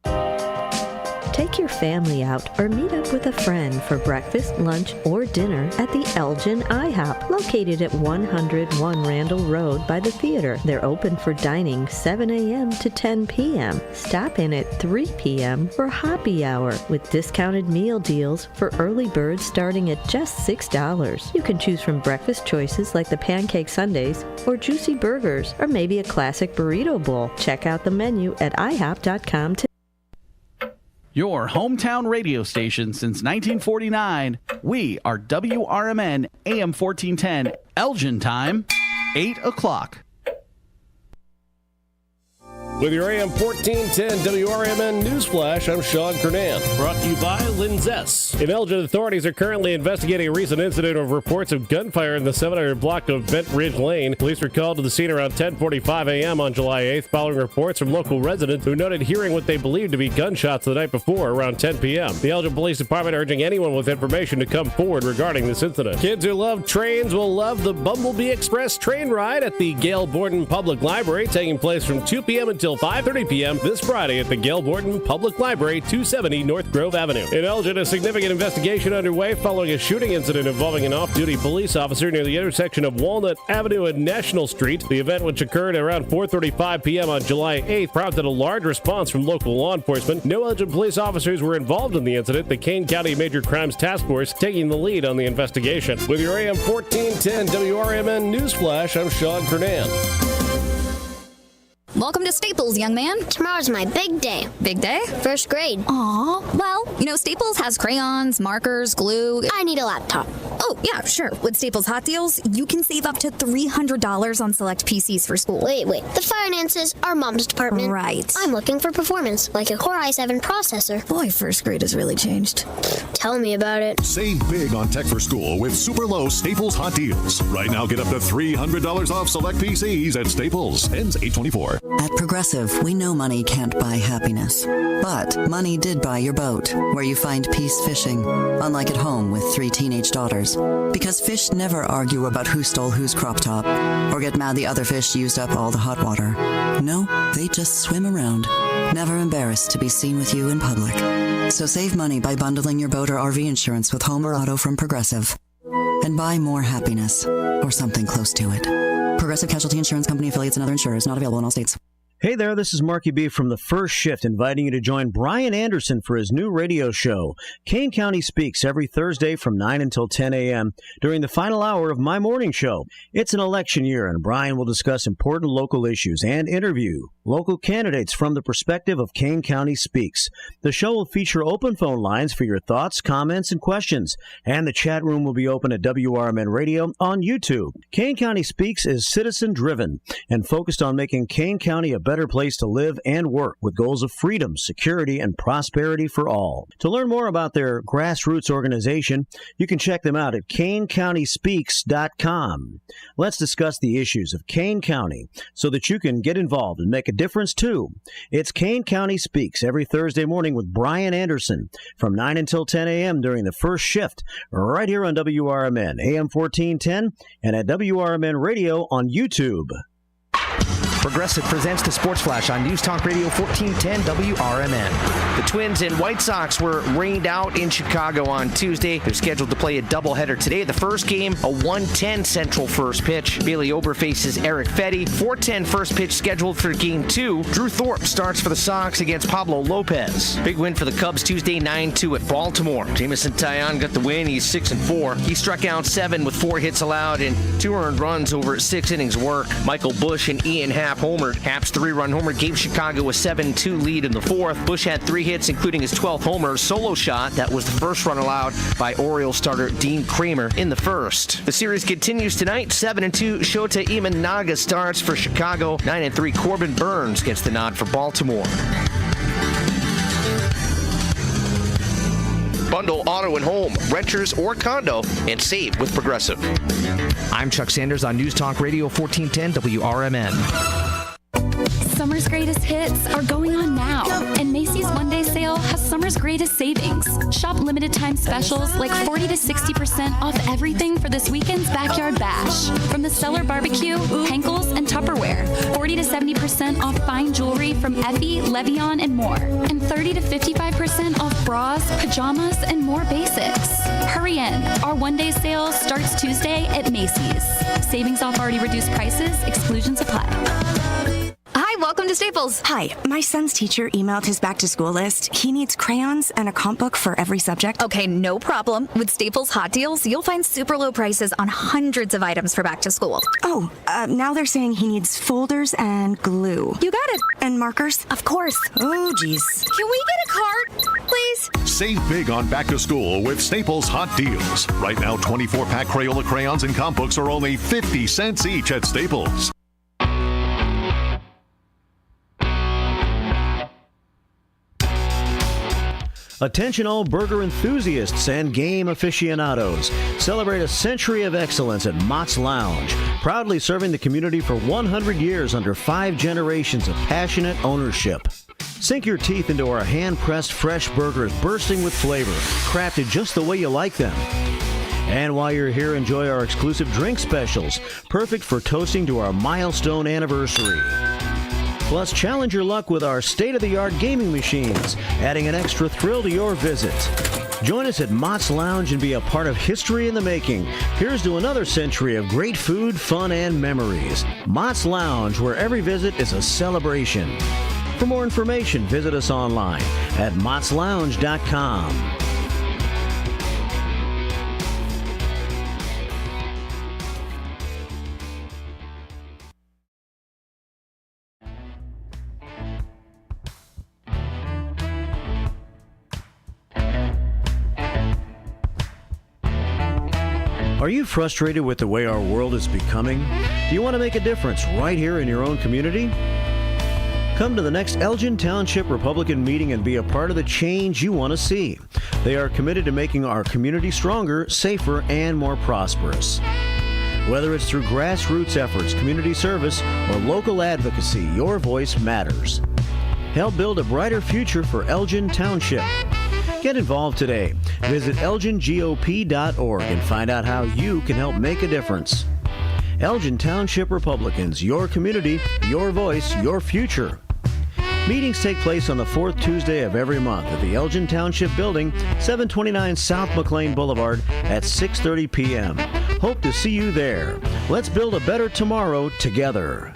[SPEAKER 9] Take your family out or meet up with a friend for breakfast, lunch, or dinner at the Elgin IHOP, located at 101 Randall Road by the theater. They're open for dining 7 a.m. to 10 p.m. Stop in at 3 p.m. for happy hour with discounted meal deals for early birds starting at just $6. You can choose from breakfast choices like the pancake sundaes or juicy burgers or maybe a classic burrito bowl. Check out the menu at ihop.com today.
[SPEAKER 20] Your hometown radio station since 1949. We are WRMN AM 1410, Elgin time, 8 o'clock.
[SPEAKER 11] With your AM 1410 WRMN Newsflash, I'm Sean Kernan. Brought to you by Linzess. In Elgin, authorities are currently investigating a recent incident of reports of gunfire in the 700 block of Bent Ridge Lane. Police were called to the scene around 10:45 a.m. on July 8th, following reports from local residents who noted hearing what they believed to be gunshots the night before around 10 p.m. The Elgin Police Department urging anyone with information to come forward regarding this incident. Kids who love trains will love the Bumblebee Express train ride at the Gail Borden Public Library, taking place from 2 p.m. until 5:30 p.m. this Friday at the Gail Borden Public Library, 270 North Grove Avenue. In Elgin, a significant investigation underway following a shooting incident involving an off-duty police officer near the intersection of Walnut Avenue and National Street. The event, which occurred around 4:35 p.m. on July 8th, prompted a large response from local law enforcement. No Elgin police officers were involved in the incident, the Kane County Major Crimes Task Force taking the lead on the investigation. With your AM 1410 WRMN Newsflash, I'm Sean Kernan.
[SPEAKER 1] Welcome to Staples, young man.
[SPEAKER 12] Tomorrow's my big day.
[SPEAKER 1] Big day?
[SPEAKER 12] First grade.
[SPEAKER 1] Aw, well, Staples has crayons, markers, glue.
[SPEAKER 12] I need a laptop.
[SPEAKER 1] Oh, yeah, sure. With Staples Hot Deals, you can save up to $300 on select PCs for school.
[SPEAKER 12] Wait. The finances are Mom's department.
[SPEAKER 1] Right.
[SPEAKER 12] I'm looking for performance, like a Core i7 processor.
[SPEAKER 1] Boy, first grade has really changed.
[SPEAKER 12] Tell me about it.
[SPEAKER 3] Save big on tech for school with super low Staples Hot Deals. Right now, get up to $300 off select PCs at Staples. Ends 8/24.
[SPEAKER 13] At Progressive, we know money can't buy happiness. But money did buy your boat, where you find peace fishing, unlike at home with 3 teenage daughters. Because fish never argue about who stole whose crop top, or get mad the other fish used up all the hot water. No, they just swim around, never embarrassed to be seen with you in public. So save money by bundling your boat or RV insurance with home or auto from Progressive. And buy more happiness, or something close to it. Progressive Casualty Insurance Company affiliates and other insurers, not available in all states.
[SPEAKER 5] Hey there, this is Marky B from The First Shift, inviting you to join Brian Anderson for his new radio show, Kane County Speaks, every Thursday from 9 until 10 a.m. during the final hour of my morning show. It's an election year, and Brian will discuss important local issues and interview local candidates from the perspective of Kane County Speaks. The show will feature open phone lines for your thoughts, comments, and questions, and the chat room will be open at WRMN Radio on YouTube. Kane County Speaks is citizen-driven and focused on making Kane County a better place to live and work with goals of freedom, security, and prosperity for all. To learn more about their grassroots organization, you can check them out at KaneCountySpeaks.com. Let's discuss the issues of Kane County so that you can get involved and make a difference too. It's Kane County Speaks every Thursday morning with Brian Anderson from 9 until 10 a.m. during the first shift, right here on WRMN, AM 1410, and at WRMN Radio on YouTube.
[SPEAKER 6] Progressive presents the Sports Flash on News Talk Radio 1410 WRMN. The Twins and White Sox were rained out in Chicago on Tuesday. They're scheduled to play a doubleheader today. The first game, a 1:10 Central first pitch. Bailey Ober faces Eric Fetty. 4:10 first pitch scheduled for Game 2. Drew Thorpe starts for the Sox against Pablo Lopez. Big win for the Cubs Tuesday, 9-2 at Baltimore. Jamison Taillon got the win. He's 6-4. He struck out 7 with 4 hits allowed and 2 earned runs over 6 innings work. Michael Busch and Ian Happ homered. Happ's 3-run homer gave Chicago a 7-2 lead in the fourth. Busch had 3 hits, including his 12th homer, solo shot. That was the first run allowed by Orioles starter Dean Kramer in the first. The series continues tonight. 7-2 Shota Imanaga starts for Chicago. 9-3 Corbin Burns gets the nod for Baltimore. Bundle auto and home, renters or condo, and save with Progressive. I'm Chuck Sanders on News Talk Radio 1410 WRMN.
[SPEAKER 15] Summer's greatest hits are going on now, and Macy's one-day sale has summer's greatest savings. Shop limited time specials like 40 to 60% off everything for this weekend's backyard bash. From the Cellar Barbecue, Henkel's, and Tupperware. 40 to 70% off fine jewelry from Effie, Levion, and more. And 30 to 55% off bras, pajamas, and more basics. Hurry in. Our one-day sale starts Tuesday at Macy's. Savings off already reduced prices. Exclusions apply.
[SPEAKER 16] Hi, welcome to Staples. Hi, my son's teacher emailed his back-to-school list. He needs crayons and a comp book for every subject.
[SPEAKER 1] Okay, no problem. With Staples Hot Deals, you'll find super low prices on hundreds of items for back to school.
[SPEAKER 16] Oh, now they're saying he needs folders and glue.
[SPEAKER 1] You got it.
[SPEAKER 16] And markers?
[SPEAKER 1] Of course.
[SPEAKER 16] Oh, geez.
[SPEAKER 1] Can we get a card, please?
[SPEAKER 3] Save big on back to school with Staples Hot Deals. Right now, 24-pack Crayola crayons and comp books are only 50 cents each at Staples.
[SPEAKER 5] Attention all burger enthusiasts and game aficionados. Celebrate a century of excellence at Mott's Lounge, proudly serving the community for 100 years under 5 generations of passionate ownership. Sink your teeth into our hand-pressed fresh burgers bursting with flavor, crafted just the way you like them. And while you're here, enjoy our exclusive drink specials, perfect for toasting to our milestone anniversary. Plus, challenge your luck with our state-of-the-art gaming machines, adding an extra thrill to your visit. Join us at Mott's Lounge and be a part of history in the making. Here's to another century of great food, fun, and memories. Mott's Lounge, where every visit is a celebration. For more information, visit us online at mottslounge.com. Are you frustrated with the way our world is becoming? Do you want to make a difference right here in your own community? Come to the next Elgin Township Republican meeting and be a part of the change you want to see. They are committed to making our community stronger, safer, and more prosperous. Whether it's through grassroots efforts, community service, or local advocacy, your voice matters. Help build a brighter future for Elgin Township. Get involved today. Visit elgingop.org and find out how you can help make a difference. Elgin Township Republicans, your community, your voice, your future. Meetings take place on the 4th Tuesday of every month at the Elgin Township Building, 729 South McLean Boulevard at 6:30 p.m. Hope to see you there. Let's build a better tomorrow together.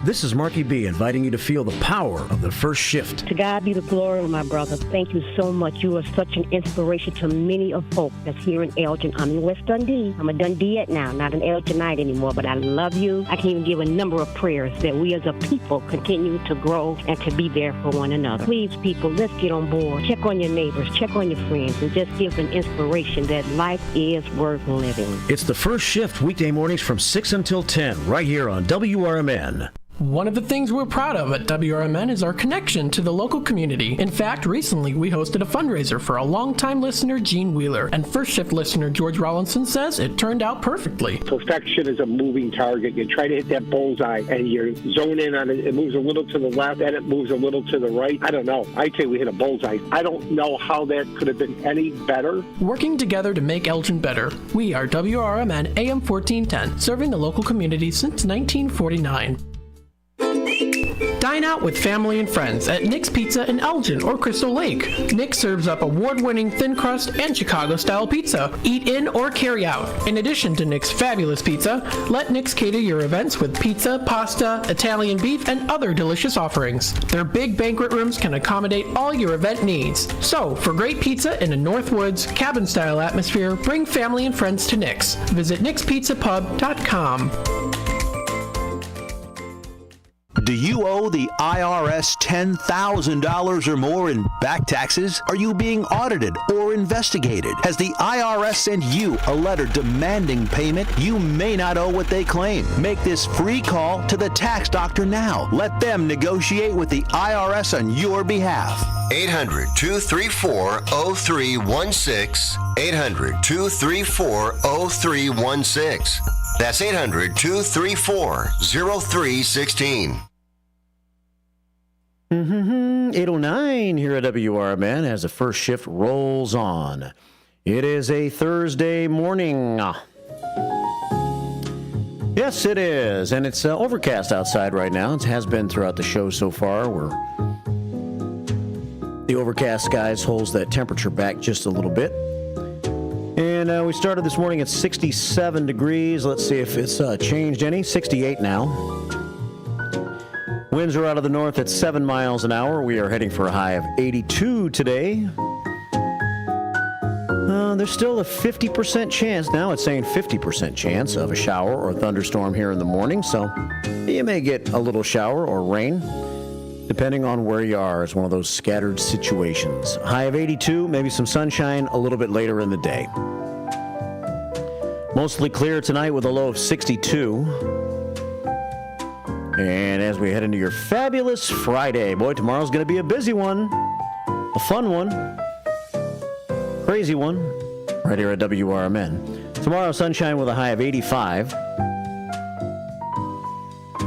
[SPEAKER 5] This is Marky B inviting you to feel the power of the first shift.
[SPEAKER 8] To God be the glory, my brother. Thank you so much. You are such an inspiration to many of folk that's here in Elgin. I'm in West Dundee. I'm a Dundeeite now, not an Elginite anymore, but I love you. I can even give a number of prayers that we as a people continue to grow and to be there for one another. Please, people, let's get on board. Check on your neighbors, check on your friends, and just give an inspiration that life is worth living.
[SPEAKER 5] It's the first shift weekday mornings from 6 until 10 right here on WRMN.
[SPEAKER 10] One of the things we're proud of at WRMN is our connection to the local community. In fact, recently we hosted a fundraiser for a longtime listener, Gene Wheeler, and first shift listener George Rollinson says it turned out perfectly.
[SPEAKER 14] Perfection is a moving target. You try to hit that bullseye and you zone in on it. It moves a little to the left and it moves a little to the right. I don't know. I'd say we hit a bullseye. I don't know how that could have been any better.
[SPEAKER 10] Working together to make Elgin better. We are WRMN AM 1410, serving the local community since 1949. Dine out with family and friends at Nick's Pizza in Elgin or Crystal Lake. Nick serves up award-winning thin crust and Chicago-style pizza. Eat in or carry out. In addition to Nick's fabulous pizza, let Nick's cater your events with pizza, pasta, Italian beef, and other delicious offerings. Their big banquet rooms can accommodate all your event needs. So, for great pizza in a Northwoods, cabin-style atmosphere, bring family and friends to Nick's. Visit nickspizzapub.com.
[SPEAKER 23] Do you owe the IRS $10,000 or more in back taxes? Are you being audited or investigated? Has the IRS sent you a letter demanding payment? You may not owe what they claim. Make this free call to the tax doctor now. Let them negotiate with the IRS on your behalf.
[SPEAKER 21] 800-234-0316. 800-234-0316. That's 800-234-0316.
[SPEAKER 5] 809 here at WRMN as the first shift rolls on. It is a Thursday morning. Yes, it is. And it's overcast outside right now. It has been throughout the show so far. The overcast skies holds that temperature back just a little bit. And we started this morning at 67 degrees. Let's see if it's changed any. 68 now. Winds are out of the north at 7 miles an hour. We are heading for a high of 82 today. There's still a 50% chance. Now it's saying 50% chance of a shower or thunderstorm here in the morning. So you may get a little shower or rain, depending on where you are. It's one of those scattered situations. High of 82, maybe some sunshine a little bit later in the day. Mostly clear tonight with a low of 62. And as we head into your fabulous Friday, boy, tomorrow's going to be a busy one, a fun one, crazy one, right here at WRMN. Tomorrow, sunshine with a high of 85.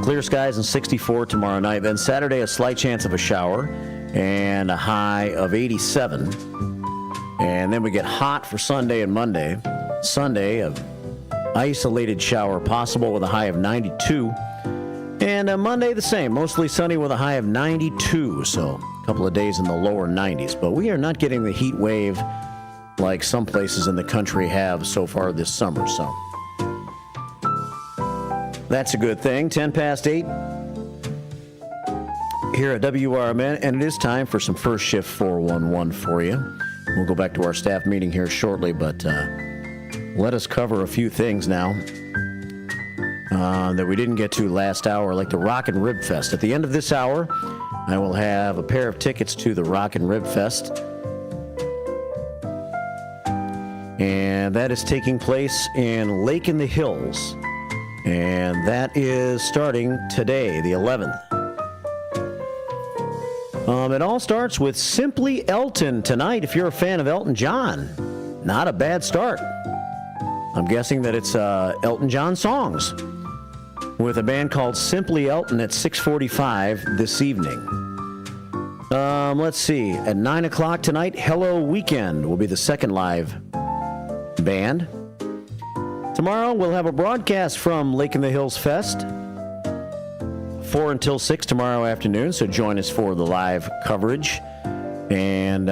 [SPEAKER 5] Clear skies and 64 tomorrow night. Then Saturday, a slight chance of a shower and a high of 87. And then we get hot for Sunday and Monday. Sunday, a isolated shower possible with a high of 92. And Monday the same, mostly sunny with a high of 92, so a couple of days in the lower 90s. But we are not getting the heat wave like some places in the country have so far this summer, so that's a good thing. 10 past 8 here at WRMN, and it is time for some first shift 411 for you. We'll go back to our staff meeting here shortly, but let us cover a few things now that we didn't get to last hour, like the Rock and Rib Fest. At the end of this hour, I will have a pair of tickets to the Rock and Rib Fest. And that is taking place in Lake in the Hills. And that is starting today, the 11th. It all starts with Simply Elton tonight. If you're a fan of Elton John, not a bad start. I'm guessing that it's Elton John songs with a band called Simply Elton at 6:45 this evening. Let's see. At 9 o'clock tonight, Hello Weekend will be the second live band. Tomorrow, we'll have a broadcast from Lake in the Hills Fest, 4 until 6 tomorrow afternoon, so join us for the live coverage. And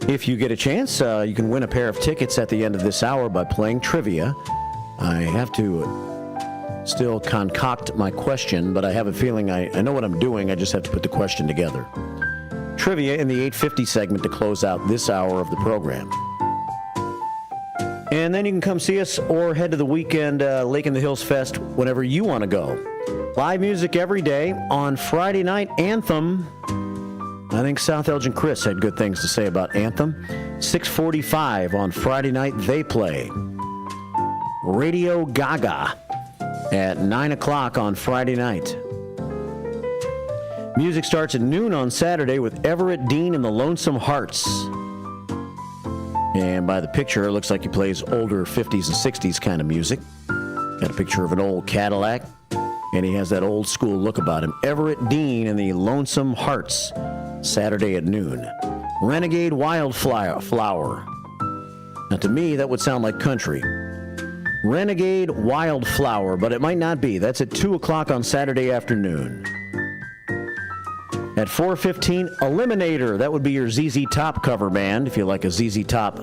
[SPEAKER 5] if you get a chance, you can win a pair of tickets at the end of this hour by playing trivia. I have to still concoct my question, but I have a feeling I know what I'm doing. I just have to put the question together. Trivia in the 8:50 segment to close out this hour of the program. And then you can come see us or head to the weekend Lake in the Hills Fest whenever you want to go. Live music every day. On Friday night, Anthem. I think South Elgin Chris had good things to say about Anthem. 6:45 on Friday night, they play. Radio Gaga at 9 o'clock on Friday night. Music starts at noon on Saturday with Everett Dean and the Lonesome Hearts. And by the picture, it looks like he plays older 50s and 60s kind of music. Got a picture of an old Cadillac, and he has that old school look about him. Everett Dean and the Lonesome Hearts, Saturday at noon. Renegade Wildflower. Now, to me, that would sound like country. Renegade Wildflower, but it might not be. That's at 2 o'clock on Saturday afternoon. At 4:15, Eliminator. That would be your ZZ Top cover band. If you like a ZZ Top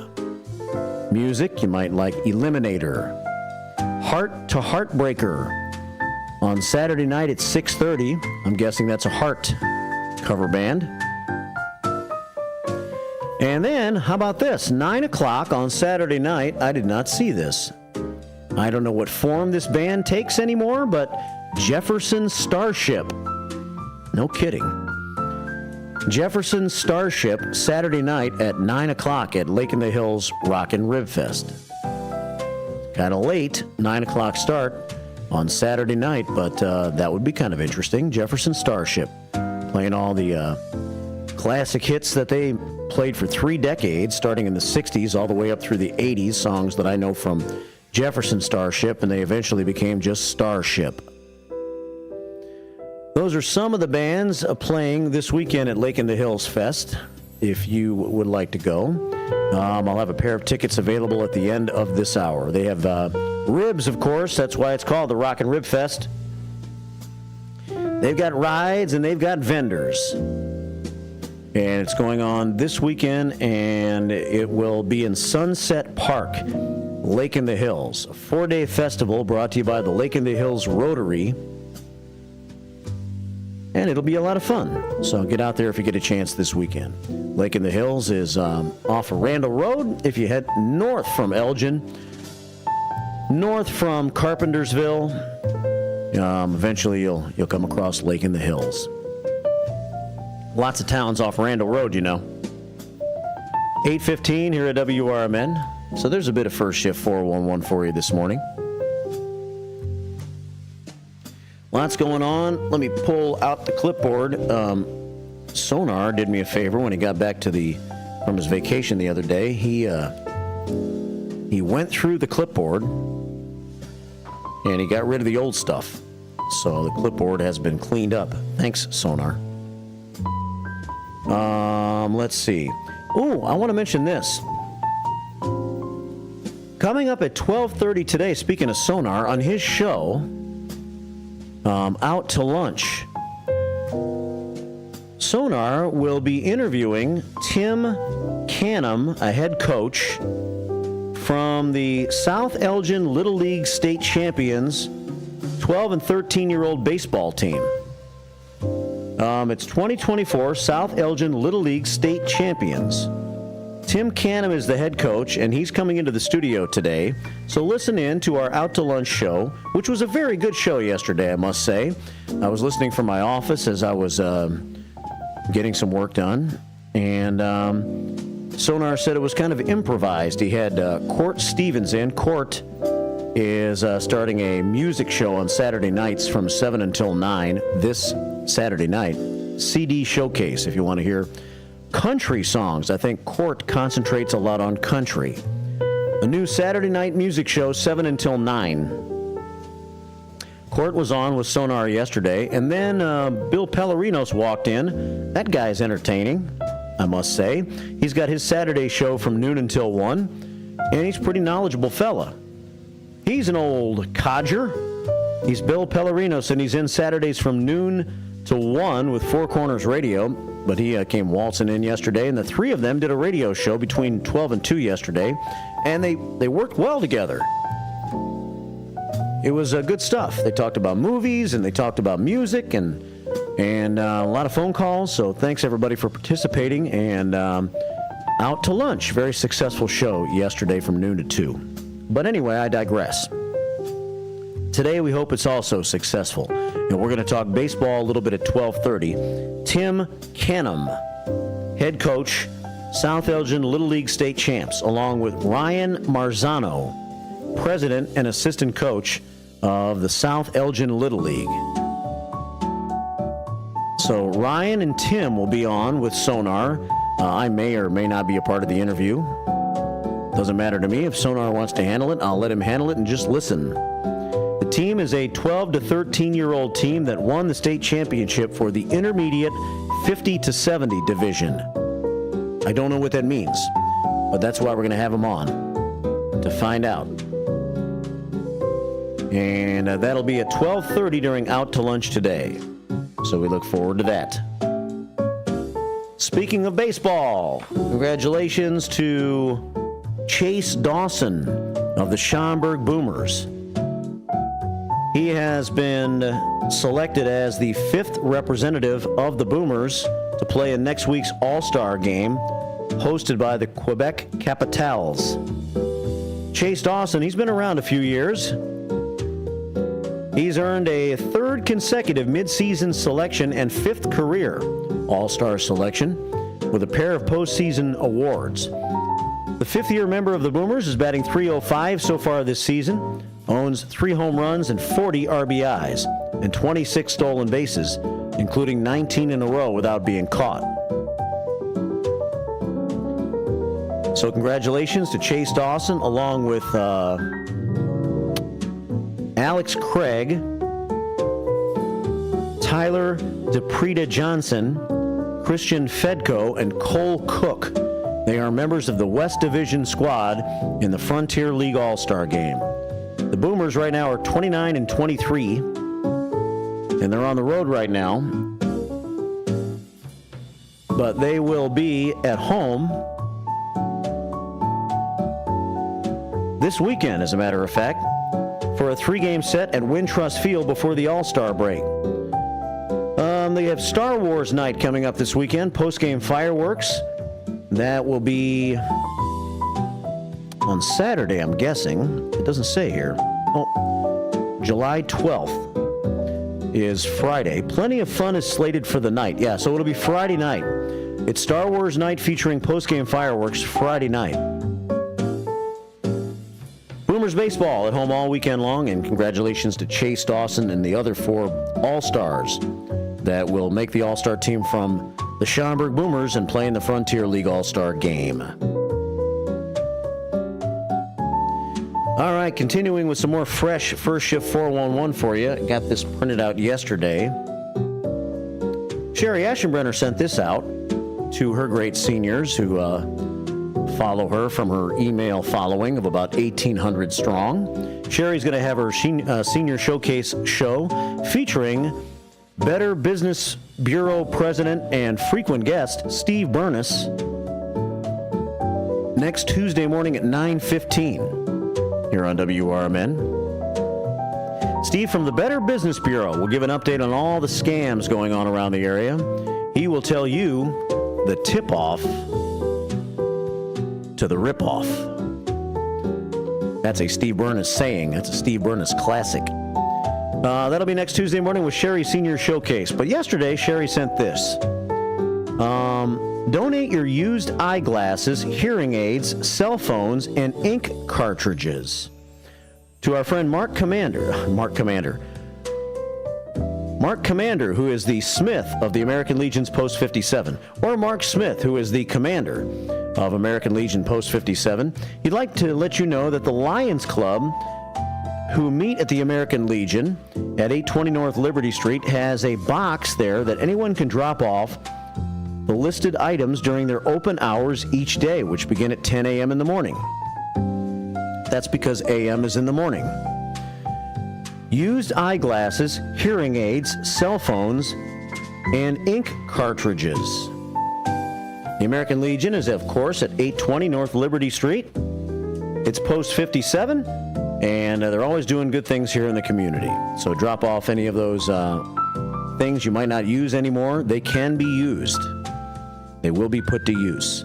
[SPEAKER 5] music, you might like Eliminator. Heart to Heartbreaker. On Saturday night at 6:30. I'm guessing that's a Heart cover band. And then, how about this? 9 o'clock on Saturday night. I did not see this. I don't know what form this band takes anymore, but Jefferson Starship. No kidding. Jefferson Starship, Saturday night at 9 o'clock at Lake in the Hills Rockin' Rib Fest. Kind of late, 9 o'clock start on Saturday night, but that would be kind of interesting. Jefferson Starship, playing all the classic hits that they played for 3 decades, starting in the 60s all the way up through the 80s, songs that I know from Jefferson Starship, and they eventually became just Starship. Those are some of the bands playing this weekend at Lake in the Hills Fest, if you would like to go. I'll have a pair of tickets available at the end of this hour. They have ribs, of course. That's why it's called the Rock and Rib Fest. They've got rides and they've got vendors. And it's going on this weekend, and it will be in Sunset Park, Lake in the Hills. A 4-day festival brought to you by the Lake in the Hills Rotary. And it'll be a lot of fun. So get out there if you get a chance this weekend. Lake in the Hills is off of Randall Road. If you head north from Elgin, north from Carpentersville, eventually you'll come across Lake in the Hills. Lots of towns off Randall Road, you know. 8:15 here at WRMN. So there's a bit of first shift 411 for you this morning. Lots going on. Let me pull out the clipboard. Sonar did me a favor when he got back from his vacation the other day. He went through the clipboard and he got rid of the old stuff. So the clipboard has been cleaned up. Thanks, Sonar. Let's see. Oh, I want to mention this. Coming up at 12:30 today, speaking of Sonar, on his show, Out to Lunch, Sonar will be interviewing Tim Canham, a head coach from the South Elgin Little League State Champions 12 and 13-year-old baseball team. It's 2024 South Elgin Little League State Champions. Tim Canham is the head coach, and he's coming into the studio today. So listen in to our Out to Lunch show, which was a very good show yesterday, I must say. I was listening from my office as I was getting some work done, and Sonar said it was kind of improvised. He had Court Stevens in. Court is starting a music show on Saturday nights from 7 until 9 this Saturday night. CD Showcase, if you want to hear country songs. I think Court concentrates a lot on country. A new Saturday night music show, 7 until 9. Court was on with Sonar yesterday, and then Bill Pellerinos walked in. That guy's entertaining, I must say. He's got his Saturday show from noon until 1, and he's a pretty knowledgeable fella. He's an old codger. He's Bill Pellerinos, and he's in Saturdays from noon to 1 with Four Corners Radio. But he came waltzing in yesterday, and the three of them did a radio show between 12 and 2 yesterday, and they worked well together. it was good stuff. They talked about movies and they talked about music and a lot of phone calls. So thanks everybody for participating and out to lunch. Very successful show yesterday from noon to 2. But anyway, I digress. Today we hope it's also successful. And we're going to talk baseball a little bit at 12:30. Tim Canham, head coach, South Elgin Little League state champs, along with Ryan Marzano, president and assistant coach of the South Elgin Little League. So Ryan and Tim will be on with Sonar. I may or may not be a part of the interview. Doesn't matter to me. If Sonar wants to handle it, I'll let him handle it and just listen. The team is a 12 to 13-year-old team that won the state championship for the intermediate 50 to 70 division. I don't know what that means, but that's why we're going to have them on to find out. And that'll be at 12:30 during Out to Lunch today. So we look forward to that. Speaking of baseball, congratulations to Chase Dawson of the Schaumburg Boomers. He has been selected as the 5th representative of the Boomers to play in next week's All-Star game hosted by the Quebec Capitals. Chase Dawson, he's been around a few years. He's earned a 3rd consecutive midseason selection and 5th career All-Star selection with a pair of postseason awards. The 5th-year member of the Boomers is batting .305 so far this season, owns 3 home runs and 40 RBIs, and 26 stolen bases, including 19 in a row without being caught. So congratulations to Chase Dawson, along with Alex Craig, Tyler DePreta Johnson, Christian Fedko, and Cole Cook. They are members of the West Division squad in the Frontier League All-Star Game. The Boomers right now are 29 and 23, and they're on the road right now. But they will be at home this weekend, as a matter of fact, for a 3-game set at Wintrust Field before the All-Star break. They have Star Wars night coming up this weekend, post-game fireworks. That will be on Saturday, I'm guessing. It doesn't say here. Oh, July 12th is Friday. Plenty of fun is slated for the night. Yeah, so it'll be Friday night. It's Star Wars night featuring post-game fireworks Friday night. Boomers baseball at home all weekend long, and congratulations to Chase Dawson and the other 4 All-Stars that will make the All-Star team from the Schaumburg Boomers and play in the Frontier League All-Star Game. All right, continuing with some more fresh First Shift 411 for you. Got this printed out yesterday. Sherry Aschenbrenner sent this out to her great seniors who follow her from her email following of about 1,800 strong. Sherry's going to have her senior showcase show featuring Better Business Bureau President and frequent guest Steve Burness next Tuesday morning at 9:15 here on WRMN. Steve from the Better Business Bureau will give an update on all the scams going on around the area. He will tell you the tip-off to the rip-off. That's a Steve Burness saying. That's a Steve Burness classic. That'll be next Tuesday morning with Sherry's Senior Showcase. But yesterday, Sherry sent this. Donate your used eyeglasses, hearing aids, cell phones, and ink cartridges to our friend Mark Commander, who is the Smith of the American Legion's Post 57, or Mark Smith, who is the commander of American Legion Post 57. He'd like to let you know that the Lions Club, who meet at the American Legion at 820 North Liberty Street, has a box there that anyone can drop off the listed items during their open hours each day, which begin at 10 a.m. in the morning. That's because a.m. is in the morning. Used eyeglasses, hearing aids, cell phones, and ink cartridges. The American Legion is, of course, at 820 North Liberty Street. It's Post 57, And they're always doing good things here in the community. So drop off any of those things you might not use anymore. They can be used. They will be put to use.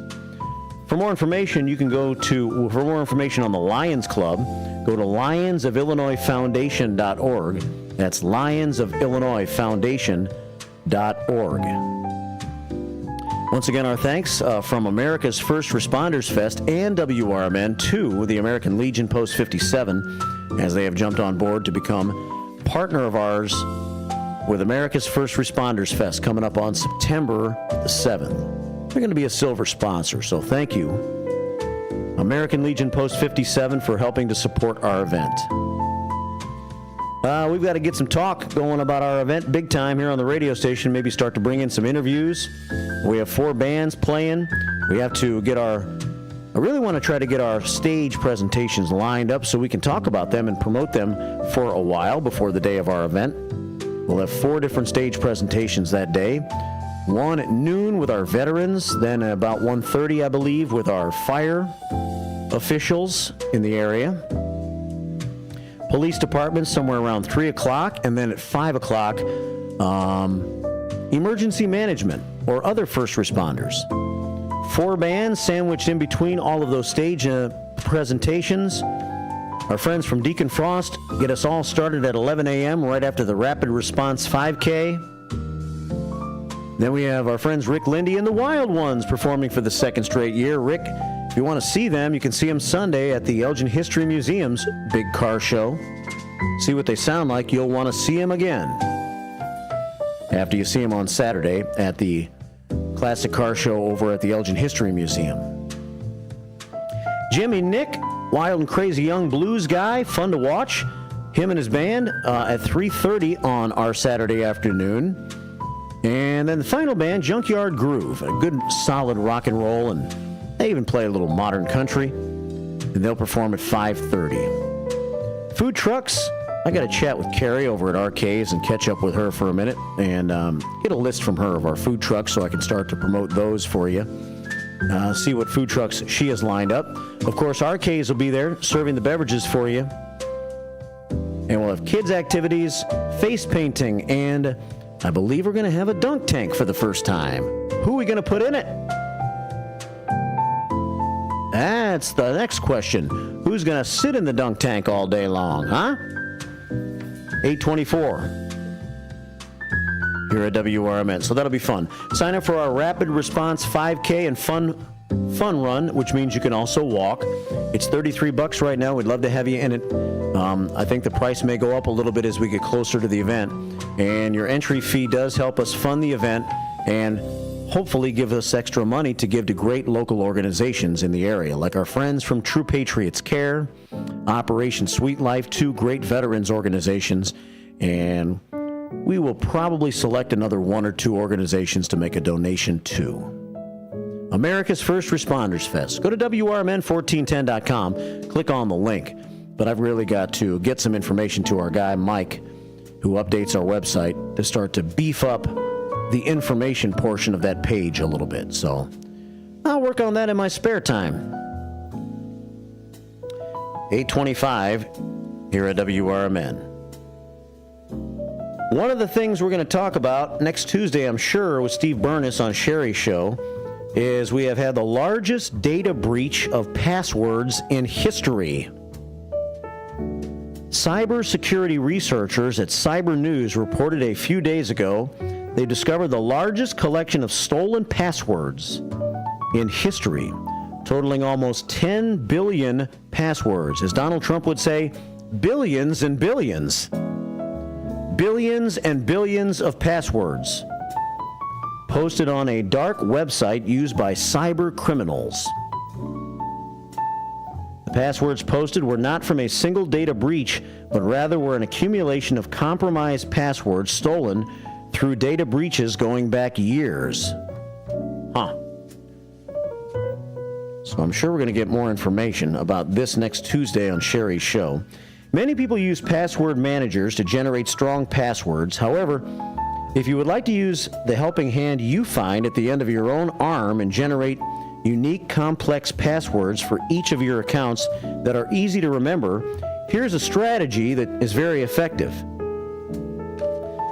[SPEAKER 5] For more information, you can go to, for more information on the Lions Club, go to lionsofillinoisfoundation.org. That's lionsofillinoisfoundation.org. Once again, our thanks from America's First Responders Fest and WRMN to the American Legion Post 57, as they have jumped on board to become partner of ours with America's First Responders Fest coming up on September the 7th. They're going to be a silver sponsor, so thank you, American Legion Post 57, for helping to support our event. We've got to get some talk going about our event big time here on the radio station, maybe start to bring in some interviews. We have 4 bands playing. We have to get I really want to try to get our stage presentations lined up so we can talk about them and promote them for a while before the day of our event. We'll have 4 different stage presentations that day. One at noon with our veterans, then about 1:30, I believe, with our fire officials in the area. Police department somewhere around 3 o'clock, and then at 5 o'clock, emergency management or other first responders. 4 bands sandwiched in between all of those stage presentations. Our friends from Deacon Frost get us all started at 11 a.m. right after the Rapid Response 5K. Then we have our friends Rick Lindy and the Wild Ones performing for the 2nd straight year. Rick, if you want to see them, you can see them Sunday at the Elgin History Museum's big car show. See what they sound like. You'll want to see them again after you see them on Saturday at the classic car show over at the Elgin History Museum. Jimmy Nick, wild and crazy young blues guy, fun to watch. Him and his band at 3:30 on our Saturday afternoon. And then the final band, Junkyard Groove, a good solid rock and roll, and they even play a little modern country, and they'll perform at 5:30. Food trucks, I got to chat with Carrie over at RK's and catch up with her for a minute and get a list from her of our food trucks so I can start to promote those for you. See what food trucks she has lined up. Of course, RK's will be there serving the beverages for you. And we'll have kids' activities, face painting, and I believe we're going to have a dunk tank for the first time. Who are we going to put in it? That's the next question. Who's going to sit in the dunk tank all day long, huh? 8:24 here at WRMN. So that'll be fun. Sign up for our Rapid Response 5K and Fun Run, which means you can also walk. It's $33 right now. We'd love to have you in it. I think the price may go up a little bit as we get closer to the event. And your entry fee does help us fund the event and hopefully give us extra money to give to great local organizations in the area, like our friends from True Patriots Care, Operation Sweet Life, 2 great veterans organizations, and we will probably select another 1 or 2 organizations to make a donation to. America's First Responders Fest. Go to WRMN1410.com, click on the link. But I've really got to get some information to our guy, Mike, who updates our website to start to beef up the information portion of that page a little bit. So I'll work on that in my spare time. 8:25 here at WRMN. One of the things we're going to talk about next Tuesday, I'm sure, with Steve Burness on Sherry's show, is we have had the largest data breach of passwords in history. Cybersecurity researchers at Cyber News reported a few days ago they discovered the largest collection of stolen passwords in history, totaling almost 10 billion passwords. As Donald Trump would say, billions and billions. Billions and billions of passwords posted on a dark website used by cyber criminals. The passwords posted were not from a single data breach, but rather were an accumulation of compromised passwords stolen through data breaches going back years. So I'm sure we're going to get more information about this next Tuesday on Sherry's show. Many people use password managers to generate strong passwords. However, if you would like to use the helping hand you find at the end of your own arm and generate unique, complex passwords for each of your accounts that are easy to remember, Here's a strategy that is very effective.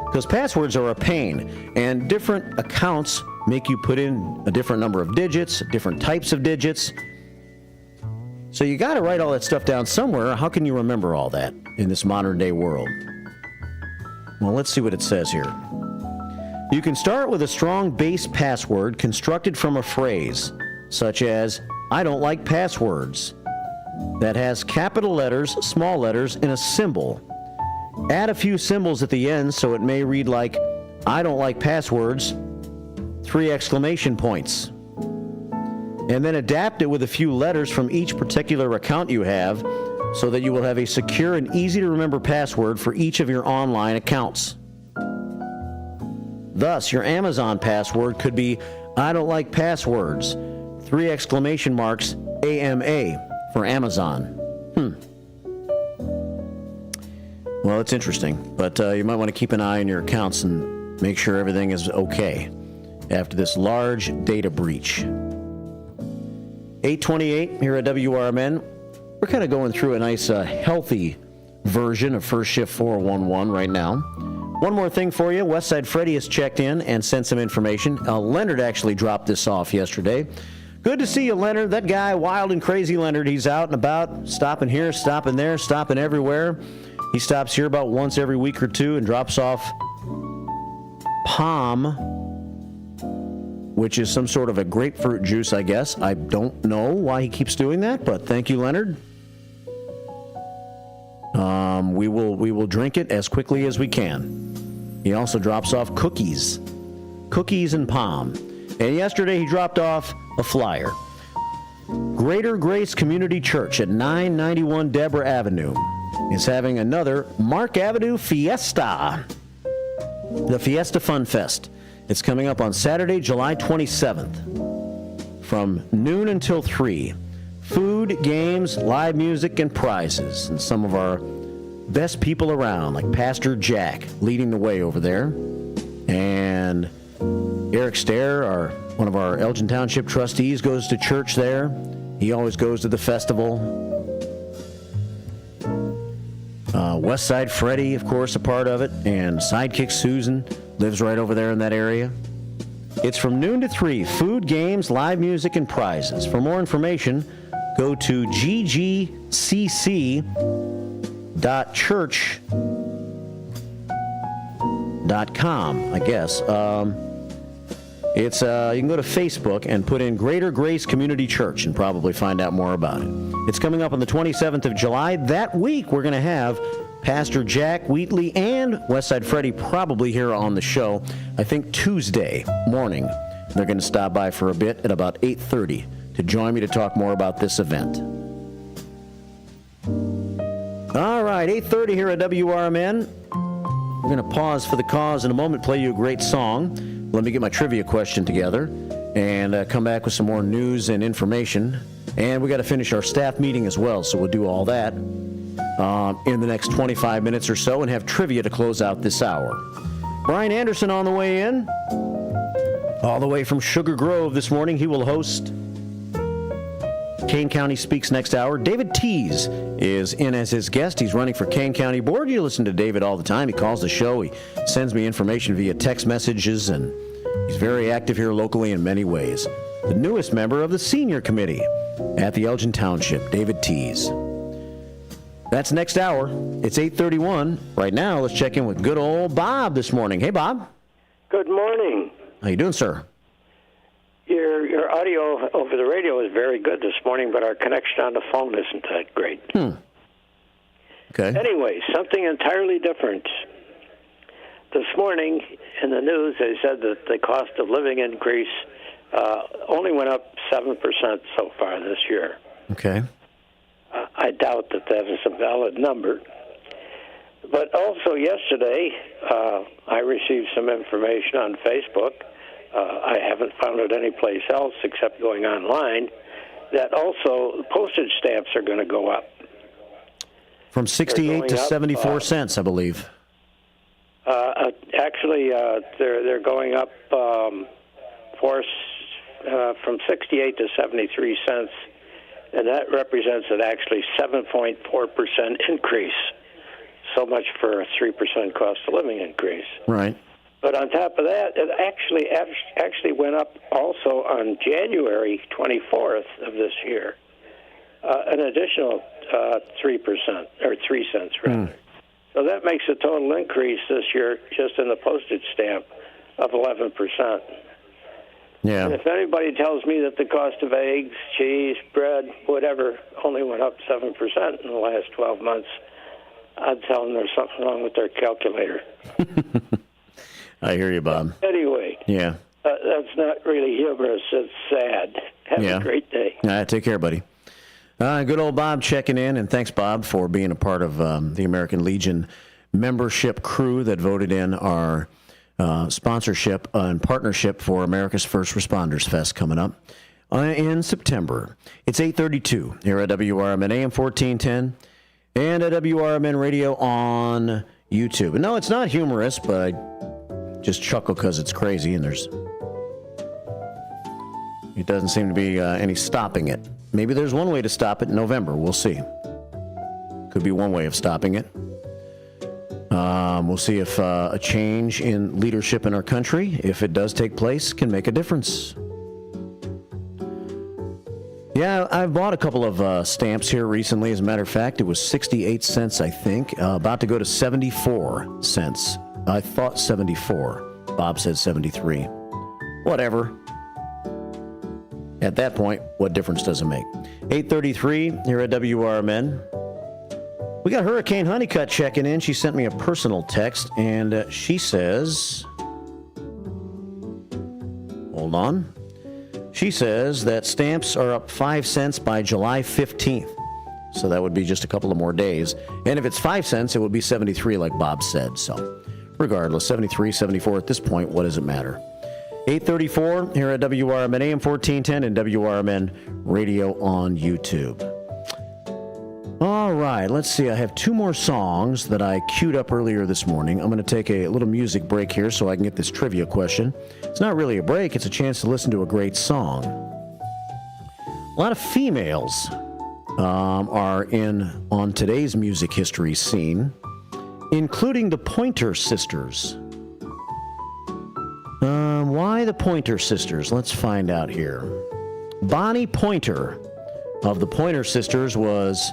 [SPEAKER 5] Because passwords are a pain, and different accounts make you put in a different number of digits, different types of digits. So you got to write all that stuff down somewhere. How can you remember all that in this modern day world? Well, let's see what it says here. You can start with a strong base password constructed from a phrase, such as, I don't like passwords, that has capital letters, small letters, and a symbol. Add a few symbols at the end so it may read like, I don't like passwords, 3 exclamation points. And then adapt it with a few letters from each particular account you have so that you will have a secure and easy to remember password for each of your online accounts. Thus, your Amazon password could be, I don't like passwords, 3 exclamation marks, AMA for Amazon. Well, it's interesting, but you might want to keep an eye on your accounts and make sure everything is okay after this large data breach. 8:28 here at WRMN. We're kind of going through a nice, healthy version of First Shift 411 right now. One more thing for you. Westside Freddie has checked in and sent some information. Leonard actually dropped this off yesterday. Good to see you, Leonard. That guy, wild and crazy Leonard, he's out and about, stopping here, stopping there, stopping everywhere. He stops here about once every week or two and drops off Palm, which is some sort of a grapefruit juice, I guess. I don't know why he keeps doing that, but thank you, Leonard. We will drink it as quickly as we can. He also drops off cookies and Palm. And yesterday he dropped off a flyer. Greater Grace Community Church at 991 Deborah Avenue is having another Mark Avenue Fiesta, the Fiesta Fun Fest. It's coming up on Saturday, July 27th from noon until 3. Food, games, live music, and prizes. And some of our best people around, like Pastor Jack, leading the way over there. And Eric Stair, one of our Elgin Township trustees, goes to church there. He always goes to the festival. Westside Freddie, of course, a part of it. And Sidekick Susan lives right over there in that area. It's from noon to 3. Food, games, live music, and prizes. For more information, go to ggcc.church.com, I guess. It's you can go to Facebook and put in Greater Grace Community Church and probably find out more about it. It's coming up on the 27th of July. That week, we're going to have Pastor Jack Wheatley and Westside Freddie probably here on the show. I think Tuesday morning. They're going to stop by for a bit at about 8:30 to join me to talk more about this event. All right, 8:30 here at WRMN. We're going to pause for the cause in a moment, play you a great song. Let me get my trivia question together and come back with some more news and information. And we got to finish our staff meeting as well, so we'll do all that in the next 25 minutes or so and have trivia to close out this hour. Brian Anderson on the way in, all the way from Sugar Grove this morning. He will host Kane County Speaks next hour. David Tease is in as his guest. He's running for Kane County Board. You listen to David all the time. He calls the show. He sends me information via text messages, and he's very active here locally in many ways. The newest member of the senior committee at the Elgin Township, David Tease. That's next hour. It's 8:31. Right now, let's check in with good old Bob this morning. Hey, Bob.
[SPEAKER 4] Good morning.
[SPEAKER 5] How you doing, sir?
[SPEAKER 4] Your audio over the radio is very good this morning, but our connection on the phone isn't that great.
[SPEAKER 5] Okay.
[SPEAKER 4] Anyway, something entirely different. This morning in the news, they said that the cost of living increase only went up 7% so far this year.
[SPEAKER 5] Okay.
[SPEAKER 4] I doubt that is a valid number. But also yesterday, I received some information on Facebook. I haven't found it anyplace else except going online, that also postage stamps are going to go up.
[SPEAKER 5] From 68 to 74 cents, I believe.
[SPEAKER 4] Actually, they're going up from 68 to 73 cents and that represents an actually 7.4% increase. So much for a 3% cost of living increase.
[SPEAKER 5] Right.
[SPEAKER 4] But on top of that, it actually went up also on January 24th of this year, an additional 3%, or 3 cents rather. So that makes a total increase this year just in the postage stamp of 11%.
[SPEAKER 5] Yeah.
[SPEAKER 4] And if anybody tells me that the cost of eggs, cheese, bread, whatever, only went up 7% in the last 12 months, I'd tell them there's something wrong with their calculator.
[SPEAKER 5] I hear you, Bob.
[SPEAKER 4] Anyway.
[SPEAKER 5] Yeah.
[SPEAKER 4] That's not really humorous. It's sad. Have a great day.
[SPEAKER 5] Take care, buddy. Good old Bob checking in, and thanks, Bob, for being a part of the American Legion membership crew that voted in our sponsorship and partnership for America's First Responders Fest coming up in September. It's 8:32 here at WRMN AM 1410 and at WRMN Radio on YouTube. And no, it's not humorous, but I just chuckle because it's crazy, and it doesn't seem to be any stopping it. Maybe there's one way to stop it in November. We'll see. Could be one way of stopping it. We'll see if a change in leadership in our country, if it does take place, can make a difference. Yeah, I've bought a couple of stamps here recently. As a matter of fact, it was 68 cents, I think. About to go to 74 cents. I thought 74. Bob said 73. Whatever. At that point, what difference does it make? 8:33 here at WRMN. We got Hurricane Honeycutt checking in. She sent me a personal text, and she says, hold on. She says that stamps are up 5 cents by July 15th. So that would be just a couple of more days. And if it's 5 cents, it would be 73 like Bob said. So regardless, 73, 74 at this point, what does it matter? 8:34 here at WRMN AM 1410 and WRMN Radio on YouTube. All right, let's see. I have two more songs that I queued up earlier this morning. I'm going to take a little music break here so I can get this trivia question. It's not really a break. It's a chance to listen to a great song. A lot of females are in on today's music history scene, including the Pointer Sisters. Why the Pointer Sisters? Let's find out here. Bonnie Pointer of the Pointer Sisters was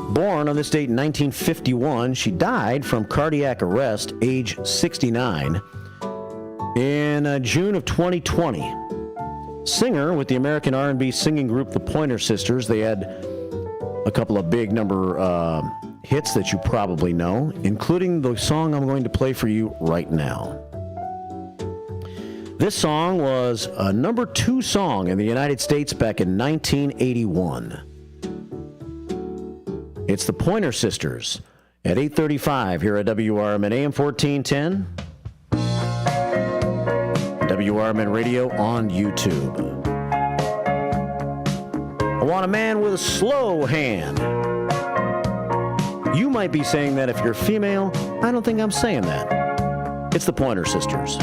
[SPEAKER 5] born on this date in 1951. She died from cardiac arrest, age 69, in June of 2020. Singer with the American R&B singing group The Pointer Sisters. They had a couple of big number hits that you probably know, including the song I'm going to play for you right now. This song was a number 2 song in the United States back in 1981. It's the Pointer Sisters at 8:35 here at WRMN AM 1410. WRMN Radio on YouTube. I want a man with a slow hand. You might be saying that if you're female. I don't think I'm saying that. It's the Pointer Sisters.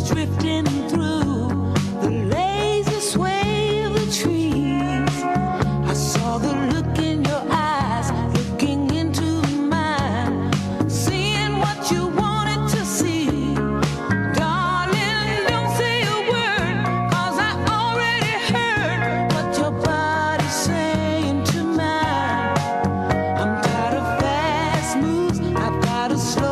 [SPEAKER 2] Drifting through the lazy sway of the trees, I saw the look in your eyes, looking into mine, seeing what you wanted to see. Darling, don't say a word, 'cause I already heard what your body's saying to mine. I'm tired of fast moves, I've got to slow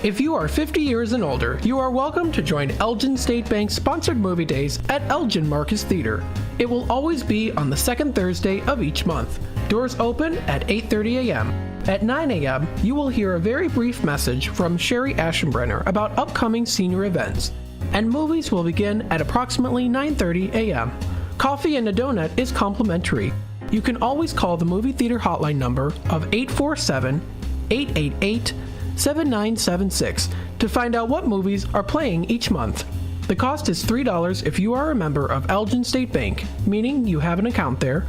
[SPEAKER 10] If you are 50 years and older, you are welcome to join Elgin State Bank's sponsored movie days at Elgin Marcus Theater. It will always be on the second Thursday of each month. Doors open at 8:30 a.m. At 9 a.m., you will hear a very brief message from Sherry Aschenbrenner about upcoming senior events, and movies will begin at approximately 9:30 a.m. Coffee and a donut is complimentary. You can always call the movie theater hotline number of 847-888-7976 to find out what movies are playing each month. The cost is $3 if you are a member of Elgin State Bank, meaning you have an account there,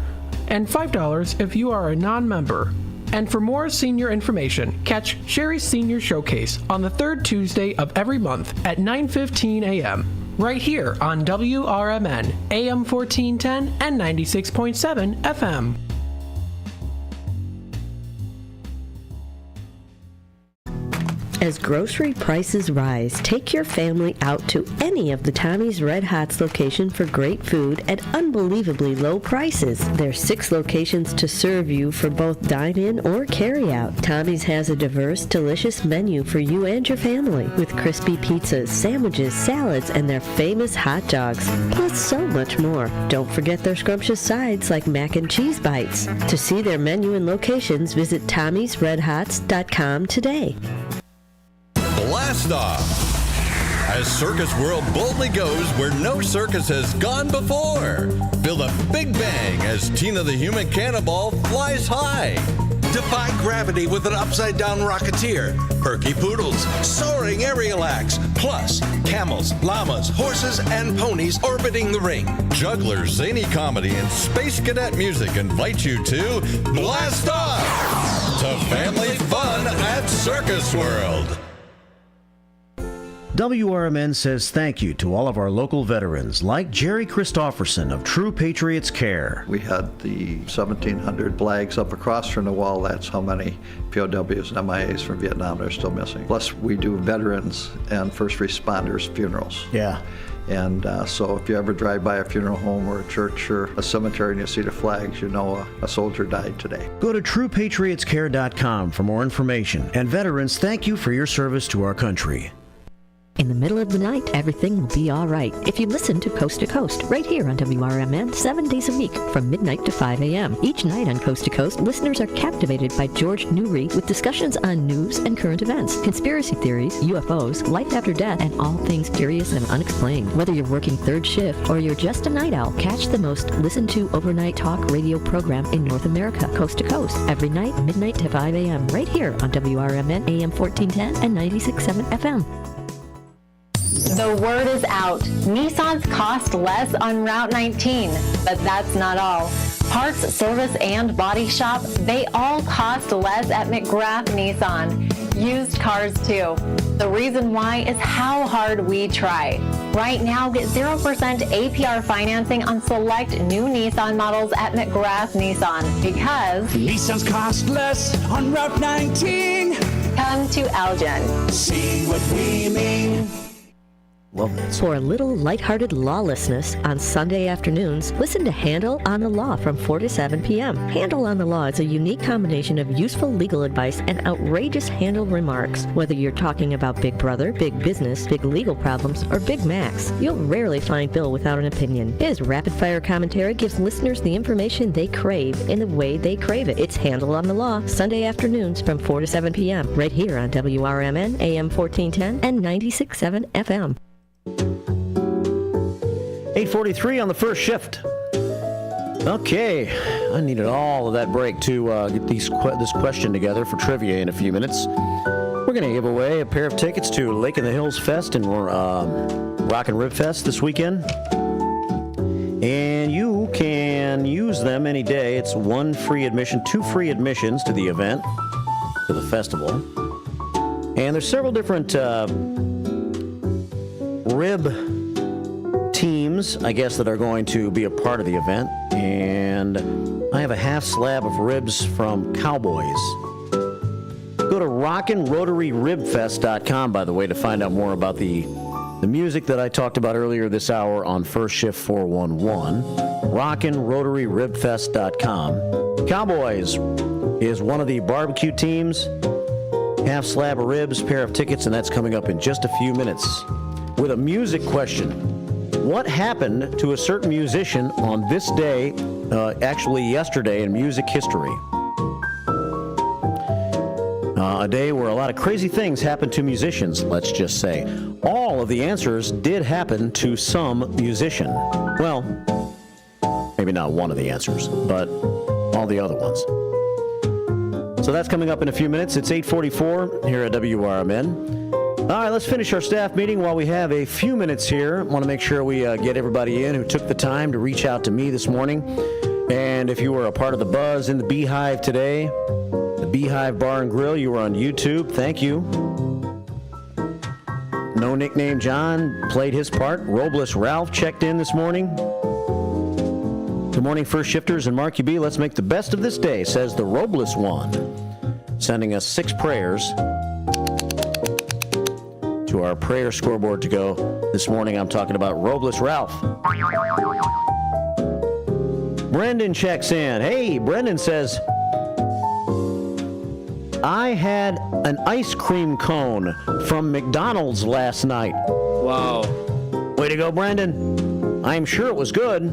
[SPEAKER 10] and $5 if you are a non-member. And for more senior information, catch Sherry's Senior Showcase on the third Tuesday of every month at 9:15 a.m. right here on WRMN, AM 1410 and 96.7 FM.
[SPEAKER 9] As grocery prices rise, take your family out to any of the Tommy's Red Hots location for great food at unbelievably low prices. There's 6 locations to serve you for both dine-in or carry-out. Tommy's has a diverse, delicious menu for you and your family, with crispy pizzas, sandwiches, salads, and their famous hot dogs, plus so much more. Don't forget their scrumptious sides like mac and cheese bites. To see their menu and locations, visit Tommy'sRedHots.com today.
[SPEAKER 7] Blast Off! As Circus World boldly goes where no circus has gone before. Feel the big bang as Tina the Human Cannonball flies high.
[SPEAKER 17] Defy gravity with an upside-down rocketeer, perky poodles, soaring aerial acts, plus camels, llamas, horses, and ponies orbiting the ring.
[SPEAKER 7] Jugglers, zany comedy, and space cadet music invite you to Blast Off! To family fun at Circus World.
[SPEAKER 5] WRMN says thank you to all of our local veterans, like Jerry Christofferson of True Patriots Care.
[SPEAKER 22] We had the 1,700 flags up across from the wall. That's how many POWs and MIAs from Vietnam are still missing. Plus, we do veterans and first responders funerals.
[SPEAKER 5] Yeah.
[SPEAKER 22] And so if you ever drive by a funeral home or a church or a cemetery and you see the flags, you know a soldier died today.
[SPEAKER 5] Go to TruePatriotsCare.com for more information. And veterans, thank you for your service to our country.
[SPEAKER 9] In the middle of the night, everything will be all right if you listen to Coast, right here on WRMN 7 days a week from midnight to 5 a.m. Each night on Coast to Coast, listeners are captivated by George Newry with discussions on news and current events, conspiracy theories, UFOs, life after death, and all things curious and unexplained. Whether you're working third shift or you're just a night owl, catch the most listened to overnight talk radio program in North America, Coast to Coast, every night, midnight to 5 a.m. right here on WRMN AM 1410 and 96.7 FM.
[SPEAKER 24] The word is out. Nissans cost less on Route 19, but that's not all. Parts, service, and body shop, they all cost less at McGrath Nissan. Used cars too. The reason why is how hard we try. Right now, get 0% APR financing on select new Nissan models at McGrath Nissan because
[SPEAKER 18] Nissans cost less on Route 19.
[SPEAKER 24] Come to Elgin.
[SPEAKER 18] See what we mean.
[SPEAKER 5] Love that.
[SPEAKER 9] For a little lighthearted lawlessness on Sunday afternoons, listen to Handle on the Law from 4 to 7 p.m. Handle on the Law is a unique combination of useful legal advice and outrageous Handle remarks. Whether you're talking about Big Brother, big business, big legal problems, or Big Macs, you'll rarely find Bill without an opinion. His rapid-fire commentary gives listeners the information they crave in the way they crave it. It's Handle on the Law, Sunday afternoons from 4 to 7 p.m. right here on WRMN, AM 1410 and 96.7 FM.
[SPEAKER 5] 8:43 on the first shift. Okay, I needed all of that break to get this question together for trivia in a few minutes. We're going to give away a pair of tickets to Lake in the Hills Fest and Rock and Rib Fest this weekend. And you can use them any day. It's 1 free admission, 2 free admissions to the event, to the festival. And there's several different rib teams, I guess, that are going to be a part of the event. And I have a half slab of ribs from Cowboys. Go to rockinrotaryribfest.com, by the way, to find out more about the music that I talked about earlier this hour on First Shift 411. Rockinrotaryribfest.com. Cowboys is one of the barbecue teams half slab of ribs, pair of tickets, and that's coming up in just a few minutes. With a music question. What happened to a certain musician on this day, actually yesterday in music history? A day where a lot of crazy things happened to musicians, let's just say. All of the answers did happen to some musician. Well, maybe not one of the answers, but all the other ones. So that's coming up in a few minutes. It's 8:44 here at WRMN. All right, let's finish our staff meeting while we have a few minutes here. I want to make sure we get everybody in who took the time to reach out to me this morning. And if you were a part of the buzz in the Beehive today, the Beehive Bar and Grill, you were on YouTube. Thank you. No Nickname John played his part. Robles Ralph checked in this morning. Good morning, First Shifters and Marky B. Let's make the best of this day, says the Robles one. Sending us 6 prayers to our prayer scoreboard to go this morning. I'm talking about Robles Ralph. Brendan checks in. Hey, Brendan says, I had an ice cream cone from McDonald's last night.
[SPEAKER 11] Wow.
[SPEAKER 5] Way to go, Brendan. I'm sure it was good.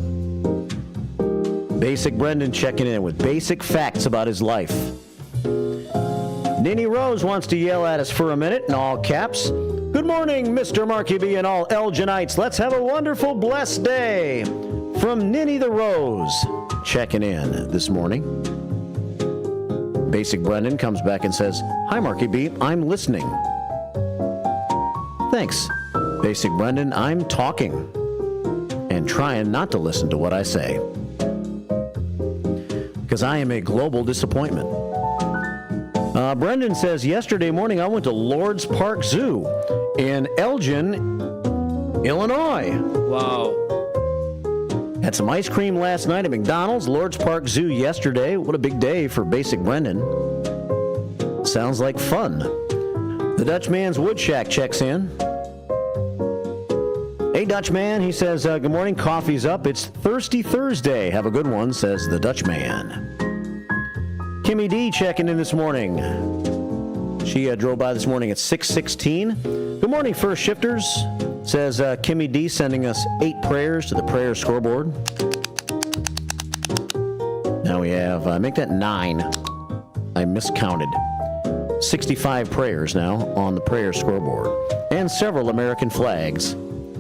[SPEAKER 5] Basic Brendan checking in with basic facts about his life. Ninny Rose wants to yell at us for a minute in all caps. Good morning, Mr. Marky B and all Elginites. Let's have a wonderful, blessed day. From Ninny the Rose checking in this morning. Basic Brendan comes back and says, Hi, Marky B. I'm listening. Thanks, Basic Brendan. I'm talking and trying not to listen to what I say, because I am a global disappointment. Brendan says, yesterday morning I went to Lord's Park Zoo in Elgin, Illinois.
[SPEAKER 11] Wow.
[SPEAKER 5] Had some ice cream last night at McDonald's, Lord's Park Zoo yesterday. What a big day for Basic Brendan. Sounds like fun. The Dutchman's Wood Shack checks in. Hey, Dutchman, he says, good morning, coffee's up. It's Thirsty Thursday. Have a good one, says the Dutchman. Kimmy D checking in this morning. She drove by this morning at 6:16. Good morning, First Shifters, says Kimmy D, sending us 8 prayers to the prayer scoreboard. Now we have, make that 9. I miscounted. 65 prayers now on the prayer scoreboard, and several American flags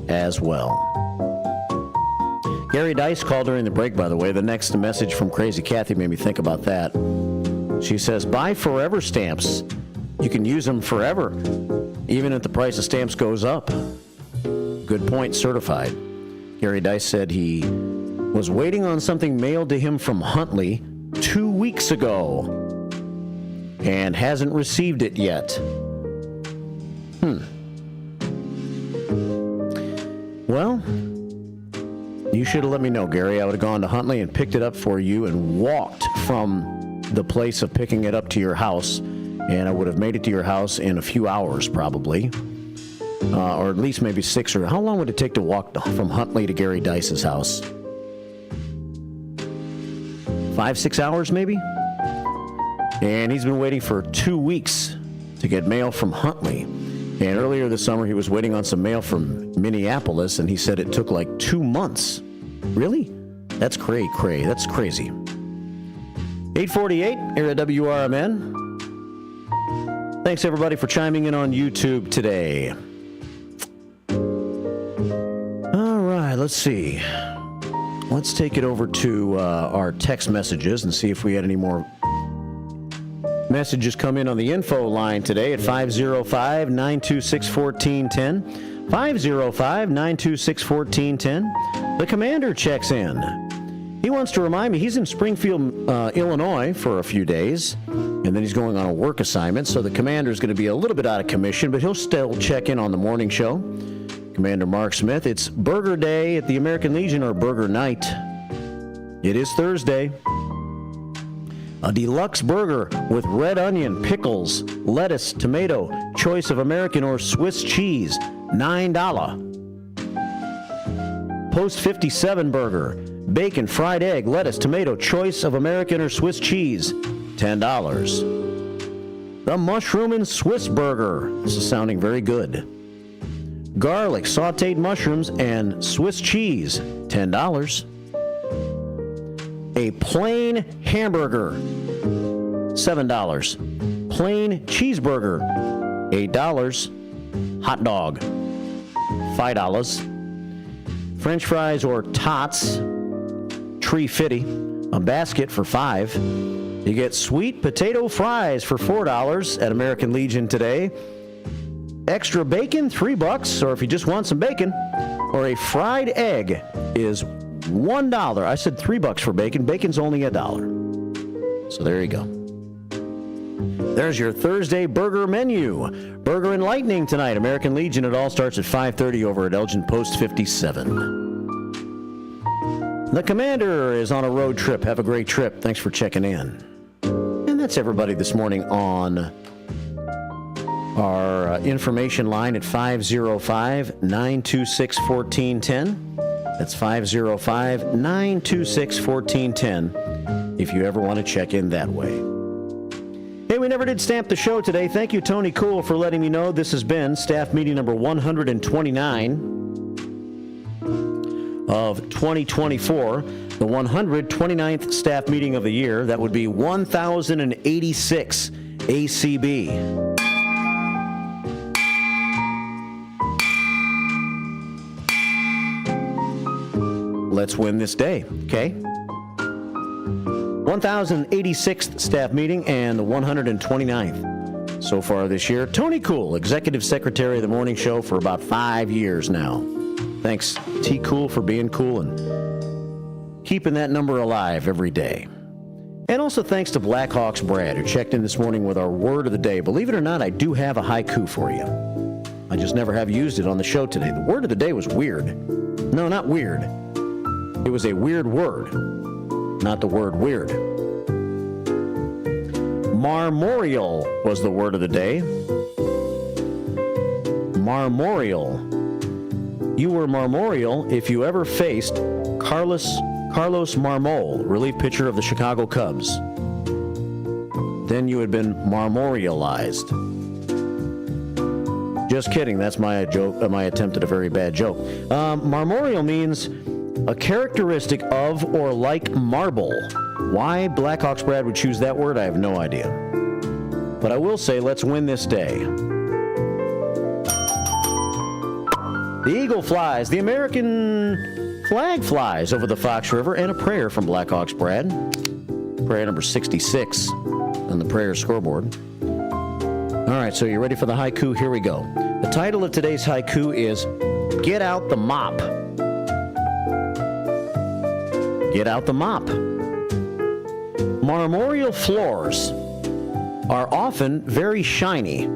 [SPEAKER 5] as well. Gary Dice called during the break, by the way. The next message from Crazy Kathy made me think about that. She says, buy forever stamps. You can use them forever, even if the price of stamps goes up. Good point, certified. Gary Dice said he was waiting on something mailed to him from Huntley 2 weeks ago and hasn't received it yet. Well, you should have let me know, Gary. I would have gone to Huntley and picked it up for you and walked from the place of picking it up to your house, and I would have made it to your house in a few hours probably, or at least maybe 6 or... How long would it take to walk from Huntley to Gary Dice's house? 5-6 hours maybe? And he's been waiting for 2 weeks to get mail from Huntley. And earlier this summer, he was waiting on some mail from Minneapolis, and he said it took like 2 months. Really? That's cray. That's crazy. 8:48 here at WRMN. Thanks, everybody, for chiming in on YouTube today. All right, let's see. Let's take it over to our text messages and see if we had any more messages come in on the info line today at 505-926-1410. 505-926-1410. The commander checks in. He wants to remind me he's in Springfield, Illinois for a few days, and then he's going on a work assignment, so the commander's going to be a little bit out of commission, but he'll still check in on the morning show. Commander Mark Smith, it's Burger Day at the American Legion, or Burger Night. It is Thursday. A deluxe burger with red onion, pickles, lettuce, tomato, choice of American or Swiss cheese, $9. Post 57 burger, bacon, fried egg, lettuce, tomato, choice of American or Swiss cheese, $10. The mushroom and Swiss burger. This is sounding very good. Garlic, sauteed mushrooms, and Swiss cheese, $10. A plain hamburger, $7. Plain cheeseburger, $8. Hot dog, $5. French fries or tots, $3.50. A basket for $5. You get sweet potato fries for $4 at American Legion today. Extra bacon, $3, or if you just want some bacon, or a fried egg is $1. I said $3 for bacon. Bacon's only $1. So there you go. There's your Thursday burger menu. Burger and Lightning tonight. American Legion. It all starts at 5:30 over at Elgin Post 57. The Commander is on a road trip. Have a great trip. Thanks for checking in. And that's everybody this morning on our information line at 505-926-1410. That's 505-926-1410 if you ever want to check in that way. Hey, we never did stamp the show today. Thank you, Tony Cool, for letting me know. This has been staff meeting number 129 of 2024, the 129th staff meeting of the year. That would be 1086 ACB. Let's win this day, okay? 1086th staff meeting and the 129th so far this year. Tony Cool, Executive Secretary of the Morning Show for about 5 years now. Thanks, T. Cool, for being cool and keeping that number alive every day. And also thanks to Blackhawks Brad, who checked in this morning with our word of the day. Believe it or not, I do have a haiku for you. I just never have used it on the show today. The word of the day was weird. No, not weird. It was a weird word, not the word weird. Marmorial was the word of the day. Marmorial. You were marmorial if you ever faced Carlos Marmol, relief pitcher of the Chicago Cubs. Then you had been marmorialized. Just kidding. That's my joke. My attempt at a very bad joke. Marmorial means a characteristic of or like marble. Why Blackhawks Brad would choose that word, I have no idea. But I will say, let's win this day. The eagle flies, the American flag flies over the Fox River, and a prayer from Blackhawks Brad. Prayer number 66 on the prayer scoreboard. All right, so you ready for the haiku? Here we go. The title of today's haiku is Get Out the Mop. Get out the mop. Marmorial floors are often very shiny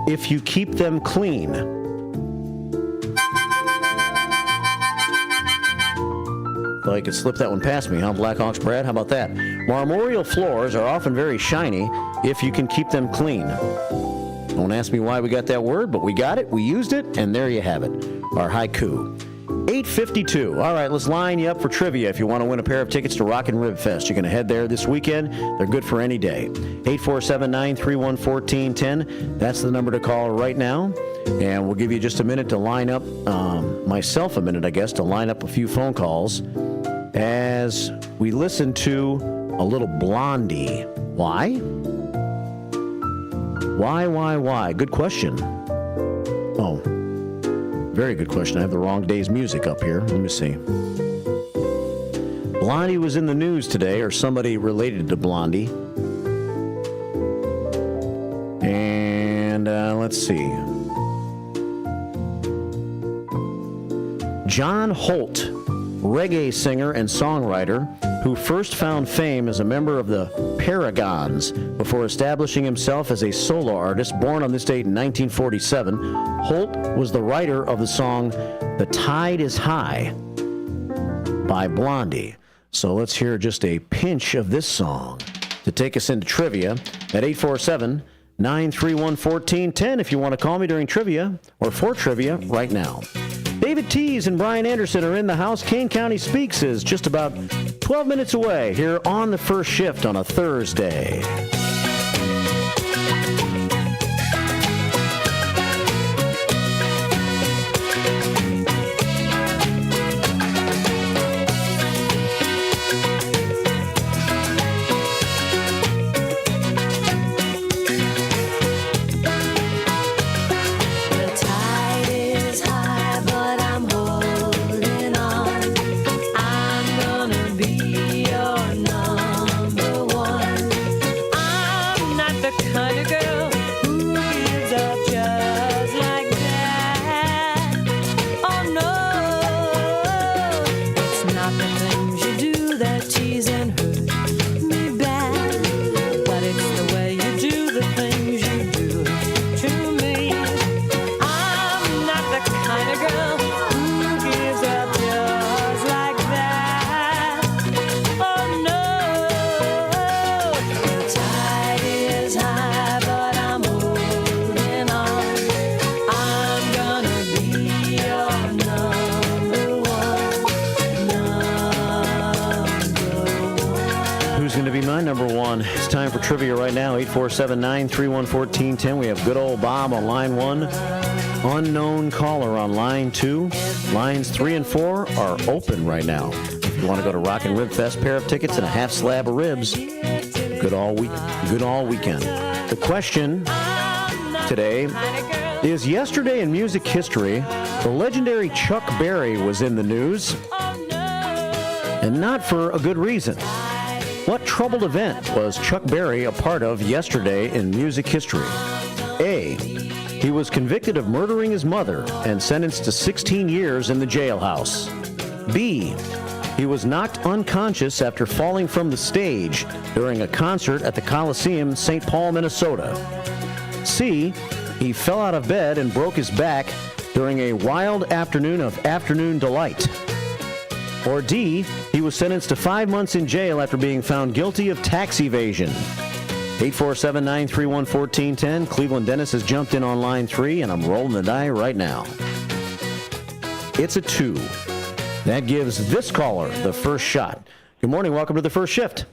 [SPEAKER 5] if you keep them clean. Thought you could slip that one past me, huh, Blackhawks Brad? How about that? Marmorial floors are often very shiny if you can keep them clean. Don't ask me why we got that word, but we got it, we used it, and there you have it. Our haiku. 8:52. All right, let's line you up for trivia if you want to win a pair of tickets to Rock and Rib Fest. You're going to head there this weekend. They're good for any day. 847-931-1410. That's the number to call right now. And we'll give you just a minute to line up, myself a minute, I guess, to line up a few phone calls as we listen to a little Blondie. Why? Why? Good question. Oh. Very good question. I have the wrong day's music up here. Let me see. Blondie was in the news today, or somebody related to Blondie. And let's see. John Holt, reggae singer and songwriter, who first found fame as a member of the Paragons before establishing himself as a solo artist. Born on this date in 1947, Holt was the writer of the song The Tide is High by Blondie. So let's hear just a pinch of this song to take us into trivia at 847-931-1410 if you want to call me during trivia or for trivia right now. David Tees and Brian Anderson are in the house. Kane County Speaks is just about 12 minutes away here on the first shift on a Thursday. one. It's time for trivia right now. 847-931-1410. We have good old Bob on line 1. Unknown caller on line 2. Lines 3 and 4 are open right now. If you want to go to Rock and Rib Fest, pair of tickets and a half slab of ribs. Good all weekend. The question today is, yesterday in music history, the legendary Chuck Berry was in the news, and not for a good reason. What troubled event was Chuck Berry a part of yesterday in music history? A, he was convicted of murdering his mother and sentenced to 16 years in the jailhouse. B, he was knocked unconscious after falling from the stage during a concert at the Coliseum, St. Paul, Minnesota. C, he fell out of bed and broke his back during a wild afternoon of afternoon delight. Or D, he was sentenced to 5 months in jail after being found guilty of tax evasion. 847-931-1410. Cleveland Dennis has jumped in on line 3, and I'm rolling the die right now. It's a 2. That gives this caller the first shot. Good morning. Welcome to the first shift.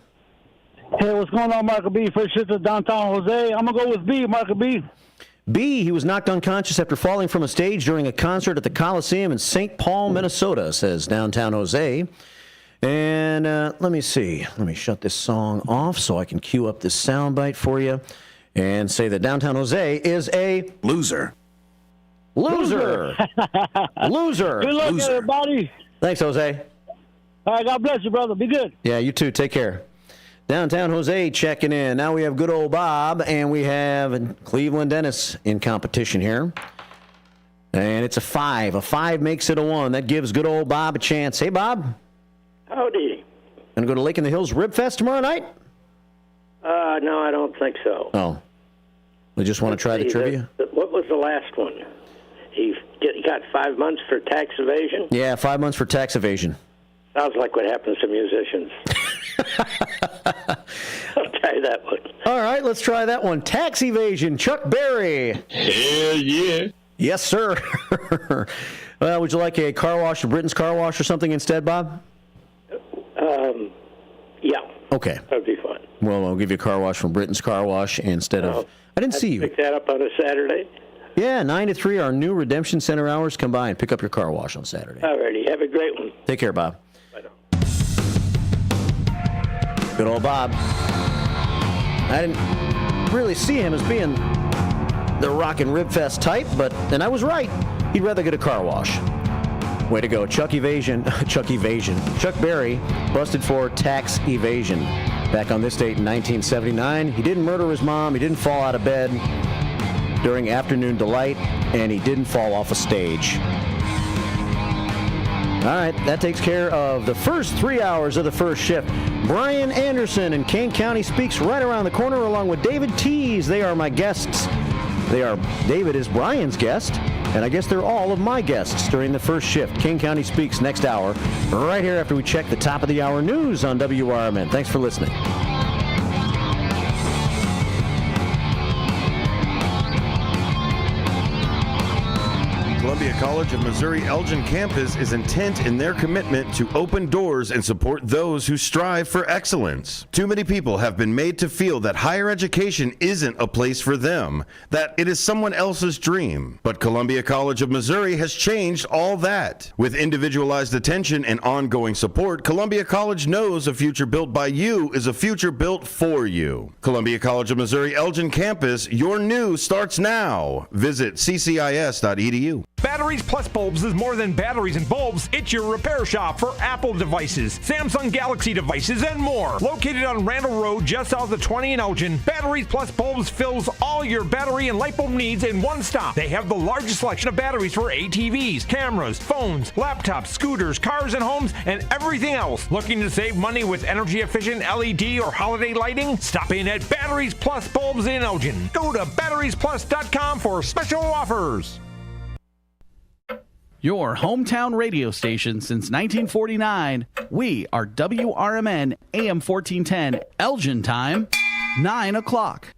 [SPEAKER 11] Hey, what's going on, Marky B? First shift of downtown Jose. I'm going to go with B, Marky B.
[SPEAKER 5] B, he was knocked unconscious after falling from a stage during a concert at the Coliseum in St. Paul, Minnesota, says downtown Jose. And let me see. Let me shut this song off so I can cue up this soundbite for you and say that downtown Jose is a loser. Loser. Loser.
[SPEAKER 11] Good luck, everybody.
[SPEAKER 5] Thanks, Jose.
[SPEAKER 11] All right, God bless you, brother. Be good.
[SPEAKER 5] Yeah, you too. Take care. Downtown Jose checking in. Now we have good old Bob, and we have Cleveland Dennis in competition here. And it's a 5. A 5 makes it a 1. That gives good old Bob a chance. Hey, Bob.
[SPEAKER 4] Howdy.
[SPEAKER 5] Gonna go to Lake in the Hills Rib Fest tomorrow night?
[SPEAKER 4] No, I don't think so.
[SPEAKER 5] Oh. We just want to try the trivia?
[SPEAKER 4] What was the last one? He got 5 months for tax evasion?
[SPEAKER 5] Yeah, 5 months for tax evasion.
[SPEAKER 4] Sounds like what happens to musicians. I'll try that one.
[SPEAKER 5] All right, let's try that one. Tax evasion, Chuck Berry.
[SPEAKER 4] Hell yeah.
[SPEAKER 5] Yes, sir. Would you like a car wash, a Britain's Car Wash or something instead, Bob?
[SPEAKER 4] Yeah.
[SPEAKER 5] Okay.
[SPEAKER 4] That'd be fun.
[SPEAKER 5] Well, I'll give you a car wash from Britain's Car Wash instead of... I didn't see you.
[SPEAKER 4] Pick that up on a Saturday?
[SPEAKER 5] Yeah, 9 to 3, our new Redemption Center hours. Come by and pick up your car wash on Saturday.
[SPEAKER 4] All righty. Have a great one.
[SPEAKER 5] Take care, Bob.
[SPEAKER 4] Bye now.
[SPEAKER 5] Good old Bob. I didn't really see him as being the Rock and Rib Fest type, and I was right. He'd rather get a car wash. Way to go. Chuck Berry busted for tax evasion. Back on this date in 1979, he didn't murder his mom, he didn't fall out of bed during afternoon delight, and he didn't fall off a stage. All right, that takes care of the first 3 hours of the first shift. Brian Anderson and Kane County Speaks right around the corner, along with David Tees. They are my guests. David is Brian's guest, and I guess they're all of my guests during the first shift. Kane County Speaks next hour, right here after we check the top of the hour news on WRMN. Thanks for listening.
[SPEAKER 12] Columbia College of Missouri Elgin campus is intent in their commitment to open doors and support those who strive for excellence. Too many people have been made to feel that higher education isn't a place for them, that it is someone else's dream. But Columbia College of Missouri has changed all that. With individualized attention and ongoing support, Columbia College knows a future built by you is a future built for you. Columbia College of Missouri Elgin campus, your new starts now. Visit ccis.edu.
[SPEAKER 19] Batteries Plus Bulbs is more than batteries and bulbs. It's your repair shop for Apple devices, Samsung Galaxy devices, and more. Located on Randall Road, just south of 20 in Elgin, Batteries Plus Bulbs fills all your battery and light bulb needs in one stop. They have the largest selection of batteries for ATVs, cameras, phones, laptops, scooters, cars and homes, and everything else. Looking to save money with energy-efficient LED or holiday lighting? Stop in at Batteries Plus Bulbs in Elgin. Go to batteriesplus.com for special offers.
[SPEAKER 20] Your hometown radio station since 1949. We are WRMN AM 1410, Elgin time, 9 o'clock.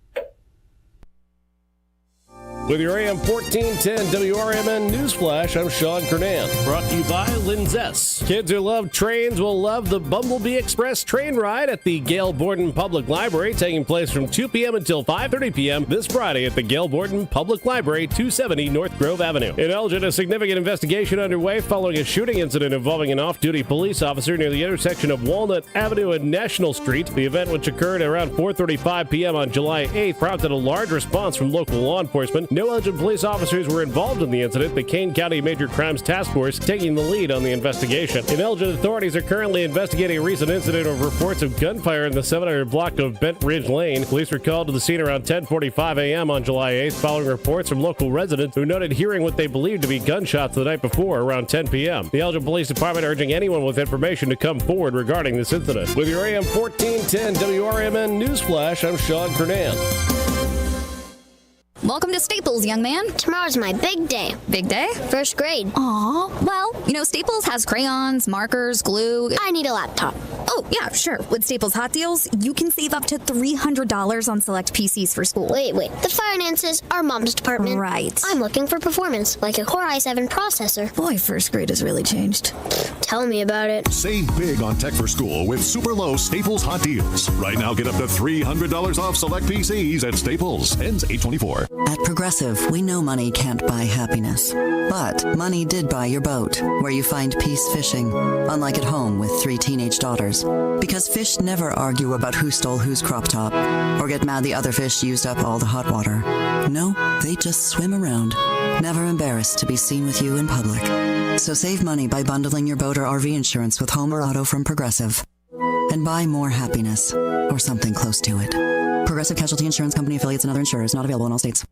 [SPEAKER 6] With your AM 1410 WRMN News Flash, I'm Sean Kernan. Brought to you by Linzess. Kids who love trains will love the Bumblebee Express train ride at the Gail Borden Public Library, taking place from 2 p.m. until 5:30 p.m. this Friday at the Gail Borden Public Library, 270 North Grove Avenue. In Elgin, a significant investigation underway following a shooting incident involving an off-duty police officer near the intersection of Walnut Avenue and National Street. The event, which occurred around 4:35 p.m. on July 8th, prompted a large response from local law enforcement. No Elgin police officers were involved in the incident, the Kane County Major Crimes Task Force taking the lead on the investigation. In Elgin, authorities are currently investigating a recent incident of reports of gunfire in the 700 block of Bent Ridge Lane. Police were called to the scene around 10:45 a.m. on July 8th, following reports from local residents who noted hearing what they believed to be gunshots the night before around 10 p.m. The Elgin Police Department urging anyone with information to come forward regarding this incident. With your AM 1410 WRMN News Flash, I'm Sean Kernan.
[SPEAKER 1] Welcome to Staples, young man.
[SPEAKER 13] Tomorrow's my big day.
[SPEAKER 1] Big day?
[SPEAKER 13] First grade.
[SPEAKER 1] Aw, well, Staples has crayons, markers, glue.
[SPEAKER 13] I need a laptop.
[SPEAKER 1] Oh, yeah, sure. With Staples Hot Deals, you can save up to $300 on select PCs for school.
[SPEAKER 13] Wait. The finances are Mom's department.
[SPEAKER 1] Right.
[SPEAKER 13] I'm looking for performance, like a Core i7 processor.
[SPEAKER 1] Boy, first grade has really changed.
[SPEAKER 13] Tell me about it.
[SPEAKER 3] Save big on tech for school with super low Staples Hot Deals. Right now, get up to $300 off select PCs at Staples. Ends 8/24.
[SPEAKER 15] At Progressive, we know money can't buy happiness. But money did buy your boat, where you find peace fishing, unlike at home with 3 teenage daughters. Because fish never argue about who stole whose crop top, or get mad the other fish used up all the hot water. No, they just swim around, never embarrassed to be seen with you in public. So save money by bundling your boat or RV insurance with home or auto from Progressive. And buy more happiness, or something close to it. Progressive Casualty Insurance Company, affiliates, and other insurers. Not available in all states.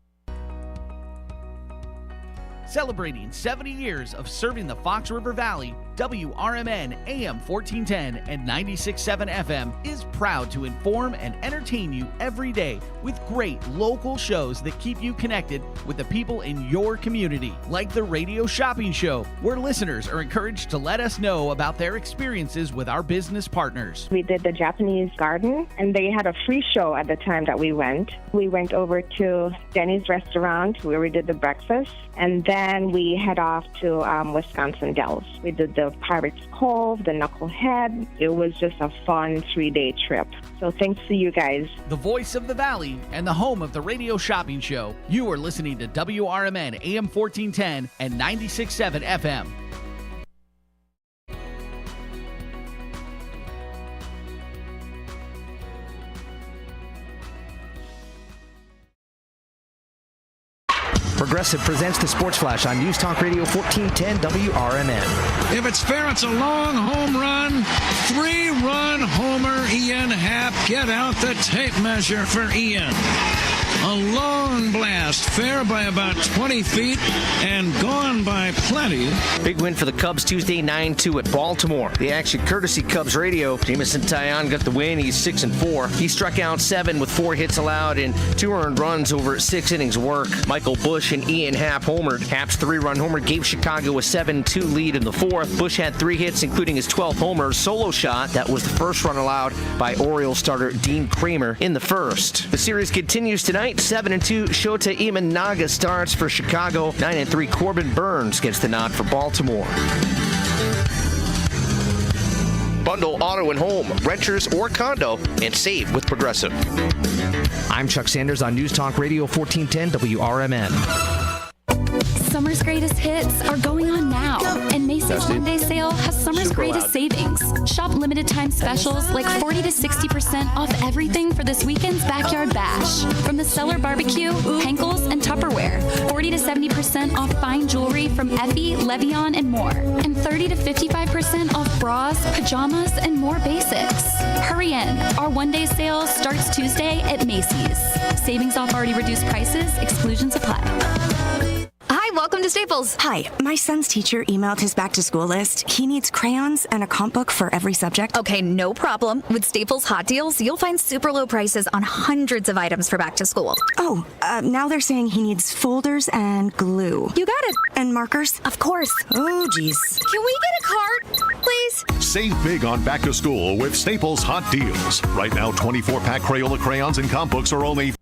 [SPEAKER 20] Celebrating 70 years of serving the Fox River Valley, WRMN AM 1410 and 96.7 FM is proud to inform and entertain you every day with great local shows that keep you connected with the people in your community, like the Radio Shopping Show, where listeners are encouraged to let us know about their experiences with our business partners.
[SPEAKER 16] We did the Japanese garden, and they had a free show at the time that we went. We went over to Denny's restaurant where we did the breakfast, and then we head off to Wisconsin Dells. We did the Pirates Cove, the Knucklehead. It was just a fun 3-day trip. So thanks to you guys.
[SPEAKER 20] The voice of the Valley and the home of the Radio Shopping Show. You are listening to WRMN AM 1410 and 96.7 FM.
[SPEAKER 25] Progressive presents the Sports Flash on News Talk Radio 1410 WRMN.
[SPEAKER 26] If it's fair, it's a long home run. 3-run homer, Ian Happ. Get out the tape measure for Ian. A long blast, fair by about 20 feet and gone by plenty.
[SPEAKER 25] Big win for the Cubs Tuesday, 9-2 at Baltimore. The action courtesy Cubs Radio. Jameson Taillon got the win. He's 6-4. He struck out 7 with 4 hits allowed and 2 earned runs over 6 innings work. Michael Busch and Ian Happ homered. Happ's 3-run homer gave Chicago a 7-2 lead in the 4th. Busch had 3 hits, including his 12th homer. Solo shot. That was the first run allowed by Orioles starter Dean Kramer in the 1st. The series continues tonight. 7-2, Shota Imanaga starts for Chicago. 9-3, Corbin Burns gets the nod for Baltimore. Bundle auto and home, renters or condo, and save with Progressive. I'm Chuck Sanders on News Talk Radio 1410 WRMN.
[SPEAKER 27] Summer's greatest hits are going on now, and Macy's one-day sale has summer's greatest savings. Shop limited time specials like 40 to 60% off everything for this weekend's backyard bash. From the Cellar Barbecue, Henkel's, and Tupperware. 40 to 70% off fine jewelry from Effie, Levion, and more. And 30 to 55% off bras, pajamas, and more basics. Hurry in. Our one-day sale starts Tuesday at Macy's. Savings off already reduced prices. Exclusions apply.
[SPEAKER 1] Hi, welcome to Staples.
[SPEAKER 28] Hi, my son's teacher emailed his back-to-school list. He needs crayons and a comp book for every subject.
[SPEAKER 1] Okay, no problem. With Staples Hot Deals, you'll find super low prices on hundreds of items for back to school.
[SPEAKER 28] Oh, now they're saying he needs folders and glue.
[SPEAKER 1] You got it.
[SPEAKER 28] And markers?
[SPEAKER 1] Of course.
[SPEAKER 28] Oh, geez.
[SPEAKER 1] Can we get a cart, please?
[SPEAKER 3] Save big on back to school with Staples Hot Deals. Right now, 24-pack Crayola crayons and comp books are only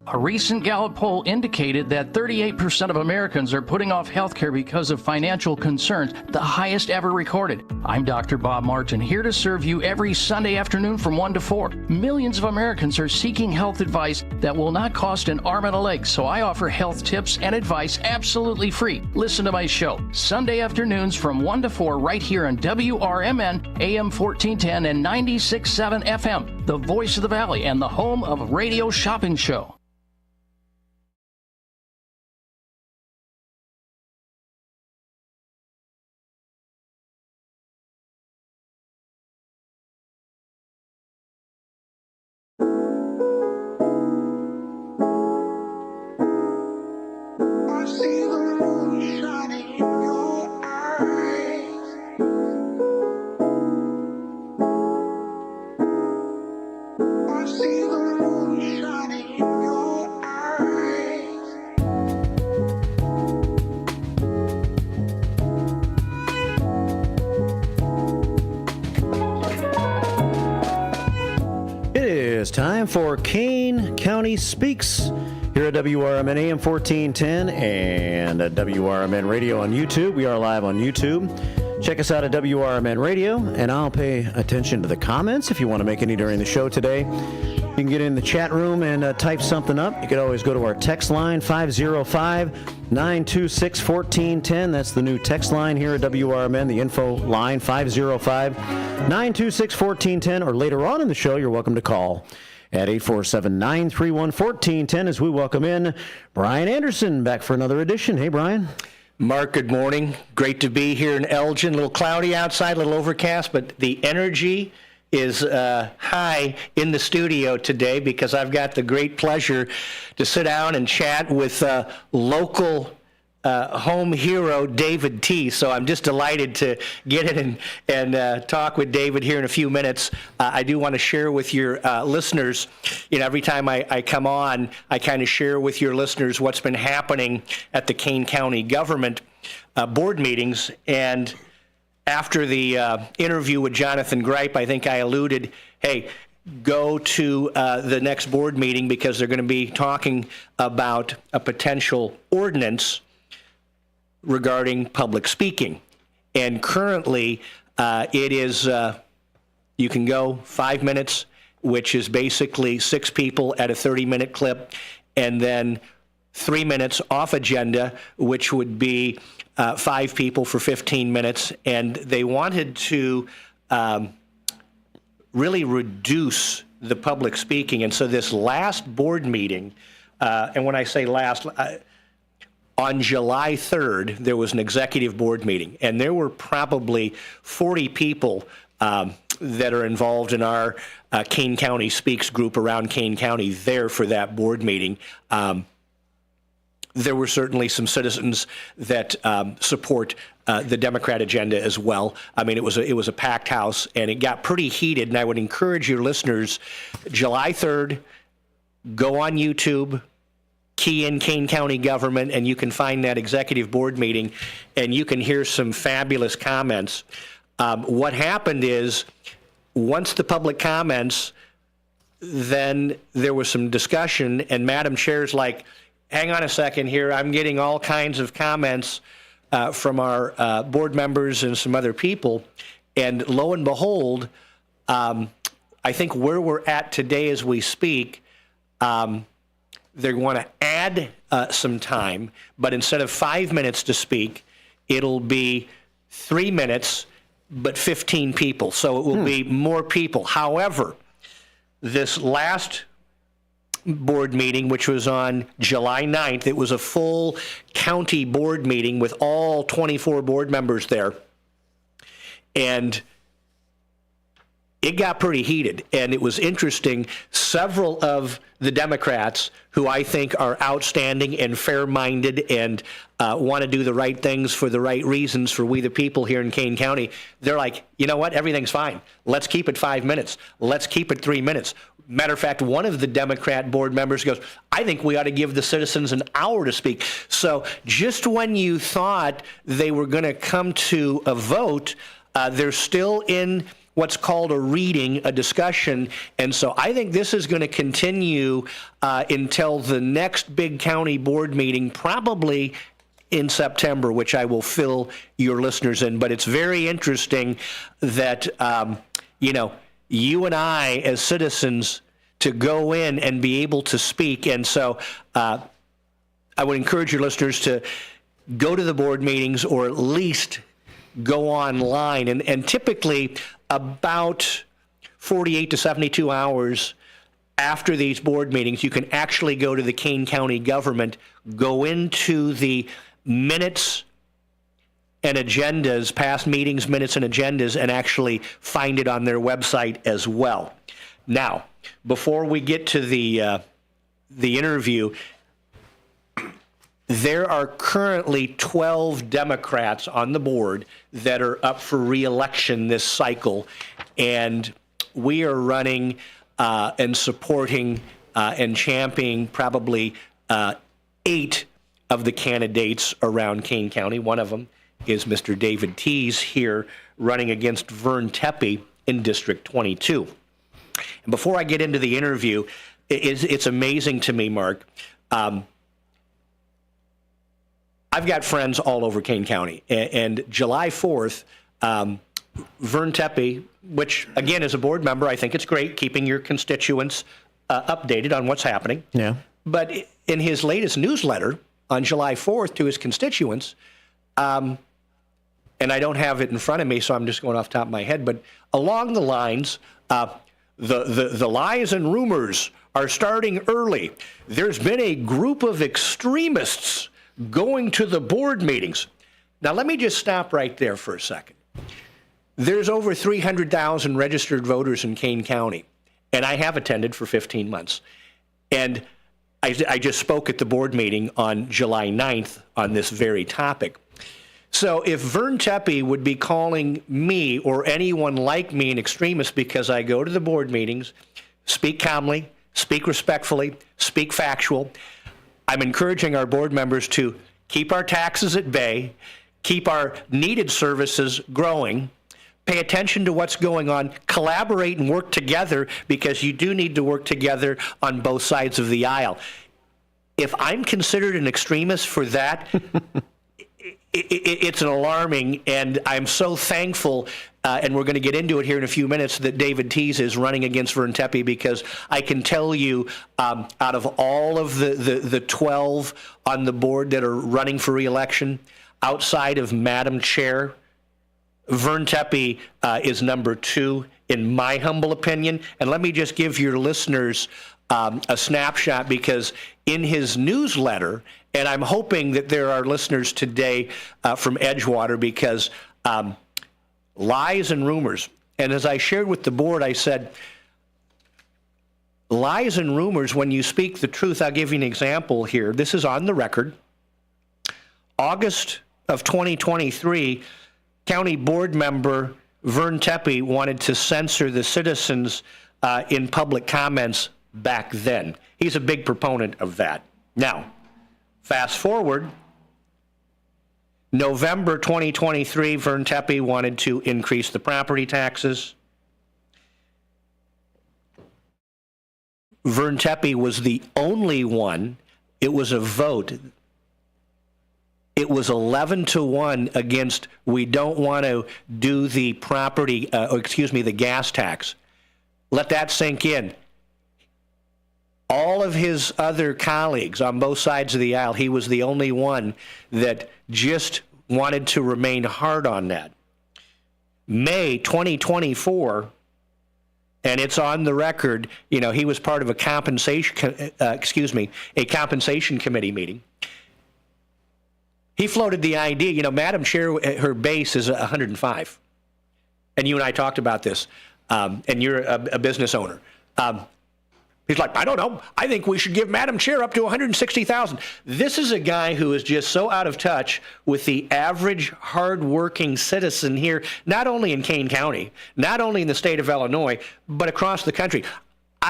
[SPEAKER 2] A recent Gallup poll indicated that 38% of Americans are putting off health care because of financial concerns, the highest ever recorded. I'm Dr. Bob Martin, here to serve you every Sunday afternoon from 1 to 4. Millions of Americans are seeking health advice that will not cost an arm and a leg, so I offer health tips and advice absolutely free. Listen to my show, Sunday afternoons from 1 to 4 right here on WRMN, AM 1410 and 96.7 FM, the voice of the Valley and the home of Radio Shopping Show.
[SPEAKER 5] Time for Kane County Speaks here at WRMN AM 1410 and at WRMN Radio on YouTube. We are live on YouTube. Check us out at WRMN Radio, and I'll pay attention to the comments if you want to make any during the show today. You can get in the chat room and type something up. You could always go to our text line, 505-926-1410. That's the new text line here at WRMN, the info line, 505-926-1410. Or later on in the show, you're welcome to call at 847-931-1410 as we welcome in Brian Anderson back for another edition. Hey, Brian.
[SPEAKER 7] Mark, good morning. Great to be here in Elgin. A little cloudy outside, a little overcast, but the energy is high in the studio today because I've got the great pleasure to sit down and chat with local home hero David T. So I'm just delighted to get in and talk with David here in a few minutes. I do want to share with your listeners, every time I come on, I kind of share with your listeners what's been happening at the Kane County government board meetings. And after the interview with Jonathan Gripe, I think I alluded, hey, go to the next board meeting because they're going to be talking about a potential ordinance regarding public speaking. And currently, it is, you can go 5 minutes, which is basically 6 people at a 30-minute clip, and then 3 minutes off agenda, which would be 5 people for 15 minutes. And they wanted to really reduce the public speaking. And so this last board meeting, and when I say last, on July 3rd, there was an executive board meeting, and there were probably 40 people that are involved in our Kane County Speaks group around Kane County there for that board meeting. There were certainly some citizens that support the Democrat agenda as well. I mean, it was a packed house, and it got pretty heated, and I would encourage your listeners, July 3rd, go on YouTube, key in Kane County government, and you can find that executive board meeting, and you can hear some fabulous comments. What happened is, once the public comments, then there was some discussion, and Madam Chair's like, hang on a second here, I'm getting all kinds of comments from our board members and some other people, and lo and behold, I think where we're at today as we speak, they want to add some time, but instead of 5 minutes to speak, it'll be 3 minutes, but 15 people. So it will be more people. However, this last board meeting, which was on July 9th, it was a full county board meeting with all 24 board members there. And it got pretty heated, and it was interesting. Several of the Democrats, who I think are outstanding and fair-minded and want to do the right things for the right reasons for we the people here in Kane County, they're like, you know what, everything's fine. Let's keep it 5 minutes. Let's keep it 3 minutes. Matter of fact, one of the Democrat board members goes, I think we ought to give the citizens an hour to speak. So just when you thought they were going to come to a vote, they're still in what's called a reading, a discussion. And so I think this is going to continue until the next big county board meeting, probably in September, which I will fill your listeners in. But it's very interesting that, you and I as citizens to go in and be able to speak. And so I would encourage your listeners to go to the board meetings or at least go online. And typically about 48 to 72 hours after these board meetings, you can actually go to the Kane County government, go into the minutes and agendas, past meetings, minutes and agendas, and actually find it on their website as well. Now, before we get to the interview, there are currently 12 Democrats on the board that are up for re-election this cycle, and we are running and supporting and championing probably 8 of the candidates around Kane County. One of them is Mr. David Tees here running against Vern Tepe in District 22. And before I get into the interview, it's amazing to me, Mark. I've got friends all over Kane County, and July 4th, Vern Tepe, which again as a board member, I think it's great keeping your constituents updated on what's happening.
[SPEAKER 5] Yeah.
[SPEAKER 7] But in his latest newsletter on July 4th to his constituents, and I don't have it in front of me, so I'm just going off the top of my head, but along the lines, the lies and rumors are starting early. There's been a group of extremists going to the board meetings. Now, let me just stop right there for a second. There's over 300,000 registered voters in Kane County, and I have attended for 15 months. And I just spoke at the board meeting on July 9th on this very topic. So if Vern Tepe would be calling me or anyone like me an extremist because I go to the board meetings, speak calmly, speak respectfully, speak factual, I'm encouraging our board members to keep our taxes at bay, keep our needed services growing, pay attention to what's going on, collaborate and work together, because you do need to work together on both sides of the aisle. If I'm considered an extremist for that, it's an alarming, and I'm so thankful, and we're going to get into it here in a few minutes, that David Tees is running against Vern Tepe, because I can tell you out of all of the 12 on the board that are running for re-election, outside of Madam Chair, Vern Tepe is number 2 in my humble opinion. And let me just give your listeners a snapshot, because in his newsletter, and I'm hoping that there are listeners today from Edgewater, because lies and rumors, and as I shared with the board, I said, lies and rumors, when you speak the truth, I'll give you an example here. This is on the record. August of 2023, County Board member Vern Tepe wanted to censor the citizens in public comments back then. He's a big proponent of that. Now, fast forward, November 2023, Vern Tepe wanted to increase the property taxes. Vern Tepe was the only one. It was a vote. It was 11-1 against, we don't want to do the the gas tax. Let that sink in. All of his other colleagues on both sides of the aisle, he was the only one that just wanted to remain hard on that. May 2024, and it's on the record, he was part of a compensation committee meeting. He floated the idea, Madam Chair, her base is 105. And you and I talked about this, and you're a business owner. He's like, I don't know. I think we should give Madam Chair up to $160,000. This is a guy who is just so out of touch with the average hardworking citizen here, not only in Kane County, not only in the state of Illinois, but across the country.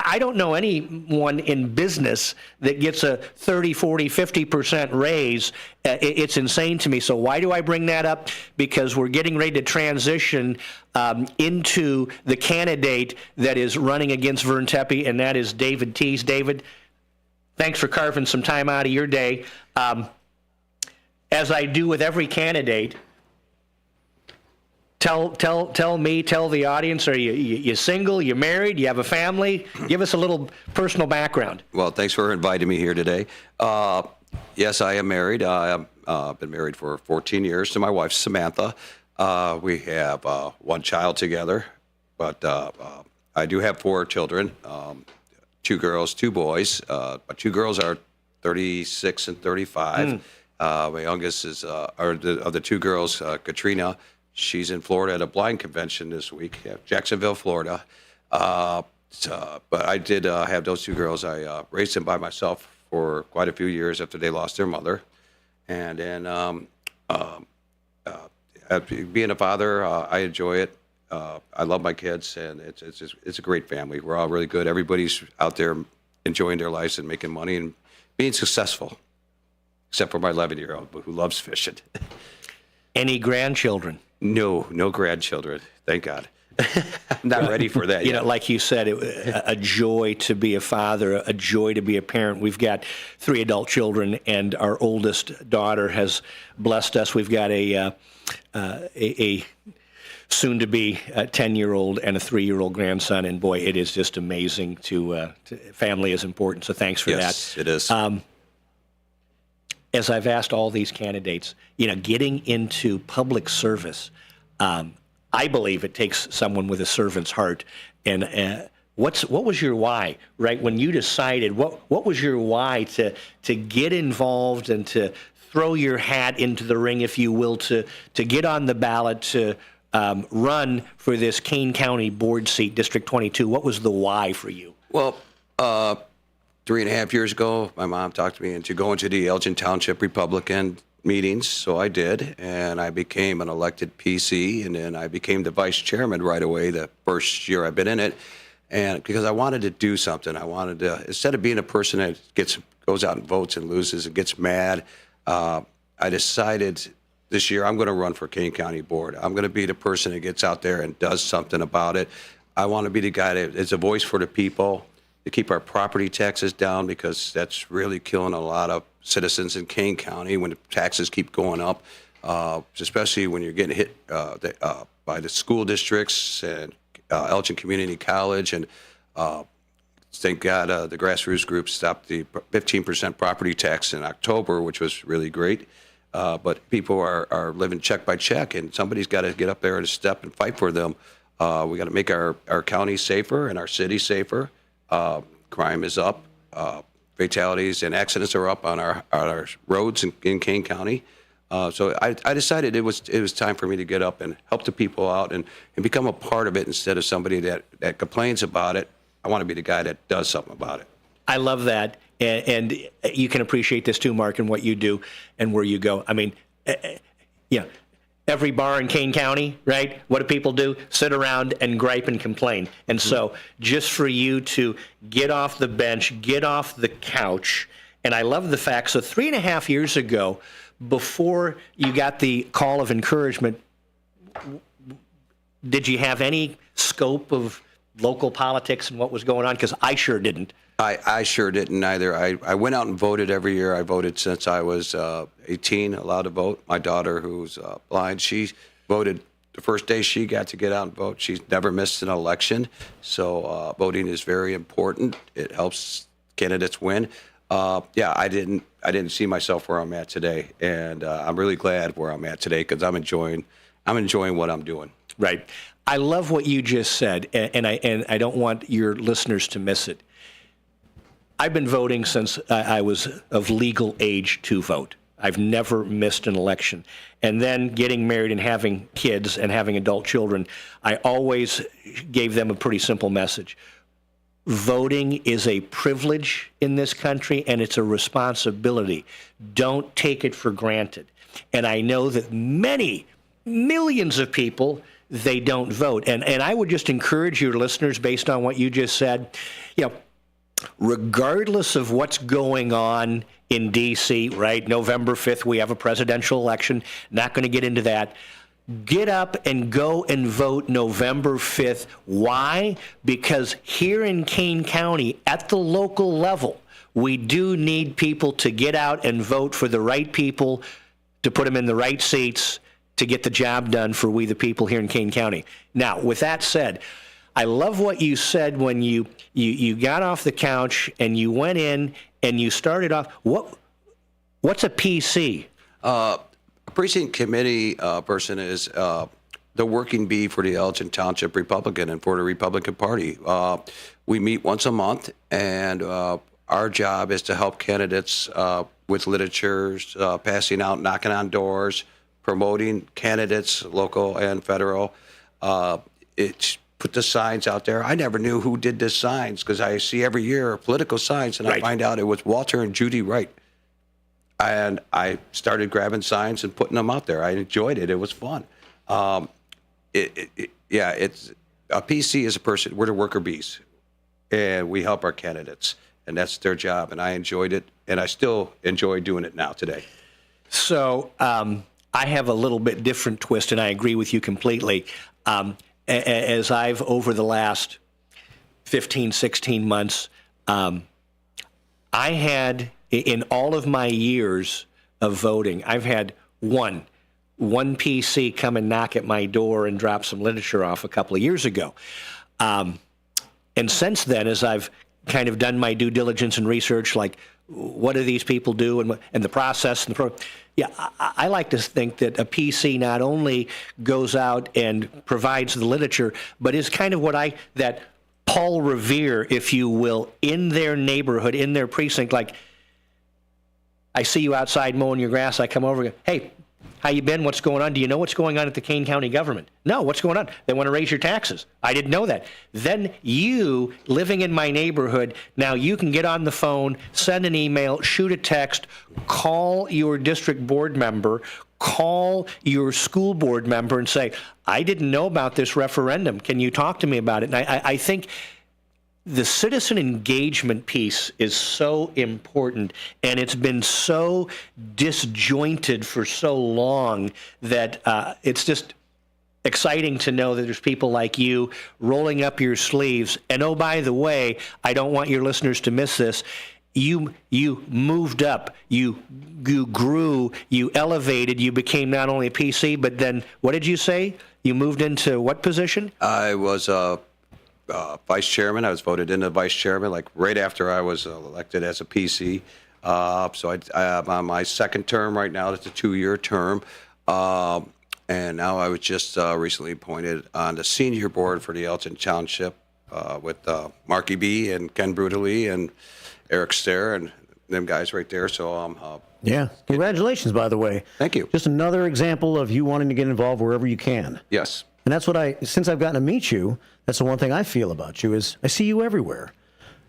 [SPEAKER 7] I don't know anyone in business that gets a 30, 40, 50% raise. It's insane to me. So why do I bring that up? Because we're getting ready to transition into the candidate that is running against Vern Tepe, and that is David Teese. David, thanks for carving some time out of your day. As I do with every candidate, Tell the audience, are you single, you married, you have a family? Give us a little personal background.
[SPEAKER 8] Well, thanks for inviting me here today. Yes, I am married. I've been married for 14 years to my wife, Samantha. We have one child together, but I do have 4 children, 2 girls, 2 boys. My 2 girls are 36 and 35. My youngest is, of the 2 girls, Katrina. She's in Florida at a blind convention this week, Jacksonville, Florida. But I did have those 2 girls. I raised them by myself for quite a few years after they lost their mother. And then being a father, I enjoy it. I love my kids, and it's a great family. We're all really good. Everybody's out there enjoying their lives and making money and being successful, except for my 11-year-old who loves fishing.
[SPEAKER 7] Any grandchildren?
[SPEAKER 8] No grandchildren. Thank God. I'm not ready for that yet.
[SPEAKER 7] Like you said, a joy to be a father, a joy to be a parent. We've got 3 adult children, and our oldest daughter has blessed us. We've got a soon-to-be 10-year-old and a 3-year-old grandson, and boy, it is just amazing to family is important, so thanks for that.
[SPEAKER 8] Yes, it is.
[SPEAKER 7] As I've asked all these candidates, getting into public service, I believe it takes someone with a servant's heart. And what was your why, right? When you decided, what was your why to get involved and to throw your hat into the ring, if you will, to get on the ballot, to run for this Kane County Board seat, District 22? What was the why for you?
[SPEAKER 8] Well, 3.5 years ago, my mom talked me into going to the Elgin Township Republican meetings, so I did, and I became an elected PC, and then I became the vice chairman right away the first year I've been in it, and because I wanted to do something. I wanted to, instead of being a person that goes out and votes and loses and gets mad, I decided this year I'm going to run for Kane County Board. I'm going to be the person that gets out there and does something about it. I want to be the guy that is a voice for the people, to keep our property taxes down, because that's really killing a lot of citizens in Kane County when the taxes keep going up, especially when you're getting hit by the school districts and Elgin Community College. And thank God the grassroots group stopped the 15% property tax in October, which was really great. But people are living check by check, and somebody's got to get up there and step and fight for them. We got to make our county safer and our city safer. Crime is up. Fatalities and accidents are up on our roads in Kane County. So I decided it was time for me to get up and help the people out and become a part of it instead of somebody that complains about it. I want to be the guy that does something about it.
[SPEAKER 7] I love that. And you can appreciate this too, Mark, and what you do and where you go. I mean, every bar in Kane County, right? What do people do? Sit around and gripe and complain. And so just for you to get off the bench, get off the couch, and I love the fact, so 3.5 years ago, before you got the call of encouragement, did you have any scope of local politics and what was going on? Because I sure didn't.
[SPEAKER 8] I sure didn't either. I went out and voted every year. I voted since I was 18, allowed to vote. My daughter, who's blind, she voted the first day she got to get out and vote. She's never missed an election. So voting is very important. It helps candidates win. I didn't see myself where I'm at today, and I'm really glad where I'm at today because I'm enjoying what I'm doing.
[SPEAKER 7] Right. I love what you just said, and I don't want your listeners to miss it. I've been voting since I was of legal age to vote. I've never missed an election. And then getting married and having kids and having adult children, I always gave them a pretty simple message. Voting is a privilege in this country, and it's a responsibility. Don't take it for granted. And I know that millions of people they don't vote. And I would just encourage your listeners, based on what you just said, regardless of what's going on in D.C., right? November 5th, we have a presidential election. Not going to get into that. Get up and go and vote November 5th. Why? Because here in Kane County, at the local level, we do need people to get out and vote for the right people, to put them in the right seats, to get the job done for we the people here in Kane County. Now, with that said, I love what you said when you got off the couch and you went in and you started off. What's a PC?
[SPEAKER 8] A precinct committee person is the working bee for the Elgin Township Republican and for the Republican Party. We meet once a month, and our job is to help candidates with literatures, passing out, knocking on doors, promoting candidates, local and federal. It's put the signs out there. I never knew who did the signs because I see every year political signs, and I find out it was Walter and Judy Wright. And I started grabbing signs and putting them out there. I enjoyed it. It was fun. It's a PC is a person. We're the worker bees, and we help our candidates, and that's their job. And I enjoyed it, and I still enjoy doing it now today.
[SPEAKER 7] So I have a little bit different twist, and I agree with you completely. As I've, over the last 15, 16 months, I had, in all of my years of voting, I've had one PC come and knock at my door and drop some literature off a couple of years ago. And since then, as I've kind of done my due diligence and research, like what do these people do and the process and the program. Yeah, I like to think that a PC not only goes out and provides the literature, but is kind of that Paul Revere, if you will, in their neighborhood, in their precinct. Like, I see you outside mowing your grass, I come over and go, hey, how you been? What's going on? Do you know what's going on at the Kane County government? No, what's going on? They want to raise your taxes. I didn't know that. Then you, living in my neighborhood, now you can get on the phone, send an email, shoot a text, call your district board member, call your school board member and say, I didn't know about this referendum. Can you talk to me about it? And I think the citizen engagement piece is so important, and it's been so disjointed for so long that it's just exciting to know that there's people like you rolling up your sleeves. And oh, by the way, I don't want your listeners to miss this. You moved up, you grew, you elevated, you became not only a PC, but then what did you say? You moved into what position?
[SPEAKER 8] I was vice chairman. I was voted into vice chairman like right after I was elected as a PC. So I'm on my second term right now. It's a 2-year term. And now I was just recently appointed on the senior board for the Elgin Township with Marky B and Ken Brutally and Eric Stair and them guys right there. So
[SPEAKER 5] yeah. Congratulations, by the way.
[SPEAKER 8] Thank you.
[SPEAKER 5] Just another example of you wanting to get involved wherever you can.
[SPEAKER 8] Yes.
[SPEAKER 5] And that's what since I've gotten to meet you, that's the one thing I feel about you is I see you everywhere.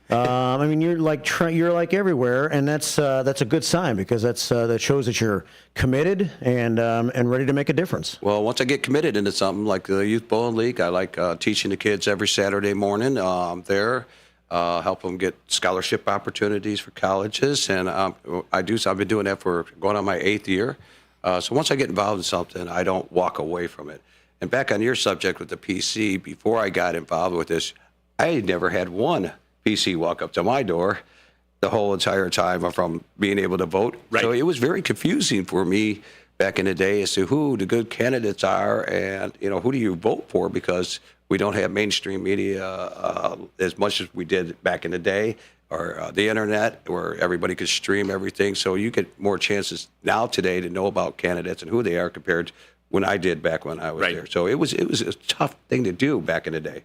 [SPEAKER 5] I mean, you're like everywhere, and that's a good sign because that shows that you're committed and ready to make a difference.
[SPEAKER 8] Well, once I get committed into something like the Youth Bowling League, I like teaching the kids every Saturday morning. I'm there, help them get scholarship opportunities for colleges, and I've been doing that for going on my 8th year. So once I get involved in something, I don't walk away from it. And back on your subject with the PC, before I got involved with this, I had never had one PC walk up to my door the whole entire time from being able to vote. Right. So it was very confusing for me back in the day as to who the good candidates are and, who do you vote for, because we don't have mainstream media as much as we did back in the day, or the internet where everybody could stream everything. So you get more chances now today to know about candidates and who they are compared to when I did back when I was there. So it was a tough thing to do back in the day.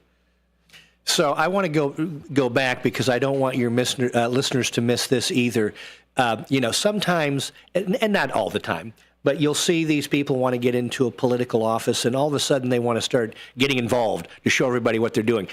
[SPEAKER 7] So I want to go back because I don't want your listeners to miss this either. Sometimes, and not all the time, but you'll see these people want to get into a political office, and all of a sudden they want to start getting involved to show everybody what they're doing.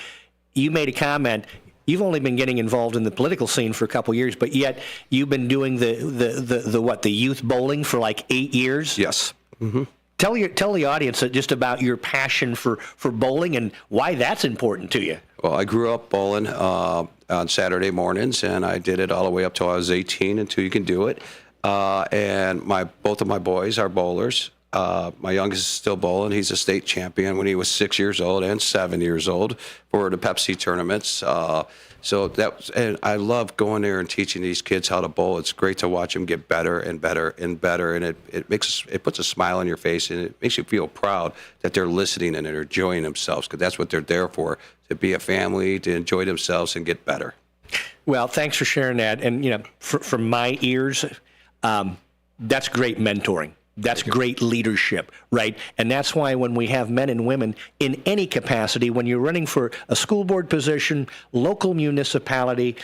[SPEAKER 7] You made a comment. You've only been getting involved in the political scene for a couple of years, but yet you've been doing the youth bowling for like 8 years.
[SPEAKER 8] Yes. Mm-hmm.
[SPEAKER 7] Tell the audience just about your passion for bowling and why that's important to you.
[SPEAKER 8] Well, I grew up bowling on Saturday mornings, and I did it all the way up till I was 18 until you can do it. And both of my boys are bowlers. My youngest is still bowling. He's a state champion when he was 6 years old and 7 years old for the Pepsi tournaments. And I love going there and teaching these kids how to bowl. It's great to watch them get better and better and better, and it puts a smile on your face, and it makes you feel proud that they're listening and they're enjoying themselves, because that's what they're there for, to be a family, to enjoy themselves and get better.
[SPEAKER 7] Well, thanks for sharing that. And from my ears, that's great mentoring. That's great leadership, right? And that's why when we have men and women in any capacity, when you're running for a school board position, local municipality,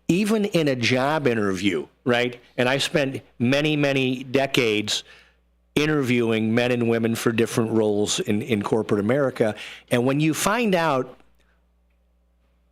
[SPEAKER 7] even in a job interview, right? And I spent many, many decades interviewing men and women for different roles in corporate America. And when you find out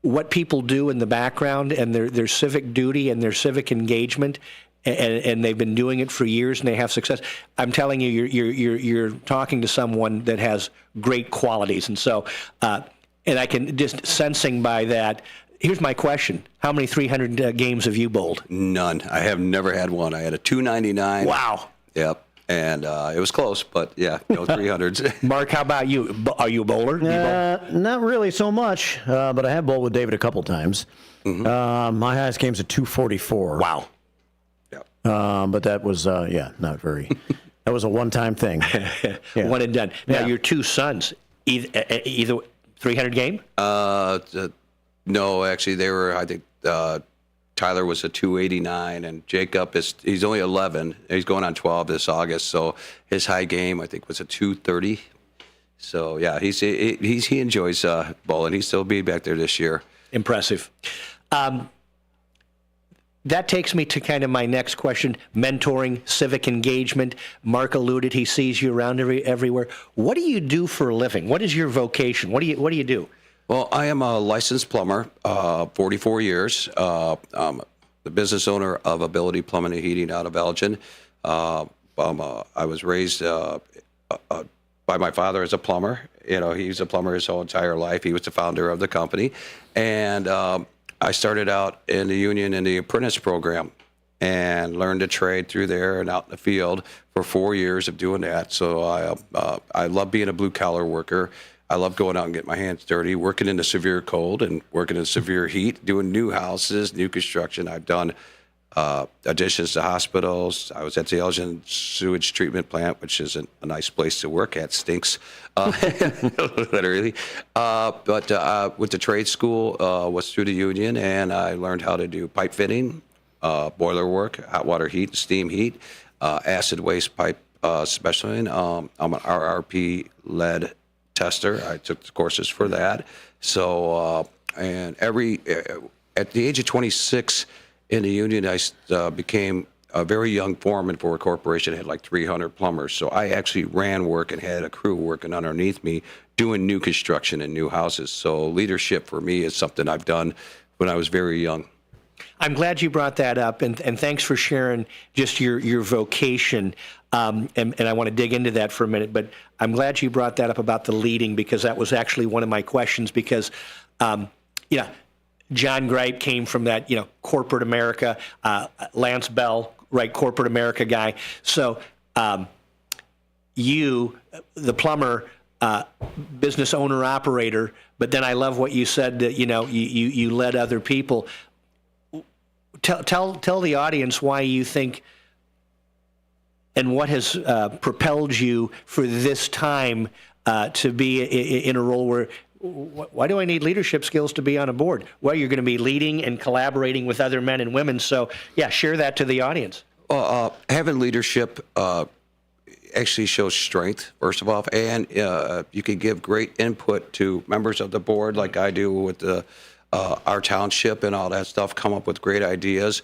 [SPEAKER 7] what people do in the background and their civic duty and their civic engagement, and they've been doing it for years and they have success, I'm telling you, you're talking to someone that has great qualities. And so, and I can just sensing by that. Here's my question: how many 300 games have you bowled?
[SPEAKER 8] None. I have never had one. I had a 299.
[SPEAKER 7] Wow.
[SPEAKER 8] Yep. And it was close, but yeah, no 300s.
[SPEAKER 7] Mark, how about you? Are you a bowler?
[SPEAKER 5] Not really so much, but I have bowled with David a couple times. Mm-hmm. My highest game's a 244.
[SPEAKER 7] Wow.
[SPEAKER 5] But that was, not very. That was a one-time thing.
[SPEAKER 7] Yeah. One and done. Now, your two sons, either 300 game?
[SPEAKER 8] No, actually, they were, I think, Tyler was a 289, and Jacob he's only 11. He's going on 12 this August, so his high game, I think, was a 230. So, yeah, he enjoys bowling. He'll be back there this year.
[SPEAKER 7] Impressive. That takes me to kind of my next question: mentoring, civic engagement. Mark alluded, he sees you around everywhere. What do you do for a living? What is your vocation? What do you do?
[SPEAKER 8] Well, I am a licensed plumber, 44 years. I'm the business owner of Ability Plumbing and Heating out of Elgin. I was raised by my father as a plumber. He's a plumber his whole entire life. He was the founder of the company. And I started out in the union in the apprentice program and learned a trade through there and out in the field for 4 years of doing that. So I love being a blue-collar worker. I love going out and getting my hands dirty, working in the severe cold and working in severe heat, doing new houses, new construction. I've done additions to hospitals. I was at the Elgin sewage treatment plant, which isn't a nice place to work at. Stinks, literally. But went to trade school, was through the union, and I learned how to do pipe fitting, boiler work, hot water heat, steam heat, acid waste pipe specialty. I'm an RRP lead tester. I took the courses for that. So, and at the age of 26 in the union, I became a very young foreman for a corporation that had like 300 plumbers. So I actually ran work and had a crew working underneath me doing new construction and new houses. So leadership for me is something I've done when I was very young.
[SPEAKER 7] I'm glad you brought that up, and thanks for sharing just your vocation. And I want to dig into that for a minute, but I'm glad you brought that up about the leading, because that was actually one of my questions, because, John Gripe came from that, corporate America, Lance Bell, right, corporate America guy. So you, the plumber, business owner, operator, but then I love what you said that, you led other people. Tell the audience why you think and what has propelled you for this time to be in a role where, why do I need leadership skills to be on a board? Well, you're going to be leading and collaborating with other men and women. So, share that to the audience.
[SPEAKER 8] Having leadership actually shows strength, first of all, and you can give great input to members of the board, like I do with our township and all that stuff, come up with great ideas.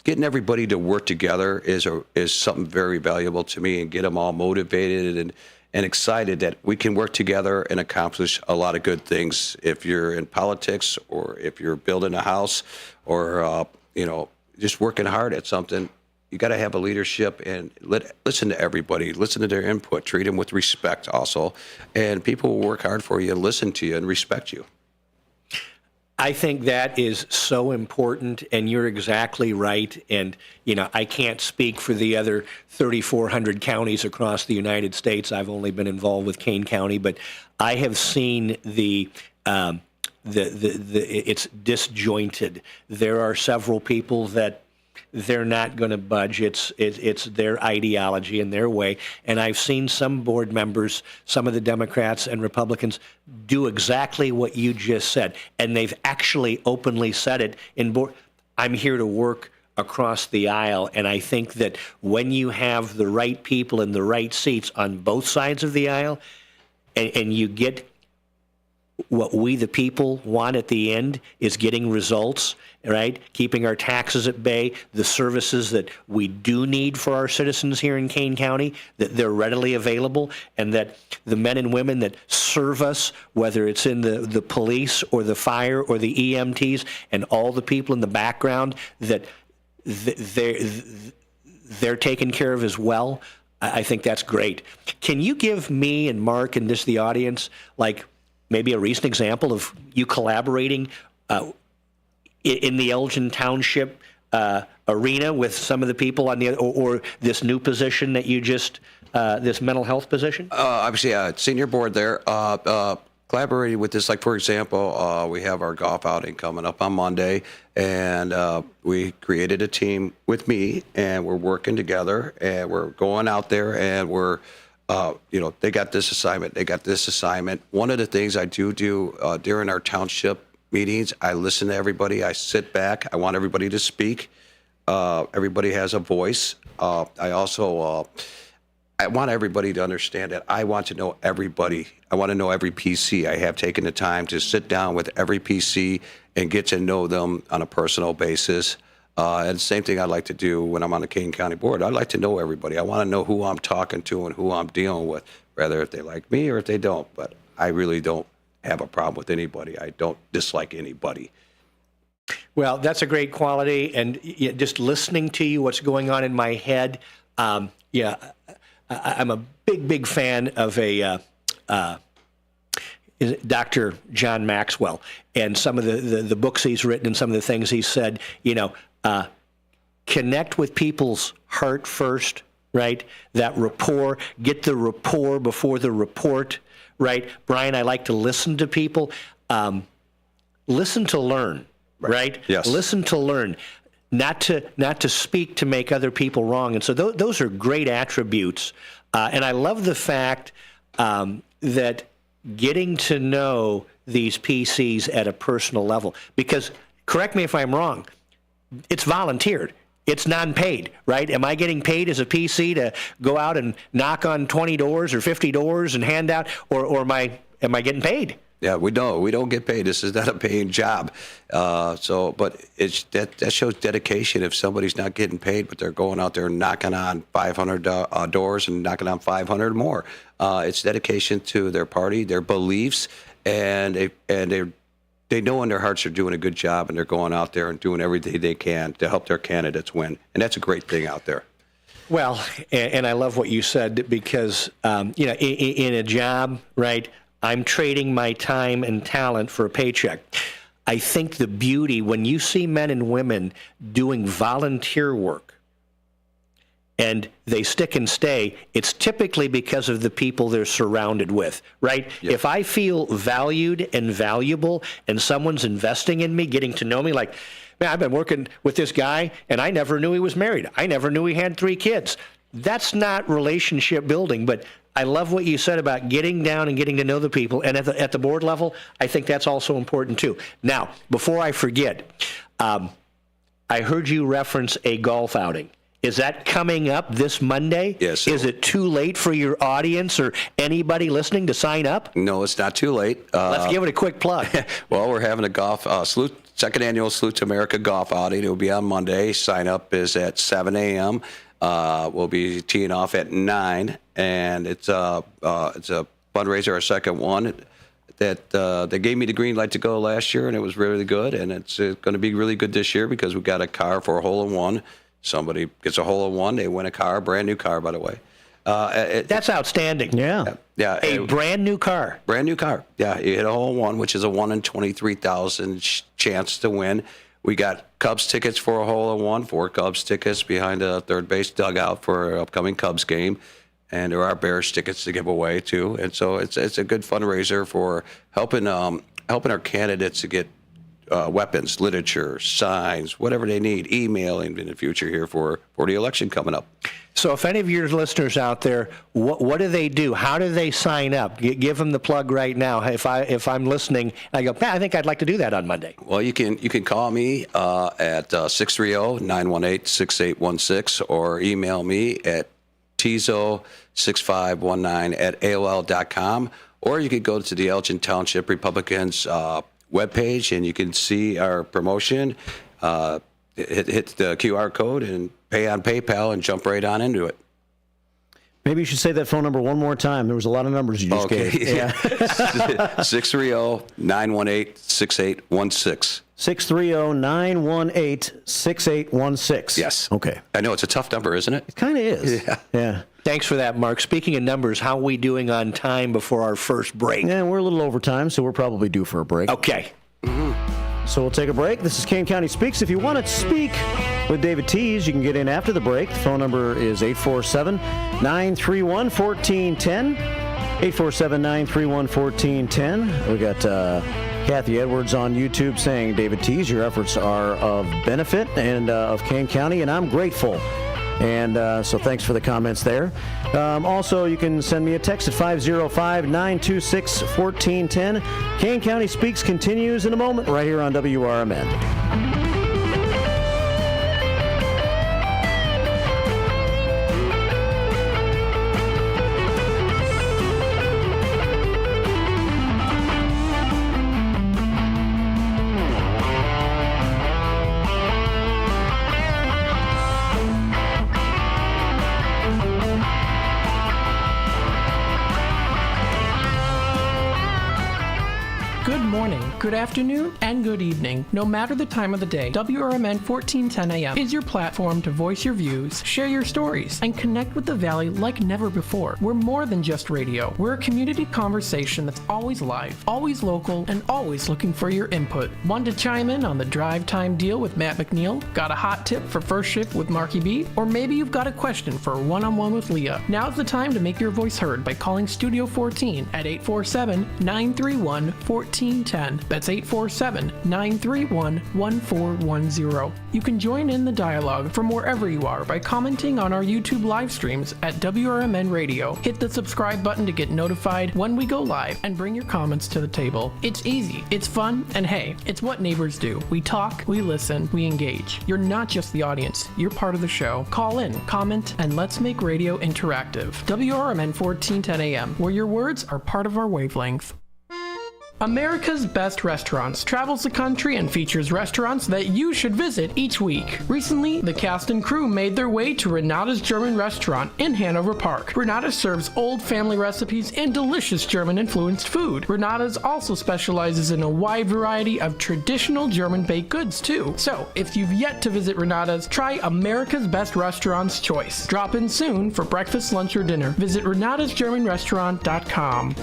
[SPEAKER 8] Getting everybody to work together is something very valuable to me, and get them all motivated and excited that we can work together and accomplish a lot of good things. If you're in politics, or if you're building a house, or just working hard at something, you got to have a leadership and listen to everybody, listen to their input, treat them with respect also. And people will work hard for you and listen to you and respect you.
[SPEAKER 7] I think that is so important, and you're exactly right. And, I can't speak for the other 3,400 counties across the United States. I've only been involved with Kane County, but I have seen it's disjointed. There are several people that they're not going to budge. It's their ideology and their way. And I've seen some board members, some of the Democrats and Republicans, do exactly what you just said. And they've actually openly said it in board. I'm here to work across the aisle. And I think that when you have the right people in the right seats on both sides of the aisle, and you get what we, the people, want at the end is getting results, right? Keeping our taxes at bay, the services that we do need for our citizens here in Kane County, that they're readily available, and that the men and women that serve us, whether it's in the police or the fire or the EMTs and all the people in the background, that they're taken care of as well. I think that's great. Can you give me and Mark and just the audience, like, maybe a recent example of you collaborating in the Elgin Township arena with some of the people on the or this new position that you just this mental health position?
[SPEAKER 8] Obviously, senior board there. Collaborating with this, like, for example, we have our golf outing coming up on Monday, and we created a team with me, and we're working together, and we're going out there, and we're they got this assignment, they got this assignment. One of the things I do during our township meetings, I listen to everybody. I sit back. I want everybody to speak. Everybody has a voice. I also I want everybody to understand that I want to know everybody. I want to know every PC. I have taken the time to sit down with every PC and get to know them on a personal basis. And the same thing I'd like to do when I'm on the Kane County Board. I'd like to know everybody. I want to know who I'm talking to and who I'm dealing with, whether if they like me or if they don't. But I really don't have a problem with anybody. I don't dislike anybody.
[SPEAKER 7] Well, that's a great quality. And just listening to you, what's going on in my head, I'm a big fan of Dr. John Maxwell and some of the books he's written and some of the things he said, connect with people's heart first, right? That rapport, get the rapport before the report, right? Brian, I like to listen to people. Listen to learn, right?
[SPEAKER 8] Yes.
[SPEAKER 7] Listen to learn. Not to speak to make other people wrong. And so those are great attributes. And I love the fact that getting to know these PCs at a personal level, because, correct me if I'm wrong, it's volunteered. It's non-paid, right? Am I getting paid as a PC to go out and knock on 20 doors or 50 doors and hand out, or am I getting paid?
[SPEAKER 8] Yeah, we don't get paid. This is not a paying job. But it's that shows dedication. If somebody's not getting paid, but they're going out there knocking on 500 doors and knocking on 500 more, it's dedication to their party, their beliefs, and they know in their hearts they're doing a good job, and they're going out there and doing everything they can to help their candidates win. And that's a great thing out there.
[SPEAKER 7] Well, and I love what you said, because in a job, right, I'm trading my time and talent for a paycheck. I think the beauty, when you see men and women doing volunteer work and they stick and stay, it's typically because of the people they're surrounded with, right? Yep. If I feel valued and valuable and someone's investing in me, getting to know me, like, man, I've been working with this guy and I never knew he was married. I never knew he had 3 kids. That's not relationship building, but I love what you said about getting down and getting to know the people. And at the board level, I think that's also important too. Now, before I forget, I heard you reference a golf outing. Is that coming up this Monday?
[SPEAKER 8] Yes.
[SPEAKER 7] Is it too late for your audience or anybody listening to sign up?
[SPEAKER 8] No, it's not too late.
[SPEAKER 7] Let's give it a quick plug.
[SPEAKER 8] Well, we're having a golf second annual Salute to America golf outing. It will be on Monday. Sign up is at 7 a.m. We'll be teeing off at 9, and it's a fundraiser, our second one. That they gave me the green light to go last year, and it was really good, and it's going to be really good this year because we got a car for a hole-in-one. Somebody gets a hole in one, they win a car, brand new car, by the way.
[SPEAKER 7] That's outstanding.
[SPEAKER 5] Yeah.
[SPEAKER 8] Yeah.
[SPEAKER 7] A brand new car.
[SPEAKER 8] Brand new car. Yeah. You hit a hole in one, which is a 1 in 23,000 chance to win. We got Cubs tickets for a hole in one, 4 Cubs tickets behind a third base dugout for an upcoming Cubs game. And there are Bears tickets to give away, too. And so it's a good fundraiser for helping our candidates to get weapons, literature, signs, whatever they need, emailing in the future here for the election coming up.
[SPEAKER 7] So if any of your listeners out there, what do they do? How do they sign up? Give them the plug right now. If I'm listening, I go, I think I'd like to do that on Monday.
[SPEAKER 8] Well, you can call me at 630-918-6816 or email me at tizo6519@aol.com, or you could go to the Elgin Township Republicans webpage and you can see our promotion. Hit the QR code and pay on PayPal and jump right on into it.
[SPEAKER 5] Maybe you should say that phone number one more time. There was a lot of numbers you just gave.
[SPEAKER 8] Yeah. 630-918-6816.
[SPEAKER 5] 630-918-6816.
[SPEAKER 8] Yes.
[SPEAKER 5] Okay.
[SPEAKER 8] I know it's a tough number, isn't it?
[SPEAKER 5] It kind of is. Yeah.
[SPEAKER 7] Thanks for that, Mark. Speaking of numbers, how are we doing on time before our first break?
[SPEAKER 5] Yeah, we're a little over time, so we're probably due for a break.
[SPEAKER 7] Okay.
[SPEAKER 5] So we'll take a break. This is Kane County Speaks. If you want to speak with David Tees, you can get in after the break. The phone number is 847-931-1410. 847-931-1410. We got Kathy Edwards on YouTube saying, David Tees, your efforts are of benefit and of Kane County, and I'm grateful. And so thanks for the comments there. Also, you can send me a text at 505-926-1410. Kane County Speaks continues in a moment right here on WRMN.
[SPEAKER 10] Good afternoon and good evening. No matter the time of the day, WRMN 1410 AM is your platform to voice your views, share your stories, and connect with the Valley like never before. We're more than just radio. We're a community conversation that's always live, always local, and always looking for your input. Want to chime in on the drive time deal with Matt McNeil? Got a hot tip for first shift with Marky B? Or maybe you've got a question for a one-on-one with Leah. Now's the time to make your voice heard by calling Studio 14 at 847-931-1410. That's 847-931-1410. You can join in the dialogue from wherever you are by commenting on our YouTube live streams at WRMN Radio. Hit the subscribe button to get notified when we go live and bring your comments to the table. It's easy, it's fun, and hey, it's what neighbors do. We talk, we listen, we engage. You're not just the audience, you're part of the show. Call in, comment, and let's make radio interactive. WRMN 1410 AM, where your words are part of our wavelength. America's Best Restaurants travels the country and features restaurants that you should visit each week. Recently, the cast and crew made their way to Renata's German Restaurant in Hanover Park. Renata serves old family recipes and delicious German-influenced food. Renata's also specializes in a wide variety of traditional German baked goods, too. So, if you've yet to visit Renata's, try America's Best Restaurants choice. Drop in soon for breakfast, lunch, or dinner. Visit renatasgermanrestaurant.com.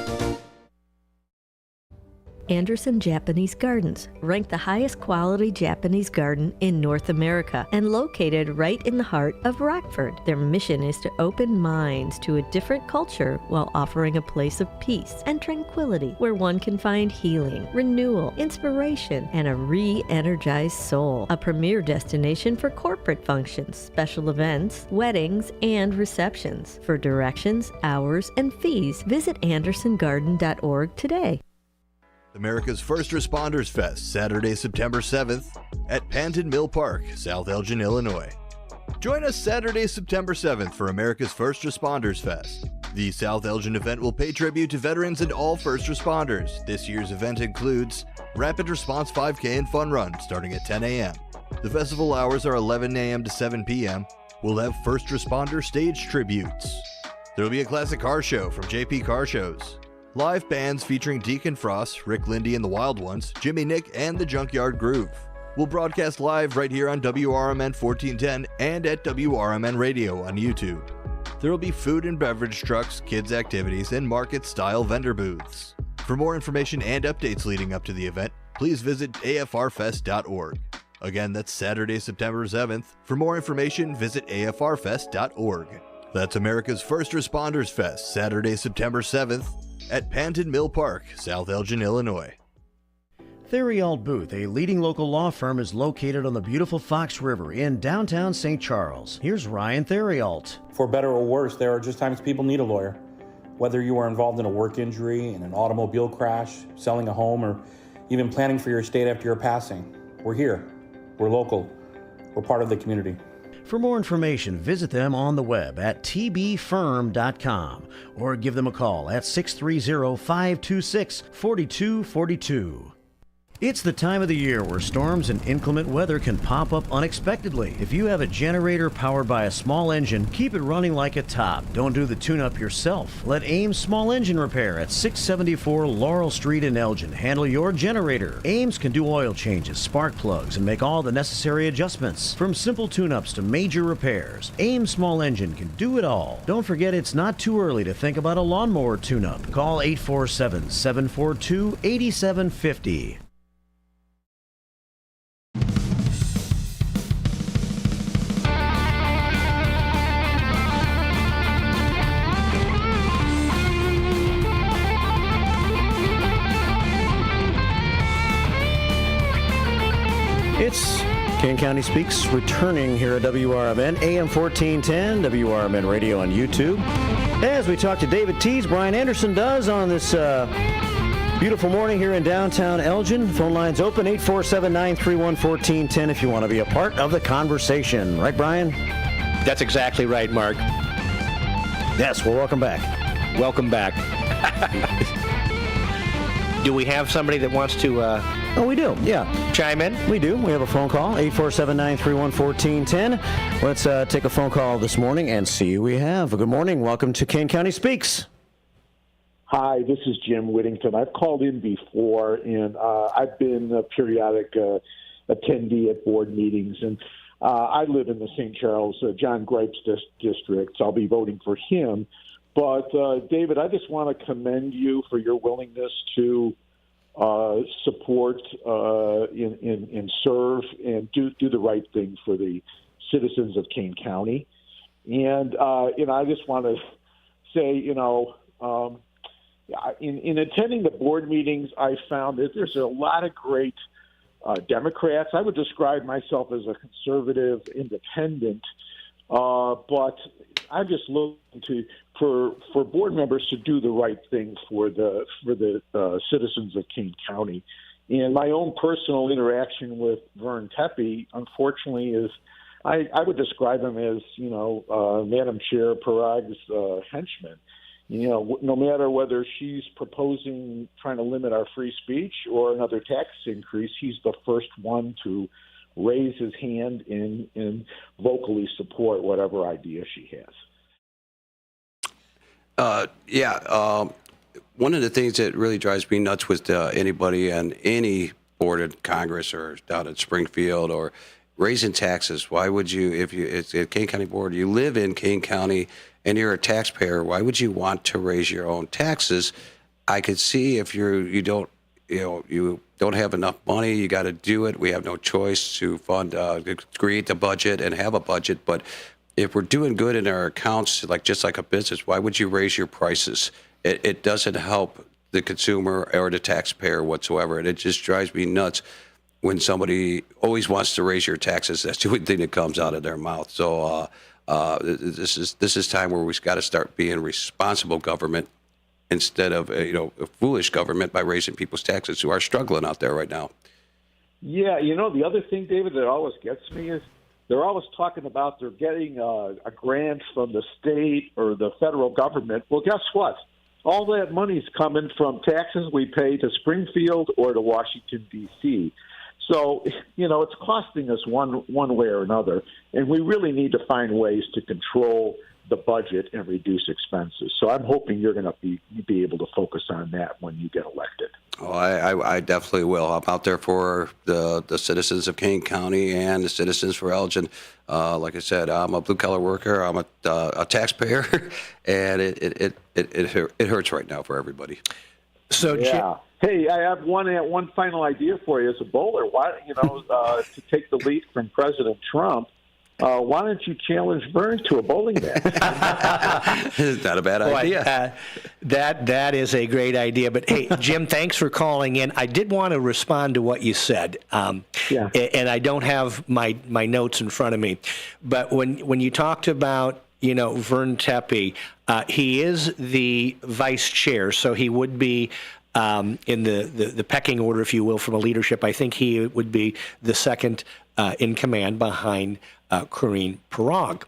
[SPEAKER 9] Anderson Japanese Gardens, ranked the highest quality Japanese garden in North America and located right in the heart of Rockford. Their mission is to open minds to a different culture while offering a place of peace and tranquility where one can find healing, renewal, inspiration, and a re-energized soul. A premier destination for corporate functions, special events, weddings, and receptions. For directions, hours, and fees, visit andersongarden.org today.
[SPEAKER 14] America's First Responders Fest, Saturday, September 7th at Panton Mill Park, South Elgin, Illinois. Join us Saturday, September 7th for America's First Responders Fest. The South Elgin event will pay tribute to veterans and all first responders. This year's event includes Rapid Response 5K and Fun Run starting at 10 a.m. The festival hours are 11 a.m. to 7 p.m. We'll have first responder stage tributes. There will be a classic car show from JP Car Shows. Live bands featuring Deacon Frost, Rick Lindy and the Wild Ones, Jimmy Nick, and the Junkyard Groove. We'll broadcast live right here on WRMN 1410 and at WRMN Radio on YouTube. There will be food and beverage trucks, kids' activities, and market-style vendor booths. For more information and updates leading up to the event, please visit afrfest.org. Again, that's Saturday, September 7th. For more information, visit afrfest.org. That's America's First Responders Fest, Saturday, September 7th at Panton Mill Park, South Elgin, Illinois.
[SPEAKER 5] Theriault Booth, a leading local law firm, is located on the beautiful Fox River in downtown St. Charles. Here's Ryan Theriault.
[SPEAKER 4] For better or worse, there are just times people need a lawyer. Whether you are involved in a work injury, in an automobile crash, selling a home, or even planning for your estate after your passing, we're here. We're local. We're part of the community.
[SPEAKER 5] For more information, visit them on the web at tbfirm.com or give them a call at 630-526-4242. It's the time of the year where storms and inclement weather can pop up unexpectedly. If you have a generator powered by a small engine, keep it running like a top. Don't do the tune-up yourself. Let Ames Small Engine Repair at 674 Laurel Street in Elgin handle your generator. Ames can do oil changes, spark plugs, and make all the necessary adjustments. From simple tune-ups to major repairs, Ames Small Engine can do it all. Don't forget, it's not too early to think about a lawnmower tune-up. Call 847-742-8750. It's Kane County Speaks, returning here at WRMN, AM 1410, WRMN Radio on YouTube. As we talk to David Tees, Brian Anderson does on this beautiful morning here in downtown Elgin. Phone lines open, 847-931-1410 if you want to be a part of the conversation. Right, Brian?
[SPEAKER 7] That's exactly right, Mark.
[SPEAKER 5] Yes, well, welcome back.
[SPEAKER 7] Welcome back. Do we have somebody that wants to...
[SPEAKER 5] Oh, we do, yeah.
[SPEAKER 7] Chime in?
[SPEAKER 5] We do. We have a phone call, 847-931-1410. Let's take a phone call this morning and see who we have. Good morning. Welcome to Kane County Speaks.
[SPEAKER 11] Hi, this is Jim Whittington. I've called in before, and I've been a periodic attendee at board meetings. And I live in the St. Charles, John Gripes district, so I'll be voting for him. But, David, I just want to commend you for your willingness to support and serve and do the right thing for the citizens of Kane County. And I just want to say, in attending the board meetings, I found that there's a lot of great Democrats. I would describe myself as a conservative independent, but I'm just looking for board members to do the right thing for the citizens of Kane County. And my own personal interaction with Vern Tepe, unfortunately, is I would describe him as Madam Chair Parag's henchman. No matter whether she's proposing trying to limit our free speech or another tax increase, he's the first one to raise his hand and vocally support whatever idea she has.
[SPEAKER 8] One of the things that really drives me nuts with anybody on any board in Congress or down in Springfield or raising taxes. Why would you, if it's a Kane County Board, you live in Kane County and you're a taxpayer, why would you want to raise your own taxes? I could see if you don't have enough money, you got to do it. We have no choice to fund, create the budget and have a budget. But if we're doing good in our accounts, just like a business, why would you raise your prices? It doesn't help the consumer or the taxpayer whatsoever. And it just drives me nuts when somebody always wants to raise your taxes. That's the only thing that comes out of their mouth. So this is time where we've got to start being responsible government instead of a foolish government by raising people's taxes who are struggling out there right now.
[SPEAKER 11] Yeah, the other thing, David, that always gets me is they're always talking about they're getting a grant from the state or the federal government. Well, guess what? All that money's coming from taxes we pay to Springfield or to Washington, D.C. So, it's costing us one way or another, and we really need to find ways to control the budget and reduce expenses. So I'm hoping you're going to be able to focus on that when you get elected.
[SPEAKER 8] Oh, I definitely will. I'm out there for the citizens of Kane County and the citizens for Elgin. Like I said, I'm a blue-collar worker. I'm a taxpayer, and it hurts right now for everybody.
[SPEAKER 7] So,
[SPEAKER 11] yeah. Hey, I have one final idea for you as a bowler. Why, to take the lead from President Trump, why don't you challenge Vern to a bowling match?
[SPEAKER 8] Not a bad idea.
[SPEAKER 7] That is a great idea. But hey, Jim, thanks for calling in. I did want to respond to what you said. And I don't have my notes in front of me. But when you talked about Vern Tepe, he is the vice chair, so he would be in the pecking order, if you will, from a leadership. I think he would be the second in command behind Corinne Parag.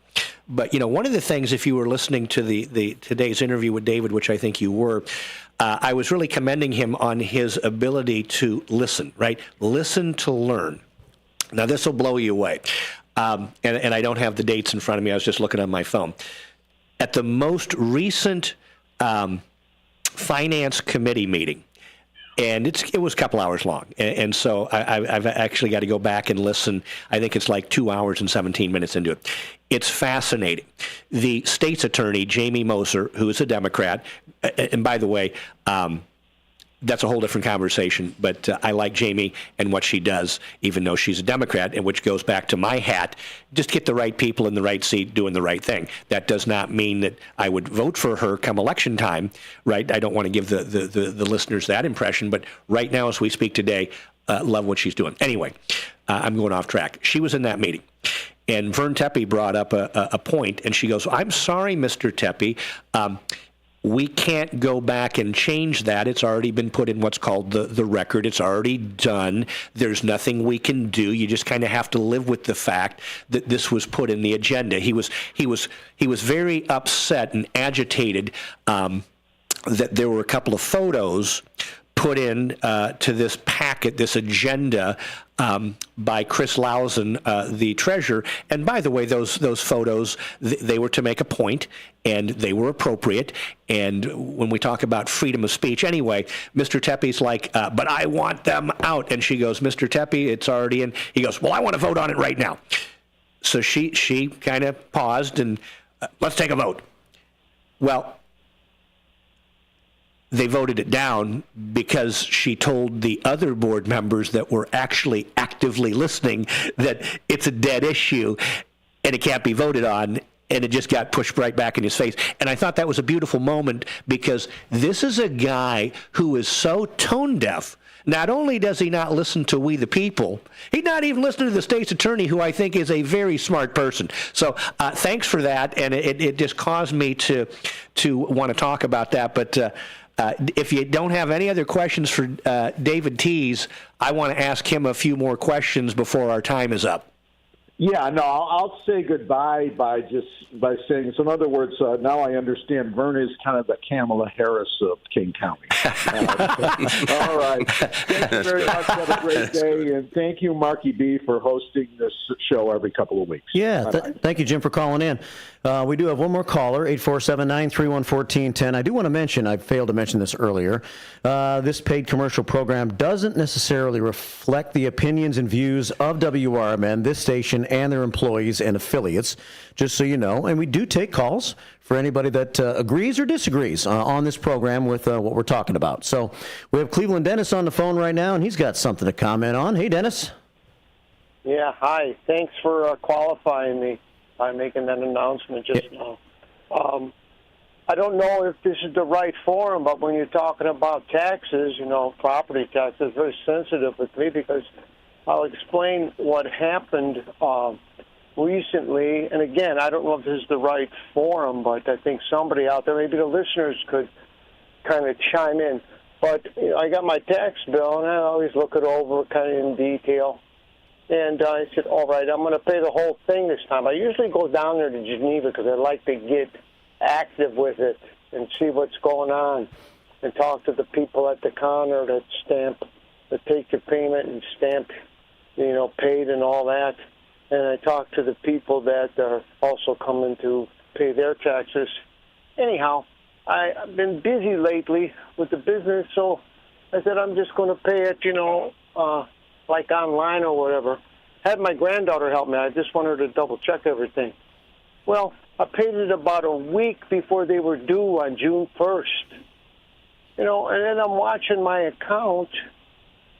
[SPEAKER 7] But, one of the things, if you were listening to the today's interview with David, which I think you were, I was really commending him on his ability to listen, right? Listen to learn. Now, this will blow you away. And I don't have the dates in front of me. I was just looking on my phone. At the most recent Finance Committee meeting, and it was a couple hours long, and so I've actually got to go back and listen. I think it's like 2 hours and 17 minutes into it. It's fascinating. The state's attorney, Jamie Moser, who is a Democrat, and by the way, that's a whole different conversation, but I like Jamie and what she does, even though she's a Democrat, and which goes back to my hat. Just get the right people in the right seat doing the right thing. That does not mean that I would vote for her come election time, right? I don't want to give the listeners that impression, but right now as we speak today, love what she's doing. Anyway, I'm going off track. She was in that meeting. And Vern Tepe brought up a point, and she goes, "I'm sorry, Mr. Tepe, we can't go back and change that. It's already been put in what's called the record. It's already done. There's nothing we can do. You just kind of have to live with the fact that this was put in the agenda." He was very upset and agitated that there were a couple of photos put in to this packet, this agenda, by Chris Lausen, the treasurer. And by the way, those photos, they were to make a point, and they were appropriate. And when we talk about freedom of speech, anyway, Mr. Tepe's like, "But I want them out." And she goes, "Mr. Tepe, it's already in." He goes, "Well, I want to vote on it right now." So she kind of paused and, "Let's take a vote." Well, they voted it down because she told the other board members that were actually actively listening that it's a dead issue and it can't be voted on, and it just got pushed right back in his face. And I thought that was a beautiful moment, because this is a guy who is so tone deaf. Not only does he not listen to we the people, he's not even listening to the state's attorney, who I think is a very smart person. So thanks for that, and it just caused me to want to talk about that. But if you don't have any other questions for David Tease, I want to ask him a few more questions before our time is up.
[SPEAKER 11] Yeah, no, I'll say goodbye by saying, so in other words, now I understand Vern is kind of the Kamala Harris of Kane County. All right. Thank you very much. Have a great day. And thank you, Marky B, for hosting this show every couple of weeks.
[SPEAKER 5] Yeah, thank you, Jim, for calling in. We do have one more caller, 847-931-1410. I do want to mention, I failed to mention this earlier, this paid commercial program doesn't necessarily reflect the opinions and views of WRMN, this station, and their employees and affiliates, just so you know. And we do take calls for anybody that agrees or disagrees on this program with what we're talking about. So we have Cleveland Dennis on the phone right now, and he's got something to comment on. Hey, Dennis.
[SPEAKER 12] Yeah, hi. Thanks for qualifying me by making that announcement just now. I don't know if this is the right forum, but when you're talking about taxes, property taxes, very sensitive with me, because I'll explain what happened recently. And again, I don't know if this is the right forum, but I think somebody out there, maybe the listeners could kind of chime in. But I got my tax bill, and I always look it over kind of in detail. And I said, all right, I'm going to pay the whole thing this time. I usually go down there to Geneva because I like to get active with it and see what's going on and talk to the people at the counter that take your payment and stamp, paid and all that. And I talk to the people that are also coming to pay their taxes. Anyhow, I've been busy lately with the business, so I said I'm just going to pay it, like online or whatever. Had my granddaughter help me. I just wanted her to double-check everything. Well, I paid it about a week before they were due on June 1st. And then I'm watching my account,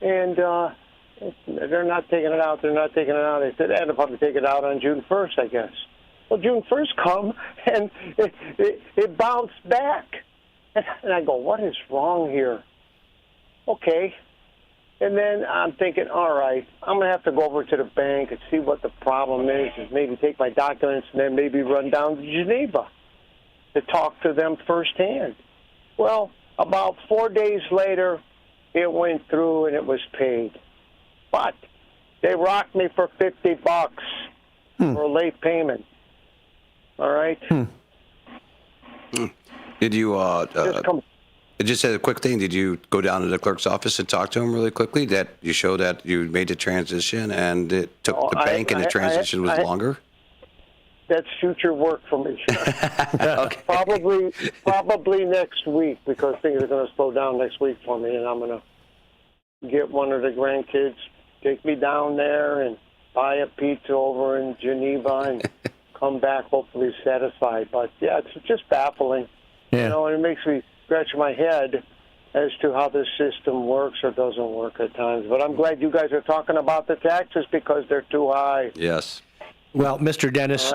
[SPEAKER 12] and they're not taking it out. They're not taking it out. They said, they'll probably take it out on June 1st, I guess. Well, June 1st come, and it bounced back. And I go, what is wrong here? Okay. And then I'm thinking, all right, I'm going to have to go over to the bank and see what the problem is, and maybe take my documents and then maybe run down to Geneva to talk to them firsthand. Well, about 4 days later, it went through and it was paid. But they rocked me for $50 for a late payment. All right?
[SPEAKER 8] Did you, just a quick thing, did you go down to the clerk's office and talk to him really quickly, that you show that you made the transition and it took the bank and the transition was longer?
[SPEAKER 12] That's future work for me.
[SPEAKER 8] Okay.
[SPEAKER 12] Probably next week, because things are going to slow down next week for me, and I'm going to get one of the grandkids, take me down there and buy a pizza over in Geneva and come back hopefully satisfied. But, yeah, it's just baffling.
[SPEAKER 5] Yeah.
[SPEAKER 12] And it makes me scratch my head as to how this system works or doesn't work at times. But I'm glad you guys are talking about the taxes because they're too high.
[SPEAKER 8] Yes.
[SPEAKER 7] Well, Mr. Dennis,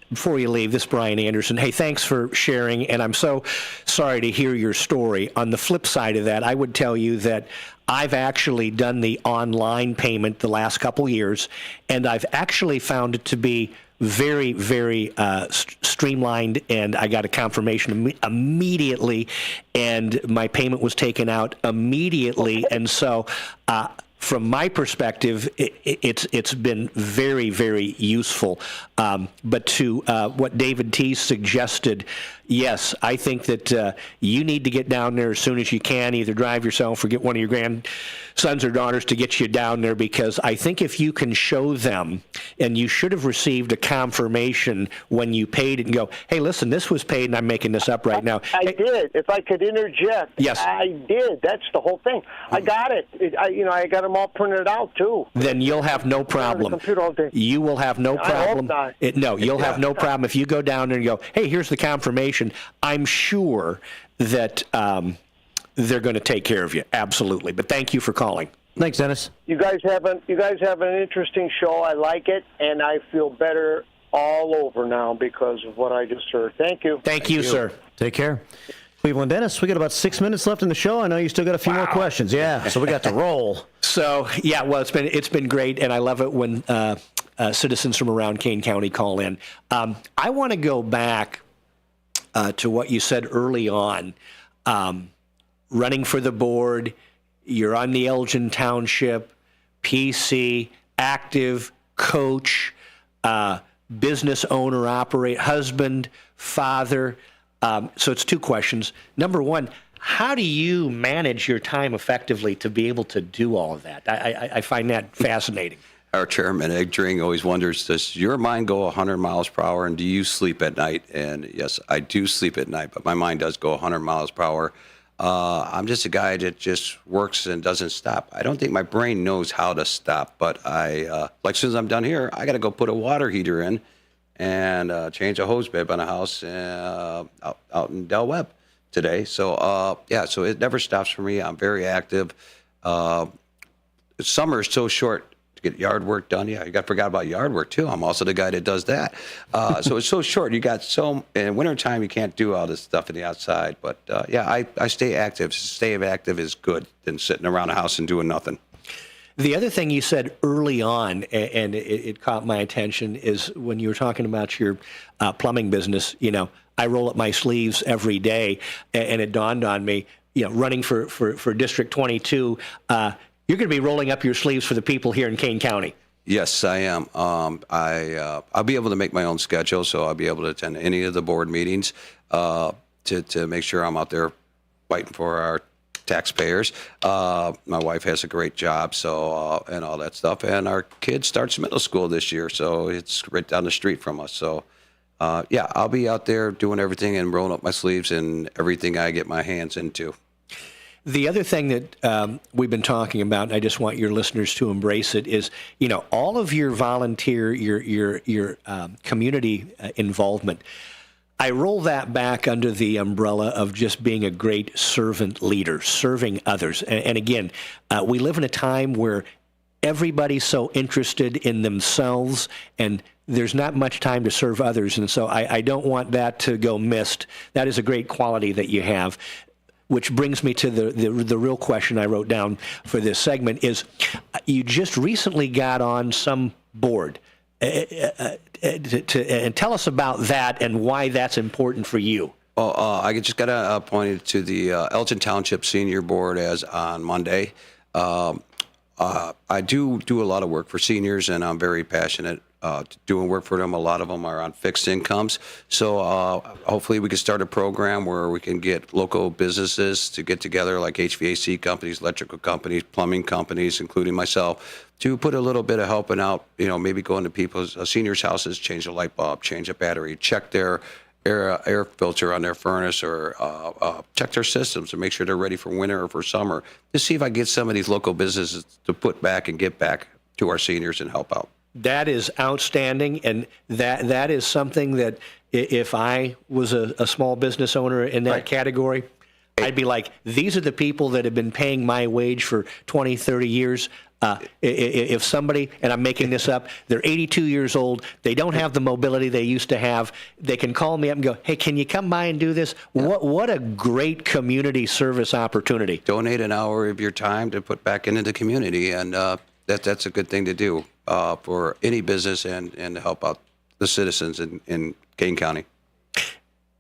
[SPEAKER 7] before you leave, this is Brian Anderson. Hey, thanks for sharing, and I'm so sorry to hear your story. On the flip side of that, I would tell you that I've actually done the online payment the last couple years, and I've actually found it to be very, very streamlined, and I got a confirmation immediately, and my payment was taken out immediately, and so from my perspective, it's been very, very useful. But to what David T. suggested, yes, I think that you need to get down there as soon as you can, either drive yourself or get one of your grandsons or daughters to get you down there, because I think if you can show them, and you should have received a confirmation when you paid it and go, hey, listen, this was paid and I'm making this up right now.
[SPEAKER 12] I did. If I could interject,
[SPEAKER 7] yes.
[SPEAKER 12] I did. That's the whole thing. I got it. I got them all printed out, too.
[SPEAKER 7] Then you'll have no problem. You will have no problem. You'll have no problem if you go down there and go, hey, here's the confirmation. I'm sure that they're going to take care of you. Absolutely. But thank you for calling.
[SPEAKER 5] Thanks, Dennis.
[SPEAKER 12] You guys have an interesting show. I like it, and I feel better all over now because of what I just heard. Thank you.
[SPEAKER 7] Thank you, sir.
[SPEAKER 5] Take care. Cleveland Dennis, we got about 6 minutes left in the show. I know you still got a few more questions. Yeah, so we got to roll.
[SPEAKER 7] So, yeah, well, it's been great, and I love it when citizens from around Kane County call in. I want to go back to what you said early on. Running for the board, you're on the Elgin Township, PC, active, coach, business owner, operate, husband, father. So it's two questions. Number one, how do you manage your time effectively to be able to do all of that? I find that fascinating.
[SPEAKER 8] Our chairman, Ed Dring, always wonders, does your mind go 100 miles per hour, and do you sleep at night? And yes, I do sleep at night, but my mind does go 100 miles per hour. I'm just a guy that just works and doesn't stop. I don't think my brain knows how to stop, but as soon as I'm done here, I got to go put a water heater in and change a hose bib on a house out in Del Webb today. So, so it never stops for me. I'm very active. Summer is so short to get yard work done. Yeah, I forgot about yard work, too. I'm also the guy that does that. So it's so short. In wintertime, you can't do all this stuff in the outside. But, I stay active. Staying active is good than sitting around the house and doing nothing.
[SPEAKER 7] The other thing you said early on, and it caught my attention, is when you were talking about your plumbing business. I roll up my sleeves every day, and it dawned on me, running for District 22, you're going to be rolling up your sleeves for the people here in Kane County.
[SPEAKER 8] Yes, I am. I'll be able to make my own schedule, so I'll be able to attend any of the board meetings to make sure I'm out there fighting for our taxpayers. My wife has a great job, so and all that stuff. And our kid starts middle school this year, so it's right down the street from us. So I'll be out there doing everything and rolling up my sleeves and everything I get my hands into.
[SPEAKER 7] The other thing that we've been talking about, and I just want your listeners to embrace it, is, all of your volunteer, your community involvement. I roll that back under the umbrella of just being a great servant leader, serving others. And again, we live in a time where everybody's so interested in themselves, and there's not much time to serve others. And so I don't want that to go missed. That is a great quality that you have. Which brings me to the real question I wrote down for this segment is, you just recently got on some board. And tell us about that and why that's important for you.
[SPEAKER 8] Well, I just got appointed to the Elgin Township Senior Board as on Monday. I do a lot of work for seniors, and I'm very passionate doing work for them. A lot of them are on fixed incomes. So hopefully we can start a program where we can get local businesses to get together, like HVAC companies, electrical companies, plumbing companies, including myself, to put a little bit of helping out, maybe go into people's seniors' houses, change a light bulb, change a battery, check their air filter on their furnace, or check their systems to make sure they're ready for winter or for summer, to see if I get some of these local businesses to put back and get back to our seniors and help out.
[SPEAKER 7] That is outstanding, and that is something that if I was a small business owner in that category, I'd be like, these are the people that have been paying my wage for 20, 30 years. If somebody, and I'm making this up, they're 82 years old, they don't have the mobility they used to have, they can call me up and go, hey, can you come by and do this? Yeah. What a great community service opportunity.
[SPEAKER 8] Donate an hour of your time to put back into the community, and that's a good thing to do for any business and to help out the citizens in Kane County.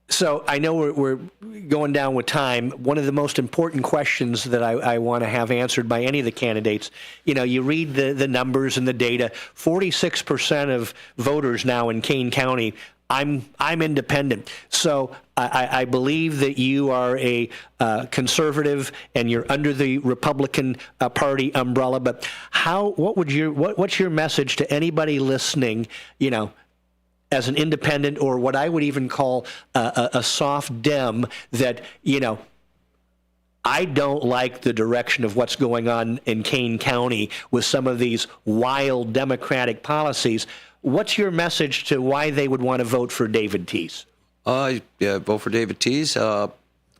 [SPEAKER 7] So I know we're going down with time. One of the most important questions that I want to have answered by any of the candidates, you read the numbers and the data. 46% of voters now in Kane County, I'm independent. So I believe that you are a conservative and you're under the Republican Party umbrella. But what's your message to anybody listening, as an independent, or what I would even call a soft Dem, that, I don't like the direction of what's going on in Kane County with some of these wild Democratic policies. What's your message to why they would want to vote for David Teese?
[SPEAKER 8] Vote for David Teese.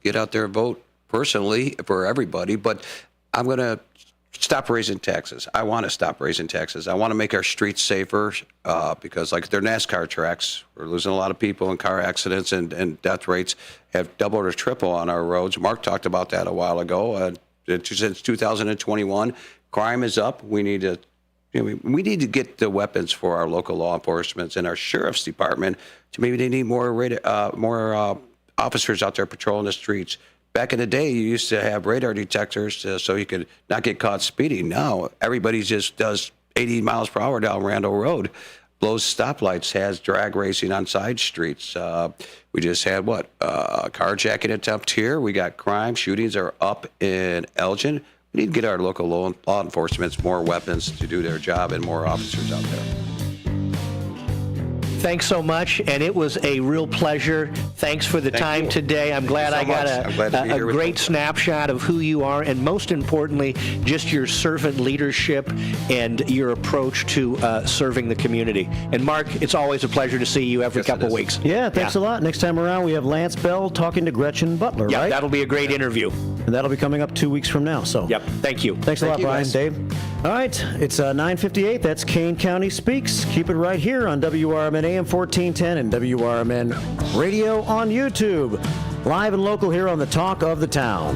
[SPEAKER 8] Get out there and vote personally for everybody, but I'm going to stop raising taxes. I want to stop raising taxes. I want to make our streets safer because, like, they're NASCAR tracks. We're losing a lot of people in car accidents, and death rates have doubled or tripled on our roads. Mark talked about that a while ago. Since 2021, crime is up. We need to get the weapons for our local law enforcement and our sheriff's department. To maybe they need more officers out there patrolling the streets. Back in the day, you used to have radar detectors so you could not get caught speeding. Now, everybody just does 80 miles per hour down Randall Road, blows stoplights, has drag racing on side streets. We just had, a carjacking attempt here. We got crime. Shootings are up in Elgin. We need to get our local law enforcement more weapons to do their job and more officers out there.
[SPEAKER 7] Thanks so much, and it was a real pleasure. Thanks for the time today. I'm glad I got a great snapshot of who you are, and most importantly, just your servant leadership and your approach to serving the community. And Mark, it's always a pleasure to see you every couple of weeks.
[SPEAKER 5] Yeah, thanks a lot. Next time around, we have Lance Bell talking to Gretchen Butler, right?
[SPEAKER 7] That'll be a great interview.
[SPEAKER 5] And that'll be coming up 2 weeks from now. So.
[SPEAKER 7] Yep, thank you.
[SPEAKER 5] Thanks a lot, Brian, guys. Dave. All right, it's 9:58. That's Kane County Speaks. Keep it right here on WRMN AM 1410 and WRMN Radio on YouTube. Live and local here on the Talk of the Town.